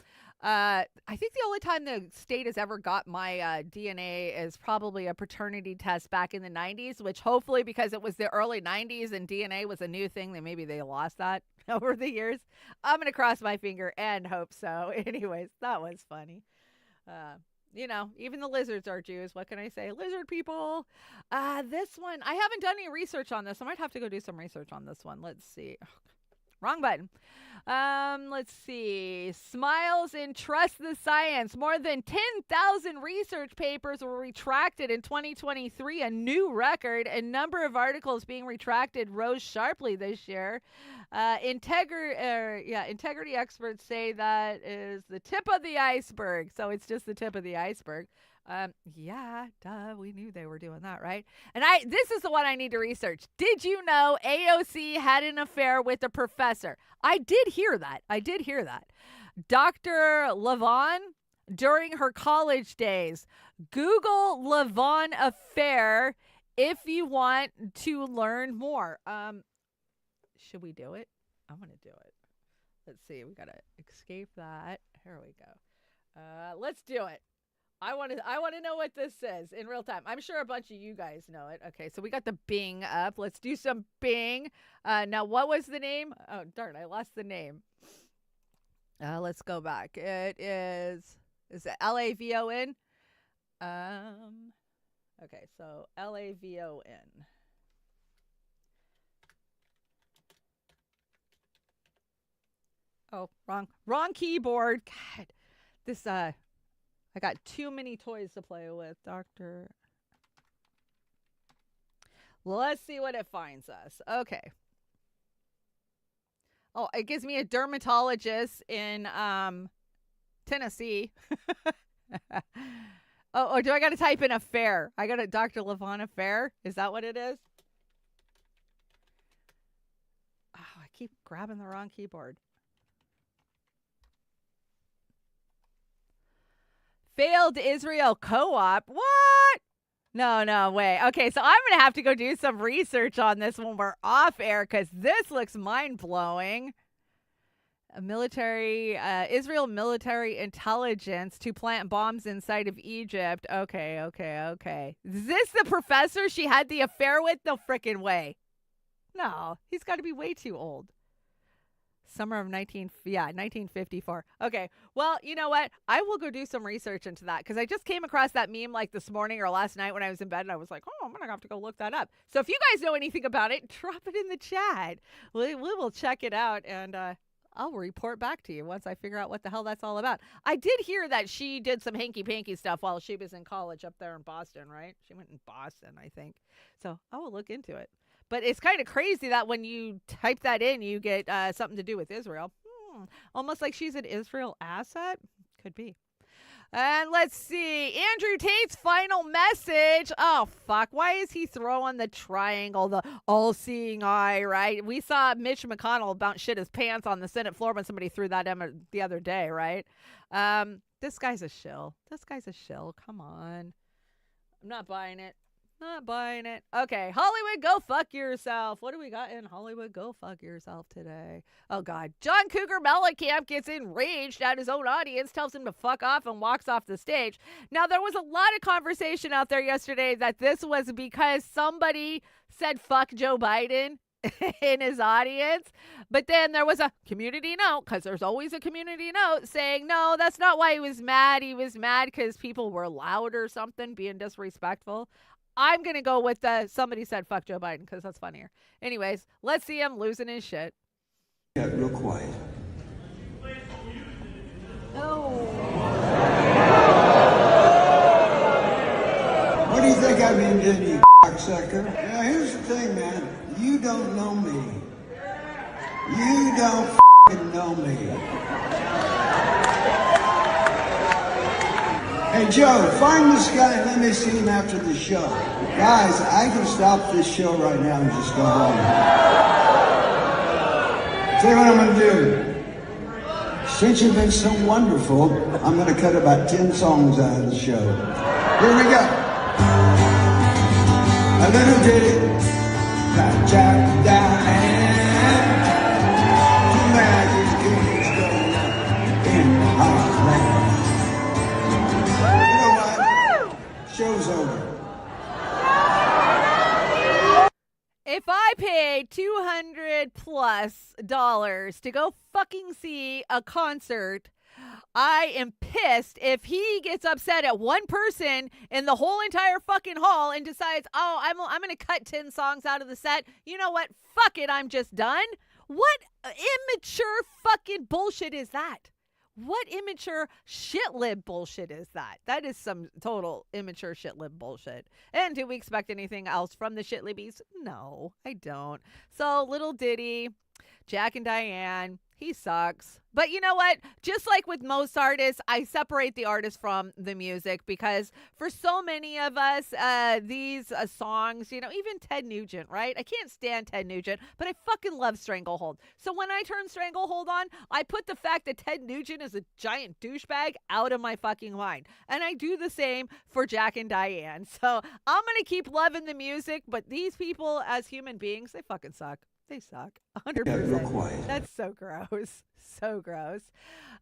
I think the only time the state has ever got my DNA is probably a paternity test back in the 90s, which hopefully because it was the early 90s and DNA was a new thing, then maybe they lost that over the years. I'm going to cross my finger and hope so. Anyways, that was funny. Even the lizards are Jews. What can I say? Lizard people. This one, I haven't done any research on this. I might have to go do some research on this one. Let's see. Wrong button. Let's see. Smiles and trust the science. More than 10,000 research papers were retracted in 2023, a new record. A number of articles being retracted rose sharply this year. Integrity experts say that is the tip of the iceberg. So it's just the tip of the iceberg. We knew they were doing that, right? And this is the one I need to research. Did you know AOC had an affair with a professor? I did hear that. Dr. Levon, during her college days. Google Levon affair if you want to learn more. Should we do it? I'm going to do it. Let's see. We got to escape that. Here we go. Let's do it. I want to know what this says in real time. I'm sure a bunch of you guys know it. Okay, so we got the Bing up. Let's do some Bing. Now, what was the name? Oh, darn, I lost the name. Let's go back. It is it Lavon? Okay, so Lavon. Oh, wrong keyboard. God, this I got too many toys to play with, Doctor. Let's see what it finds us. Okay. Oh, it gives me a dermatologist in Tennessee. Oh, do I got to type in affair? I got a Dr. Levon affair. Is that what it is? Oh, I keep grabbing the wrong keyboard. Failed Israel co-op. What? No way. Okay, so I'm going to have to go do some research on this when we're off air because this looks mind-blowing. Israel military intelligence to plant bombs inside of Egypt. Okay. Is this the professor she had the affair with? No frickin' way. No, he's got to be way too old. Summer of 1954. Okay, well, you know what? I will go do some research into that because I just came across that meme like this morning or last night when I was in bed and I was like, oh, I'm going to have to go look that up. So if you guys know anything about it, drop it in the chat. We will check it out and I'll report back to you once I figure out what the hell that's all about. I did hear that she did some hanky-panky stuff while she was in college up there in Boston, right? She went in Boston, I think. So I will look into it. But it's kind of crazy that when you type that in, you get something to do with Israel. Almost like she's an Israel asset. Could be. And let's see. Andrew Tate's final message. Oh, fuck. Why is he throwing the triangle, the all-seeing eye, right? We saw Mitch McConnell about shit his pants on the Senate floor when somebody threw that at him the other day, right? This guy's a shill. Come on. I'm not buying it. Not buying it. Okay, Hollywood, go fuck yourself. What do we got in Hollywood? Go fuck yourself today. Oh, God. John Cougar Mellencamp gets enraged at his own audience, tells him to fuck off, and walks off the stage. Now, there was a lot of conversation out there yesterday that this was because somebody said fuck Joe Biden in his audience. But then there was a community note, because there's always a community note, saying, no, that's not why he was mad. He was mad because people were loud or something, being disrespectful. I'm going to go with somebody said fuck Joe Biden because that's funnier. Anyways, let's see him losing his shit. Got real quiet. Oh. What do you think I've been doing, you cocksucker? Now, here's the thing, man. You don't know me. You don't f***ing know me. Hey, Joe, find this guy and let me see him after the show. Guys, I can stop this show right now and just go home. Tell you what I'm going to do. Since you've been so wonderful, I'm going to cut about 10 songs out of the show. Here we go. A little ditty. Jack Diane. Magic keys going up in our land. Show's over. If I paid $200+ to go fucking see a concert, I am pissed if he gets upset at one person in the whole entire fucking hall and decides, oh, I'm going to cut 10 songs out of the set. You know what? Fuck it. I'm just done. What immature fucking bullshit is that? What immature shit-lib bullshit is that? That is some total immature shit-lib bullshit. And do we expect anything else from the shit-libbies? No, I don't. So, little Diddy, Jack and Diane, he sucks. But you know what? Just like with most artists, I separate the artist from the music because for so many of us, these songs, you know, even Ted Nugent, right? I can't stand Ted Nugent, but I fucking love Stranglehold. So when I turn Stranglehold on, I put the fact that Ted Nugent is a giant douchebag out of my fucking mind. And I do the same for Jack and Diane. So I'm going to keep loving the music, but these people as human beings, they fucking suck. They suck. 100%. That's so gross. So gross.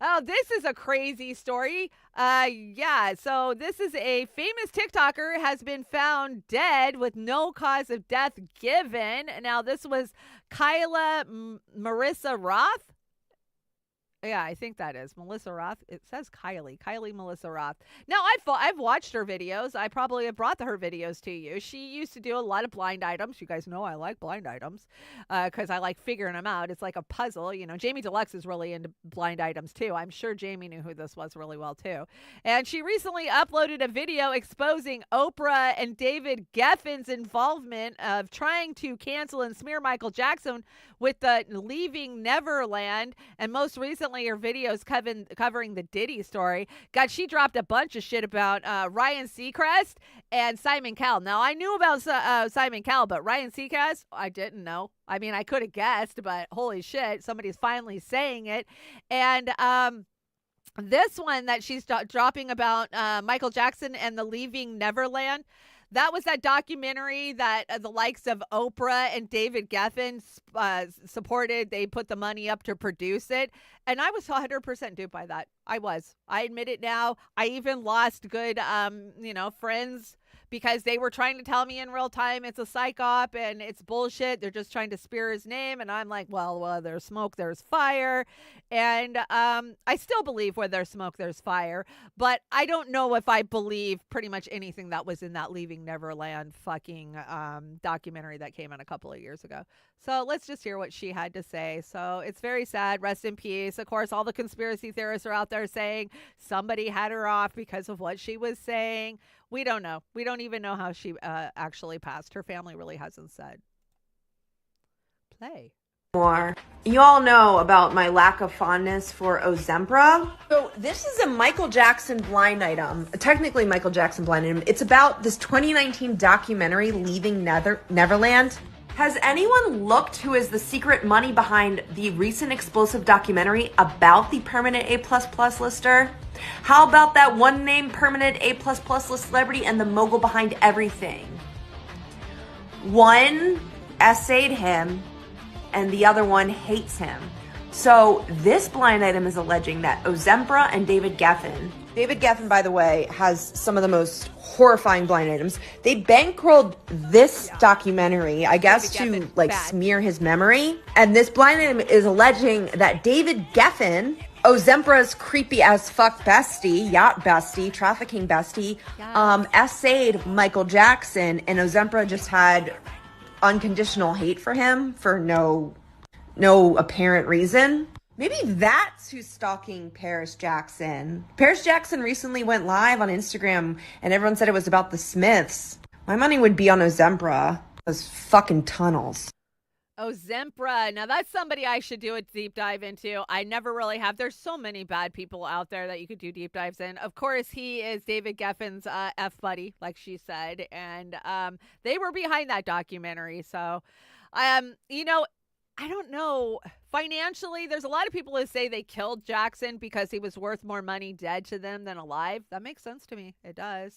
Oh, this is a crazy story. Yeah, so this is a famous TikToker has been found dead with no cause of death given. Now, this was Kyla Marissa Roth. Yeah, I think that is Melissa Roth. It says Kylie Melissa Roth. Now, I've watched her videos. I probably have brought her videos to you. She used to do a lot of blind items. You guys know I like blind items because I like figuring them out. It's like a puzzle. You know, Jamie Deluxe is really into blind items too. I'm sure Jamie knew who this was really well too. And she recently uploaded a video exposing Oprah and David Geffen's involvement of trying to cancel and smear Michael Jackson with the Leaving Neverland, and most recently her videos covering the Diddy story. God, she dropped a bunch of shit about Ryan Seacrest and Simon Cowell. Now, I knew about Simon Cowell, but Ryan Seacrest, I didn't know. I mean, I could have guessed, but holy shit, somebody's finally saying it. And this one that she's dropping about Michael Jackson and the Leaving Neverland, that was that documentary that the likes of Oprah and David Geffen supported. They put the money up to produce it. And I was 100% duped by that. I admit it now. I even lost good, friends because they were trying to tell me in real time it's a psych op and it's bullshit. They're just trying to spear his name. And I'm like, well, there's smoke, there's fire. And I still believe where there's smoke, there's fire. But I don't know if I believe pretty much anything that was in that Leaving Neverland fucking documentary that came out a couple of years ago. So let's just hear what she had to say. So it's very sad. Rest in peace. Of course, all the conspiracy theorists are out there saying somebody had her off because of what she was saying. We don't know. We don't even know how she actually passed. Her family really hasn't said. Play. More. You all know about my lack of fondness for Ozempra. So this is a Michael Jackson blind item, technically Michael Jackson blind item. It's about this 2019 documentary, Leaving Neverland. Has anyone looked who is the secret money behind the recent explosive documentary about the permanent A++ lister? How about that one named permanent A++ list celebrity and the mogul behind everything? One essayed him and the other one hates him. So this blind item is alleging that Ozempra and David Geffen, by the way, has some of the most horrifying blind items. They bankrolled this documentary, I guess, to like smear his memory. And this blind item is alleging that David Geffen, Ozempra's creepy as fuck bestie, yacht bestie, trafficking bestie, essayed Michael Jackson, and Ozempra just had unconditional hate for him for no apparent reason. Maybe that's who's stalking Paris Jackson. Paris Jackson recently went live on Instagram and everyone said it was about the Smiths. My money would be on Ozempra. Those fucking tunnels. Ozempra. Now that's somebody I should do a deep dive into. I never really have. There's so many bad people out there that you could do deep dives in. Of course, he is David Geffen's F buddy, like she said. And they were behind that documentary. So, you know, I don't know. Financially, there's a lot of people who say they killed Jackson because he was worth more money dead to them than alive. That makes sense to me. It does.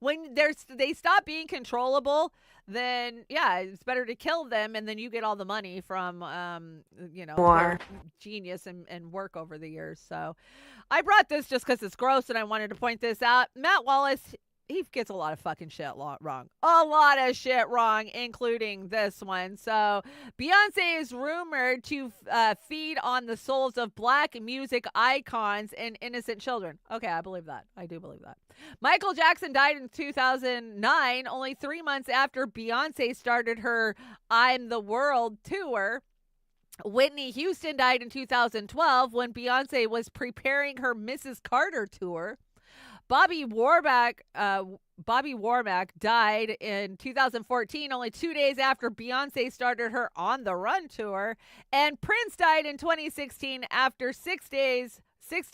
When they stop being controllable, then yeah, it's better to kill them, and then you get all the money from their genius and work over the years. So I brought this just because it's gross, and I wanted to point this out. Matt Wallace, he gets a lot of fucking shit wrong. A lot of shit wrong, including this one. So, Beyonce is rumored to feed on the souls of black music icons and innocent children. Okay, I believe that. I do believe that. Michael Jackson died in 2009, only 3 months after Beyonce started her I'm the World tour. Whitney Houston died in 2012 when Beyonce was preparing her Mrs. Carter tour. Bobby Womack died in 2014, only 2 days after Beyonce started her On the Run tour. And Prince died in 2016 after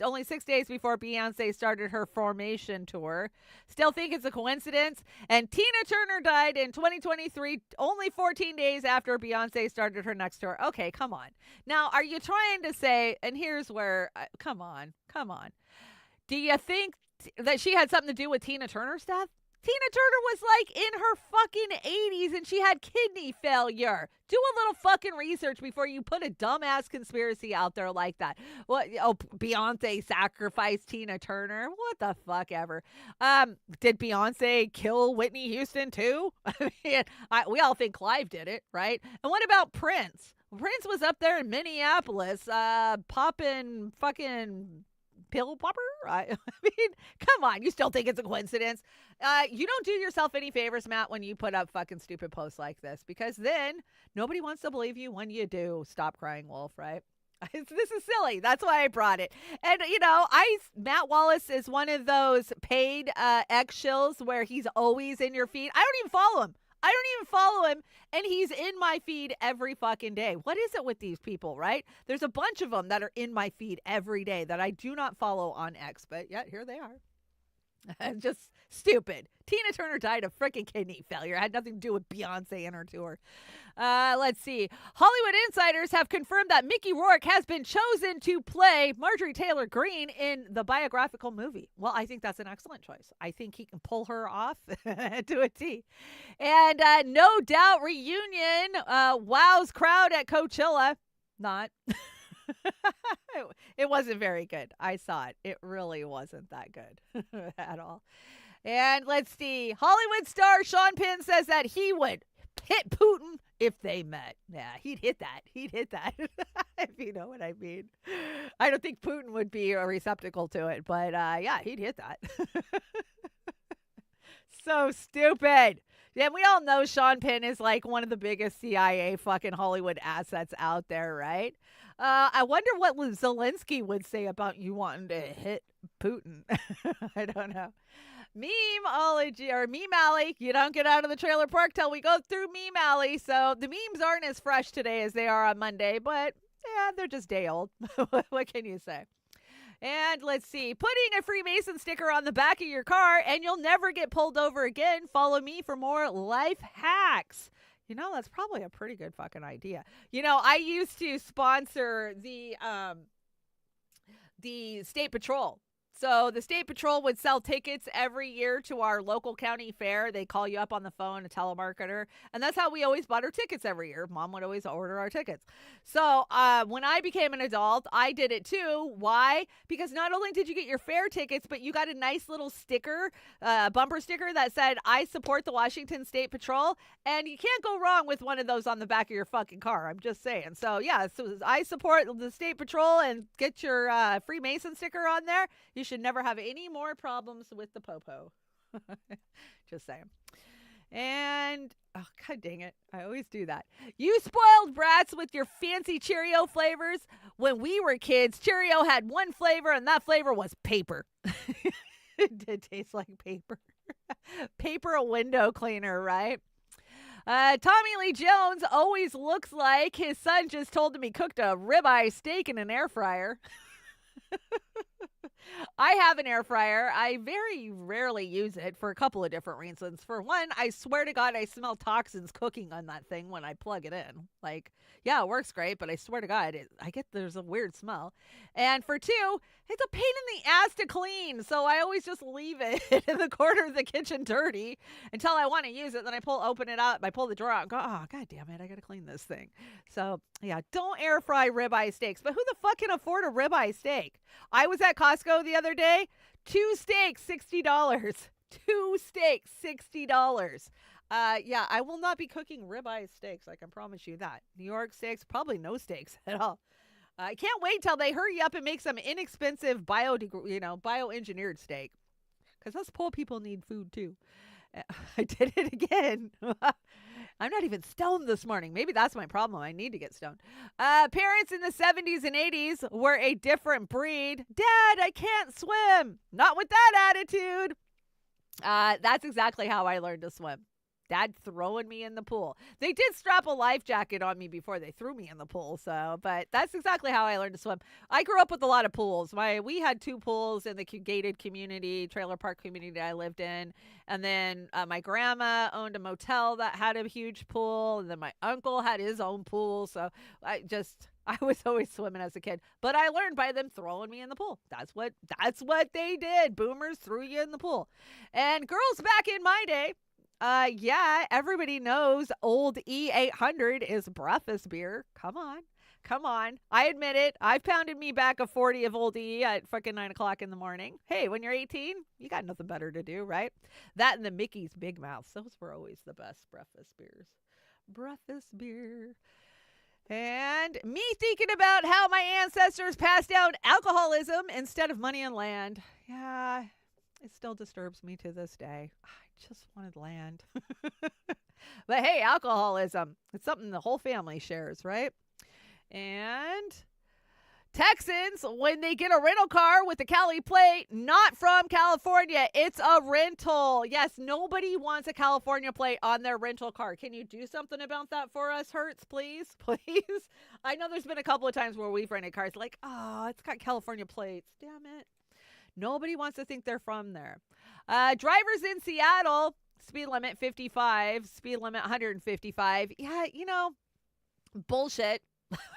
only 6 days before Beyonce started her Formation tour. Still think it's a coincidence. And Tina Turner died in 2023, only 14 days after Beyonce started her next tour. Okay, come on. Now, are you trying to say, and here's where, come on. Do you think that she had something to do with Tina Turner's death? Tina Turner was like in her fucking 80s and she had kidney failure. Do a little fucking research before you put a dumbass conspiracy out there like that. What? Oh, Beyonce sacrificed Tina Turner? What the fuck ever. Did Beyonce kill Whitney Houston too? I mean, we all think Clive did it, right? And what about Prince? Prince was up there in Minneapolis popping fucking pill popper? I mean, come on. You still think it's a coincidence? You don't do yourself any favors, Matt, when you put up fucking stupid posts like this, because then nobody wants to believe you when you do. Stop crying wolf, right? This is silly. That's why I brought it. And, you know, Matt Wallace is one of those paid ex-shills where he's always in your feed. I don't even follow him. And he's in my feed every fucking day. What is it with these people, right? There's a bunch of them that are in my feed every day that I do not follow on X, but yet here they are. Just stupid. Tina Turner died of freaking kidney failure. It had nothing to do with Beyonce and her tour. Let's see. Hollywood insiders have confirmed that Mickey Rourke has been chosen to play Marjorie Taylor Greene in the biographical movie. Well, I think that's an excellent choice. I think he can pull her off to a T. And No Doubt reunion wows crowd at Coachella. Not. It wasn't very good. I saw it. It really wasn't that good at all. And let's see. Hollywood star Sean Penn says that he would hit Putin if they met. Yeah, he'd hit that. If you know what I mean. I don't think Putin would be a receptacle to it, but yeah, he'd hit that. So stupid. Yeah, we all know Sean Penn is like one of the biggest CIA fucking Hollywood assets out there, right? I wonder what Zelensky would say about you wanting to hit Putin. I don't know. Memeology or Meme Alley. You don't get out of the trailer park till we go through Meme Alley. So the memes aren't as fresh today as they are on Monday, but yeah, they're just day old. What can you say? And let's see, putting a Freemason sticker on the back of your car and you'll never get pulled over again. Follow me for more life hacks. You know, that's probably a pretty good fucking idea. You know, I used to sponsor the State Patrol. So the state patrol would sell tickets every year to our local county fair. They call you up on the phone, a telemarketer. And that's how we always bought our tickets every year. Mom would always order our tickets. So when I became an adult, I did it too. Why? Because not only did you get your fair tickets, but you got a nice little sticker, bumper sticker that said, I support the Washington State Patrol. And you can't go wrong with one of those on the back of your fucking car. I'm just saying. So yeah, so I support the State Patrol and get your Freemason sticker on there. You should never have any more problems with the popo. Just saying. And, oh, god dang it. I always do that. You spoiled brats with your fancy Cheerio flavors. When we were kids, Cheerio had one flavor, and that flavor was paper. It did taste like paper. Paper window cleaner, right? Tommy Lee Jones always looks like his son just told him he cooked a ribeye steak in an air fryer. I have an air fryer. I very rarely use it for a couple of different reasons. For one, I swear to God, I smell toxins cooking on that thing when I plug it in. Like, yeah, it works great, but I swear to God, there's a weird smell. And for two, it's a pain in the ass to clean. So I always just leave it in the corner of the kitchen dirty until I want to use it. Then I open it up, I pull the drawer out and go, oh, God damn it, I got to clean this thing. So yeah, don't air fry ribeye steaks. But who the fuck can afford a ribeye steak? I was at Costco the other day. 2 steaks, $60. 2 steaks, $60. Yeah, I will not be cooking ribeye steaks. I can promise you that. New York steaks, probably no steaks at all. I can't wait till they hurry up and make some inexpensive bioengineered steak. Because us poor people need food too. I did it again. I'm not even stoned this morning. Maybe that's my problem. I need to get stoned. Parents in the 70s and 80s were a different breed. Dad, I can't swim. Not with that attitude. That's exactly how I learned to swim. Dad throwing me in the pool. They did strap a life jacket on me before they threw me in the pool. But that's exactly how I learned to swim. I grew up with a lot of pools. We had 2 pools in the gated community, trailer park community I lived in. And then my grandma owned a motel that had a huge pool. And then my uncle had his own pool. So I was always swimming as a kid. But I learned by them throwing me in the pool. That's what they did. Boomers threw you in the pool. And girls back in my day, yeah, everybody knows old E800 is breakfast beer. Come on. I admit it. I've pounded me back a 40 of old E at fucking 9 o'clock in the morning. Hey, when you're 18, you got nothing better to do, right? That and the Mickey's Big Mouths. Those were always the best breakfast beers. Breakfast beer. And me thinking about how my ancestors passed down alcoholism instead of money and land. Yeah, it still disturbs me to this day. I just wanted land. But hey, alcoholism, it's something the whole family shares, right? And Texans, when they get a rental car with a Cali plate, not from California, it's a rental. Yes, nobody wants a California plate on their rental car. Can you do something about that for us, Hertz, please? Please? I know there's been a couple of times where we've rented cars like, oh, it's got California plates. Damn it. Nobody wants to think they're from there. Drivers in Seattle, speed limit 55, speed limit 155. Yeah, bullshit.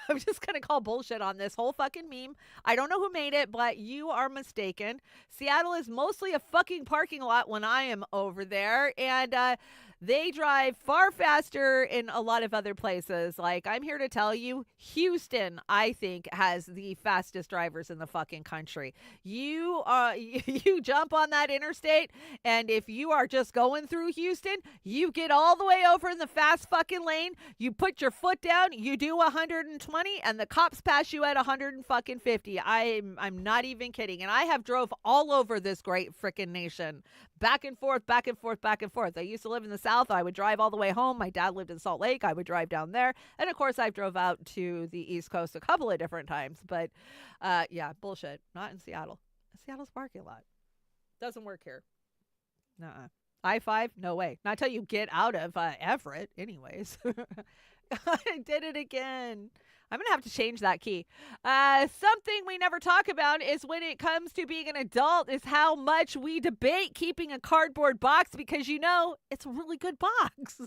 I'm just going to call bullshit on this whole fucking meme. I don't know who made it, but you are mistaken. Seattle is mostly a fucking parking lot when I am over there. And they drive far faster in a lot of other places. Like, I'm here to tell you, Houston, I think, has the fastest drivers in the fucking country. You jump on that interstate, and if you are just going through Houston, you get all the way over in the fast fucking lane, you put your foot down, you do 120, and the cops pass you at 150. I'm not even kidding. And I have drove all over this great freaking nation. Back and forth, back and forth, back and forth. I used to live in the South. I would drive all the way home. My dad lived in Salt Lake. I would drive down there. And, of course, I've drove out to the East Coast a couple of different times. But, yeah, bullshit. Not in Seattle. Seattle's parking lot. Doesn't work here. Nuh-uh. I-5? No way. Not till you get out of Everett, anyways. I did it again. I'm going to have to change that key. Something we never talk about is when it comes to being an adult is how much we debate keeping a cardboard box because, it's a really good box.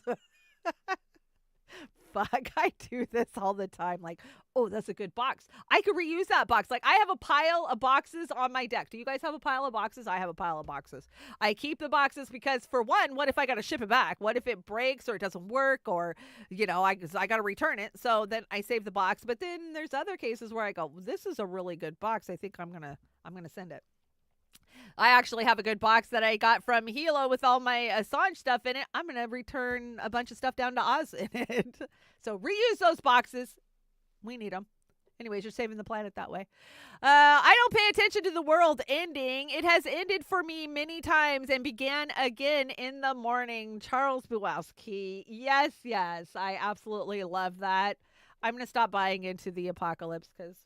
fuck? I do this all the time. Like, oh, that's a good box. I could reuse that box. Like, I have a pile of boxes on my deck. Do you guys have a pile of boxes? I have a pile of boxes. I keep the boxes because, for one, what if I got to ship it back? What if it breaks or it doesn't work, or, you know, I got to return it? So then I save the box. But then there's other cases where I go, this is a really good box. I think I'm gonna send it. I actually have a good box that I got from Hilo with all my Assange stuff in it. I'm going to return a bunch of stuff down to Oz in it. So reuse those boxes. We need them. Anyways, you're saving the planet that way. I don't pay attention to the world ending. It has ended for me many times and began again in the morning. Charles Bukowski. Yes, yes. I absolutely love that. I'm going to stop buying into the apocalypse because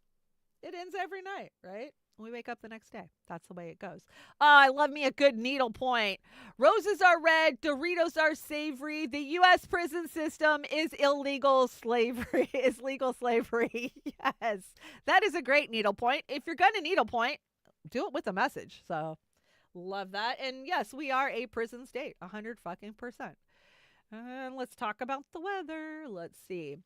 it ends every night, right? We wake up the next day. That's the way it goes. I love me a good needle point. Roses are red. Doritos are savory. The U.S. prison system is illegal slavery. Is legal slavery. Yes. That is a great needle point. If you're going to needle point, do it with a message. So love that. And yes, we are a prison state. 100%. Let's talk about the weather. Let's see.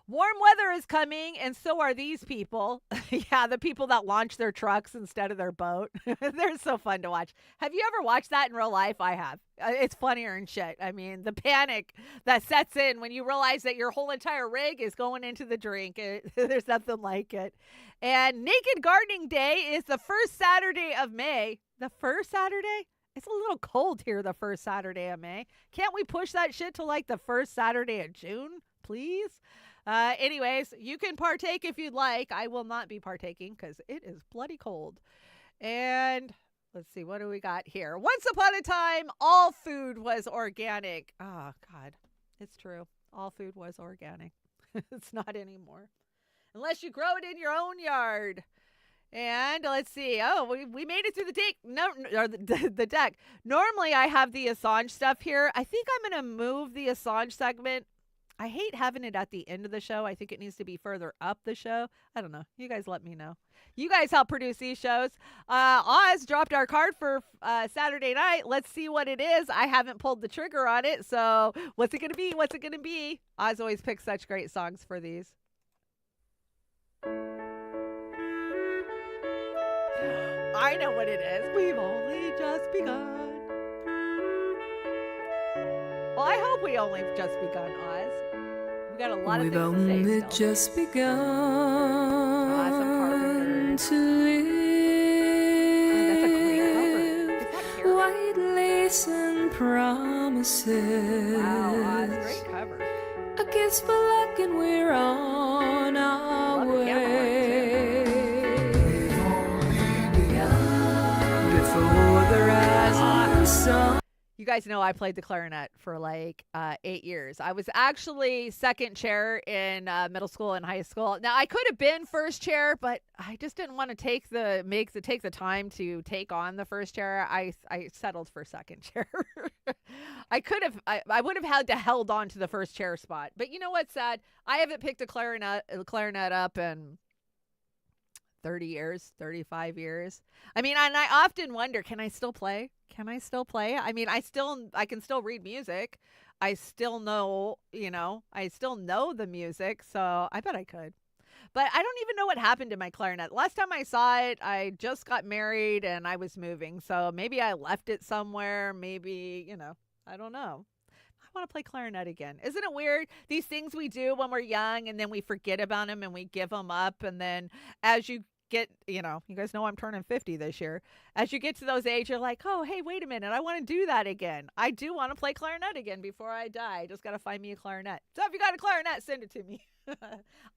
Warm weather is coming, and so are these people. Yeah, the people that launch their trucks instead of their boat. They're so fun to watch. Have you ever watched that in real life? I have. It's funnier and shit. I mean, the panic that sets in when you realize that your whole entire rig is going into the drink. There's nothing like it. And Naked Gardening Day is the first Saturday of May. The first Saturday? It's a little cold here the first Saturday of May. Can't we push that shit to like the first Saturday of June, please? Anyways, you can partake if you'd like. I will not be partaking because it is bloody cold. And let's see, what do we got here? Once upon a time, all food was organic. Oh, God, it's true. All food was organic. It's not anymore. Unless you grow it in your own yard. And let's see. Oh, we made it through the deck. No, or the deck. Normally, I have the Assange stuff here. I think I'm going to move the Assange segment. I hate having it at the end of the show. I think it needs to be further up the show. I don't know. You guys let me know. You guys help produce these shows. Oz dropped our card for Saturday night. Let's see what it is. I haven't pulled the trigger on it. So what's it going to be? What's it going to be? Oz always picks such great songs for these. I know what it is. We've only just begun. Well, I hope we only just begun, Oz. We got a lot of things to say. We've only just begun to live. That's a great cover. White lace and promises. Wow, Oz, great cover. A kiss for luck and we're on our way. We've only begun before the rising sun. You guys know I played the clarinet for like 8 years. I was actually second chair in middle school and high school. Now I could have been first chair, but I just didn't want to take the time to take on the first chair. I settled for second chair. I would have had to held on to the first chair spot. But you know what's sad? I haven't picked a clarinet up in 30 years, 35 years. I mean, and I often wonder, can I still play? I mean, I can still read music. I still know, I still know the music. So I bet I could. But I don't even know what happened to my clarinet. Last time I saw it, I just got married and I was moving. So maybe I left it somewhere. Maybe, I don't know. I want to play clarinet again. Isn't it weird? These things we do when we're young and then we forget about them and we give them up. And then as you get, you guys know I'm turning 50 this year. As you get to those age, you're like, oh, hey, wait a minute. I want to do that again. I do want to play clarinet again before I die. I just got to find me a clarinet. So if you got a clarinet, send it to me.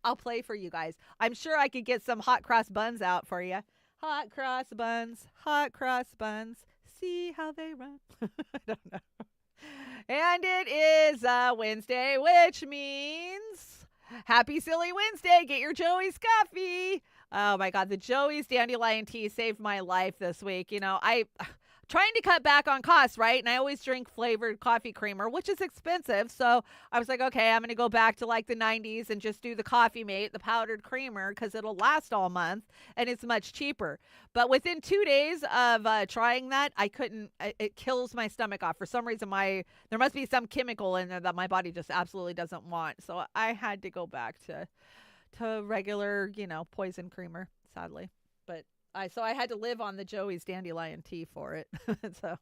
I'll play for you guys. I'm sure I could get some hot cross buns out for you. Hot cross buns. See how they run. I don't know. And it is Wednesday, which means happy Silly Wednesday. Get your Joey's coffee. Oh my God, the Joey's Dandelion tea saved my life this week. trying to cut back on costs, right? And I always drink flavored coffee creamer, which is expensive. So I was like, okay, I'm going to go back to like the 90s and just do the Coffee Mate, the powdered creamer, because it'll last all month and it's much cheaper. But within 2 days of trying that, I couldn't, it kills my stomach off. For some reason, there must be some chemical in there that my body just absolutely doesn't want. So I had to go back to regular, poison creamer, sadly. But so I had to live on the Joey's Dandelion tea for it. So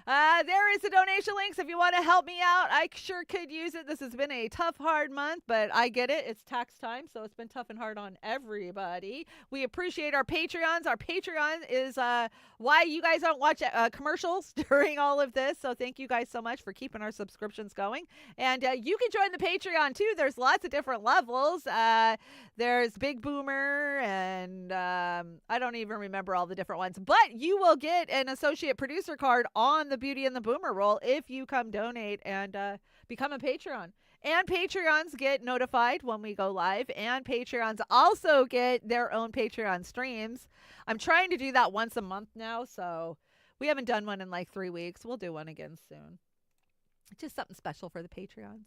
there is the donation links. If you want to help me out, I sure could use it. This has been a tough, hard month, but I get it. It's tax time, so it's been tough and hard on everybody. We appreciate our Patreons. Our Patreon is why you guys don't watch commercials during all of this. So thank you guys so much for keeping our subscriptions going. And you can join the Patreon too. There's lots of different levels. There's Big Boomer, and I don't even remember all the different ones. But you will get an associate producer card on the Beauty and the Boomer roll if you come donate and become a Patreon. And Patreons get notified when we go live, and Patreons also get their own Patreon streams. I'm trying to do that once a month now, so we haven't done one in like 3 weeks. We'll do one again soon. Just something special for the Patreons.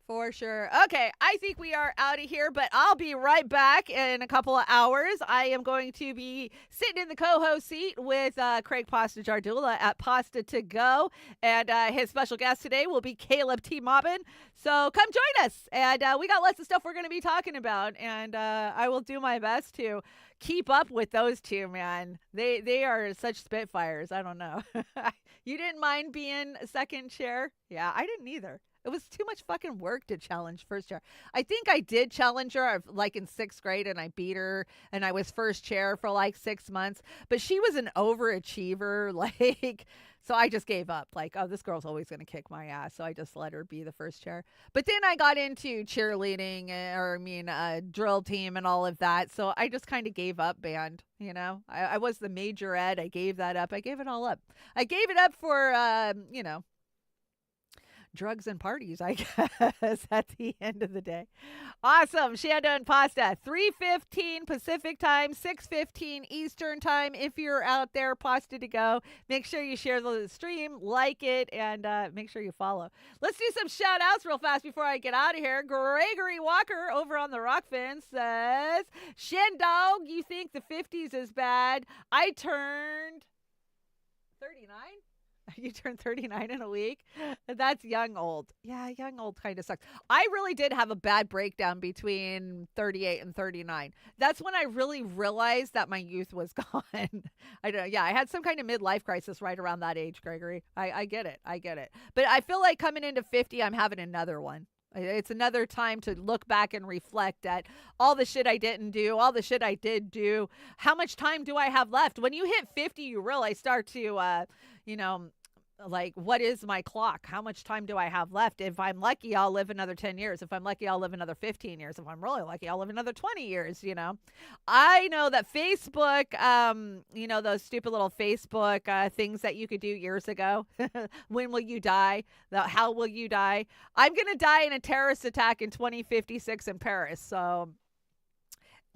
For sure. Okay, I think we are out of here, but I'll be right back in a couple of hours. I am going to be sitting in the co-host seat with Craig Pasta Jardula at Pasta to Go, and his special guest today will be Caleb T. Mobbin. So come join us, and we got lots of stuff we're going to be talking about, and I will do my best to keep up with those two, man. They are such spitfires. I don't know. You didn't mind being second chair? Yeah, I didn't either. It was too much fucking work to challenge first chair. I think I did challenge her like in 6th grade, and I beat her, and I was first chair for like 6 months. But she was an overachiever, so I just gave up. Like, oh, this girl's always going to kick my ass. So I just let her be the first chair. But then I got into cheerleading, drill team and all of that. So I just kind of gave up band, I was the major ed. I gave that up. I gave it all up. I gave it up for, drugs and parties, I guess, at the end of the day. Awesome. Shanda and Pasta, 3:15 Pacific time, 6:15 Eastern time. If you're out there, Pasta to Go, make sure you share the stream, like it, and make sure you follow. Let's do some shout outs real fast before I get out of here. Gregory Walker over on the Rokfin says, Shendog, you think the 50s is bad? I turned 39? You turned 39 in a week? That's young old. Yeah, young old kind of sucks. I really did have a bad breakdown between 38 and 39. That's when I really realized that my youth was gone. I don't know. Yeah, I had some kind of midlife crisis right around that age, Gregory. I get it. But I feel like coming into 50, I'm having another one. It's another time to look back and reflect at all the shit I didn't do, all the shit I did do. How much time do I have left? When you hit 50, you really start to, like, what is my clock? How much time do I have left? If I'm lucky, I'll live another 10 years. If I'm lucky, I'll live another 15 years. If I'm really lucky, I'll live another 20 years, I know that Facebook, those stupid little Facebook things that you could do years ago. When will you die? How will you die? I'm going to die in a terrorist attack in 2056 in Paris. So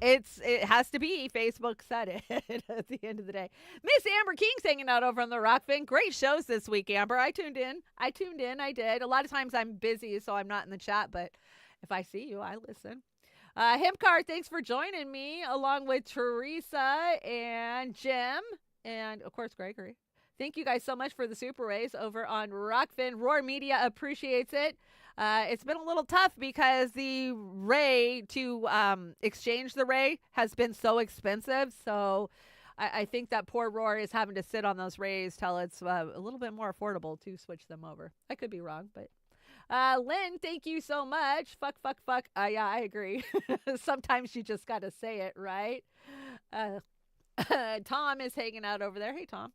it has to be. Facebook said it at the end of the day. Miss Amber King's hanging out over on the Rokfin. Great shows this week, Amber. I tuned in. I did. A lot of times I'm busy, so I'm not in the chat, but if I see you, I listen. Hempcar, thanks for joining me, along with Teresa and Jim, and of course Gregory. Thank you guys so much for the super raise over on Rokfin. Roar Media appreciates it. It's been a little tough because the Ray to exchange the Ray has been so expensive. So I think that poor Roar is having to sit on those Rays till it's a little bit more affordable to switch them over. I could be wrong, but Lynn, thank you so much. Fuck. Yeah, I agree. Sometimes you just got to say it, right? Tom is hanging out over there. Hey, Tom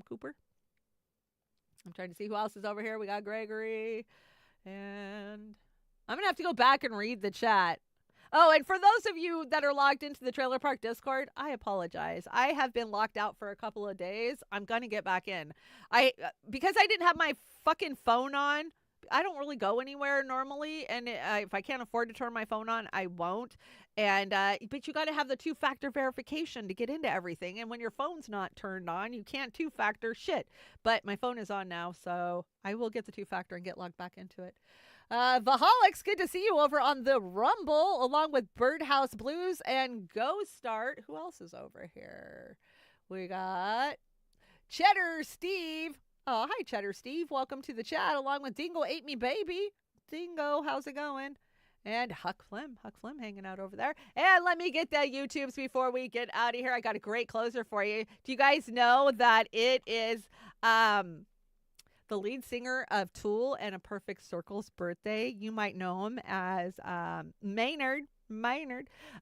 Cooper. I'm trying to see who else is over here. We got Gregory. And I'm going to have to go back and read the chat. Oh, and for those of you that are logged into the Trailer Park Discord, I apologize. I have been locked out for a couple of days. I'm going to get back in. Because I didn't have my fucking phone on. I don't really go anywhere normally, and if I can't afford to turn my phone on, I won't. And but you got to have the 2-factor verification to get into everything. And when your phone's not turned on, you can't 2-factor shit. But my phone is on now, so I will get the 2-factor and get logged back into it. Vaholics, good to see you over on the Rumble, along with Birdhouse Blues and Go Start. Who else is over here? We got Cheddar Steve. Oh, hi, Cheddar Steve. Welcome to the chat, along with Dingo Ate Me Baby. Dingo, how's it going? And Huck Flim hanging out over there. And let me get the YouTubes before we get out of here. I got a great closer for you. Do you guys know that it is the lead singer of Tool and A Perfect Circle's birthday? You might know him as Maynard.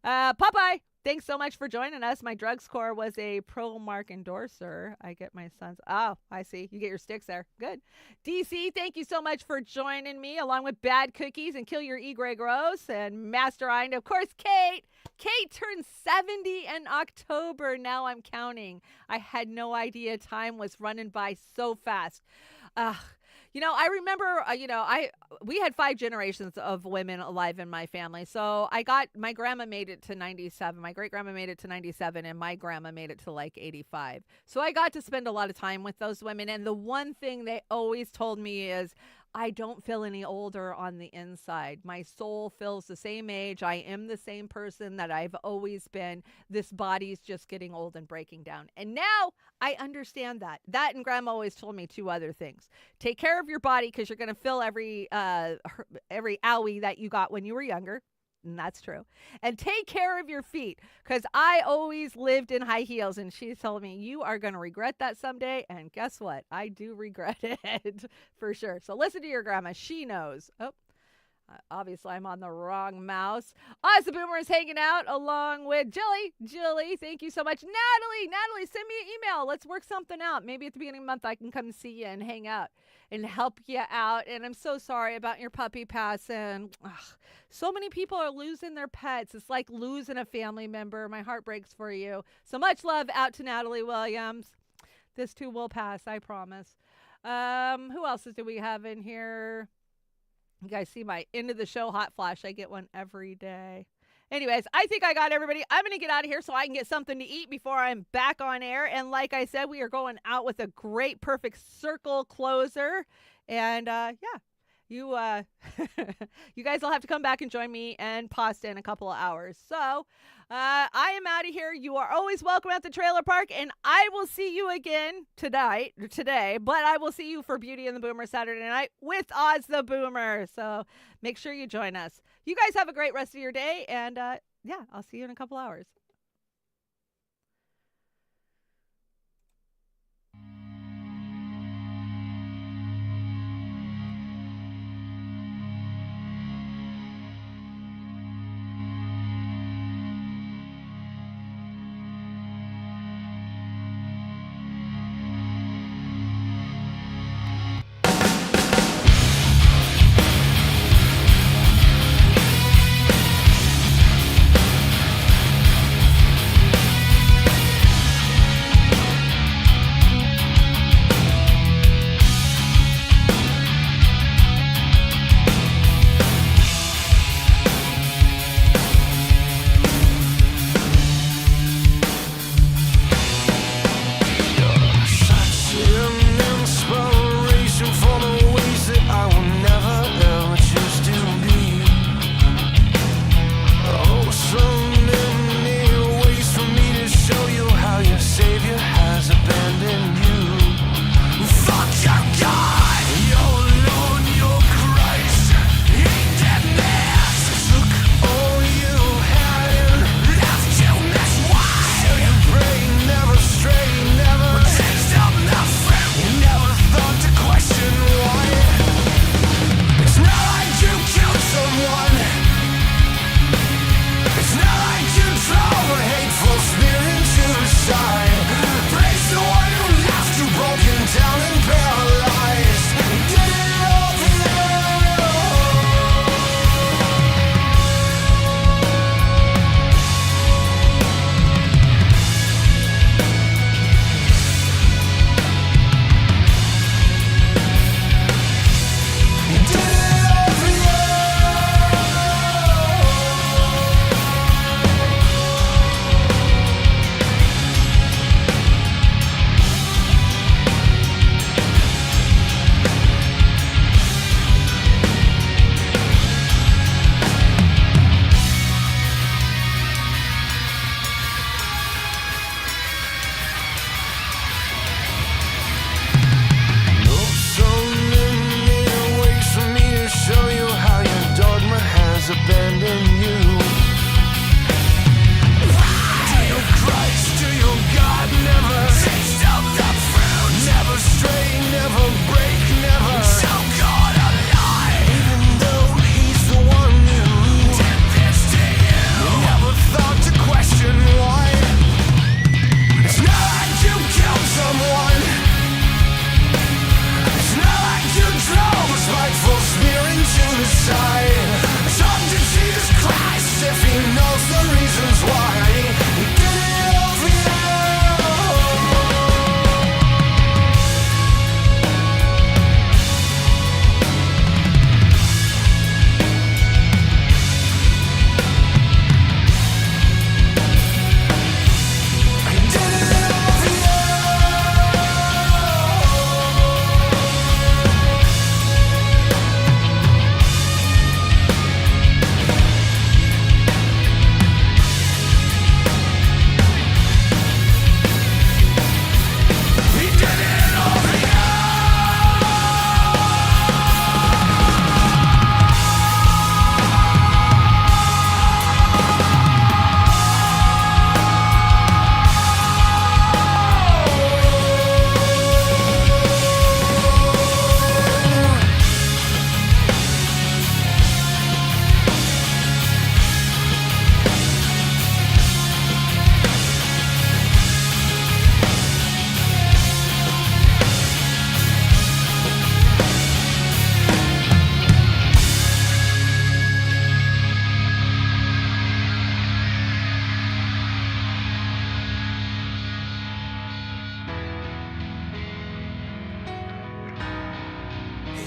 Popeye, thanks so much for joining us. My drug score was a Pro Mark endorser. I get my son's. Oh, I see. You get your sticks there. Good. DC, thank you so much for joining me, along with Bad Cookies and Kill Your E. Greg Rose and Master Eye. And of course, Kate. Kate turned 70 in October. Now I'm counting. I had no idea time was running by so fast. I remember, we had 5 generations of women alive in my family. So my grandma made it to 97. My great grandma made it to 97, and my grandma made it to like 85. So I got to spend a lot of time with those women. And the one thing they always told me is, I don't feel any older on the inside. My soul feels the same age. I am the same person that I've always been. This body's just getting old and breaking down. And now I understand that. That and Grandma always told me 2 other things. Take care of your body, because you're going to feel every owie that you got when you were younger. And that's true. And take care of your feet, because I always lived in high heels, and she told me, you are going to regret that someday. And guess what? I do regret it for sure. So listen to your grandma. She knows. Oh, obviously I'm on the wrong mouse. Oz the Boomer is hanging out along with Jilly, thank you so much. Natalie, send me an email. Let's work something out. Maybe at the beginning of the month I can come see you and hang out and help you out. And I'm so sorry about your puppy passing. So many people are losing their pets. It's like losing a family member. My heart breaks for you. So much love out to Natalie Williams. This too will pass, I promise. Who else do we have in here? You guys see my end of the show hot flash. I get one every day. Anyways, I think I got everybody. I'm going to get out of here so I can get something to eat before I'm back on air. And like I said, we are going out with a great Perfect Circle closer. And you guys will have to come back and join me and Pasta in a couple of hours. So I am out of here. You are always welcome at the trailer park, and I will see you again today, but I will see you for Beauty and the Boomer Saturday night with Oz the Boomer. So make sure you join us. You guys have a great rest of your day, and I'll see you in a couple hours.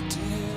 Do you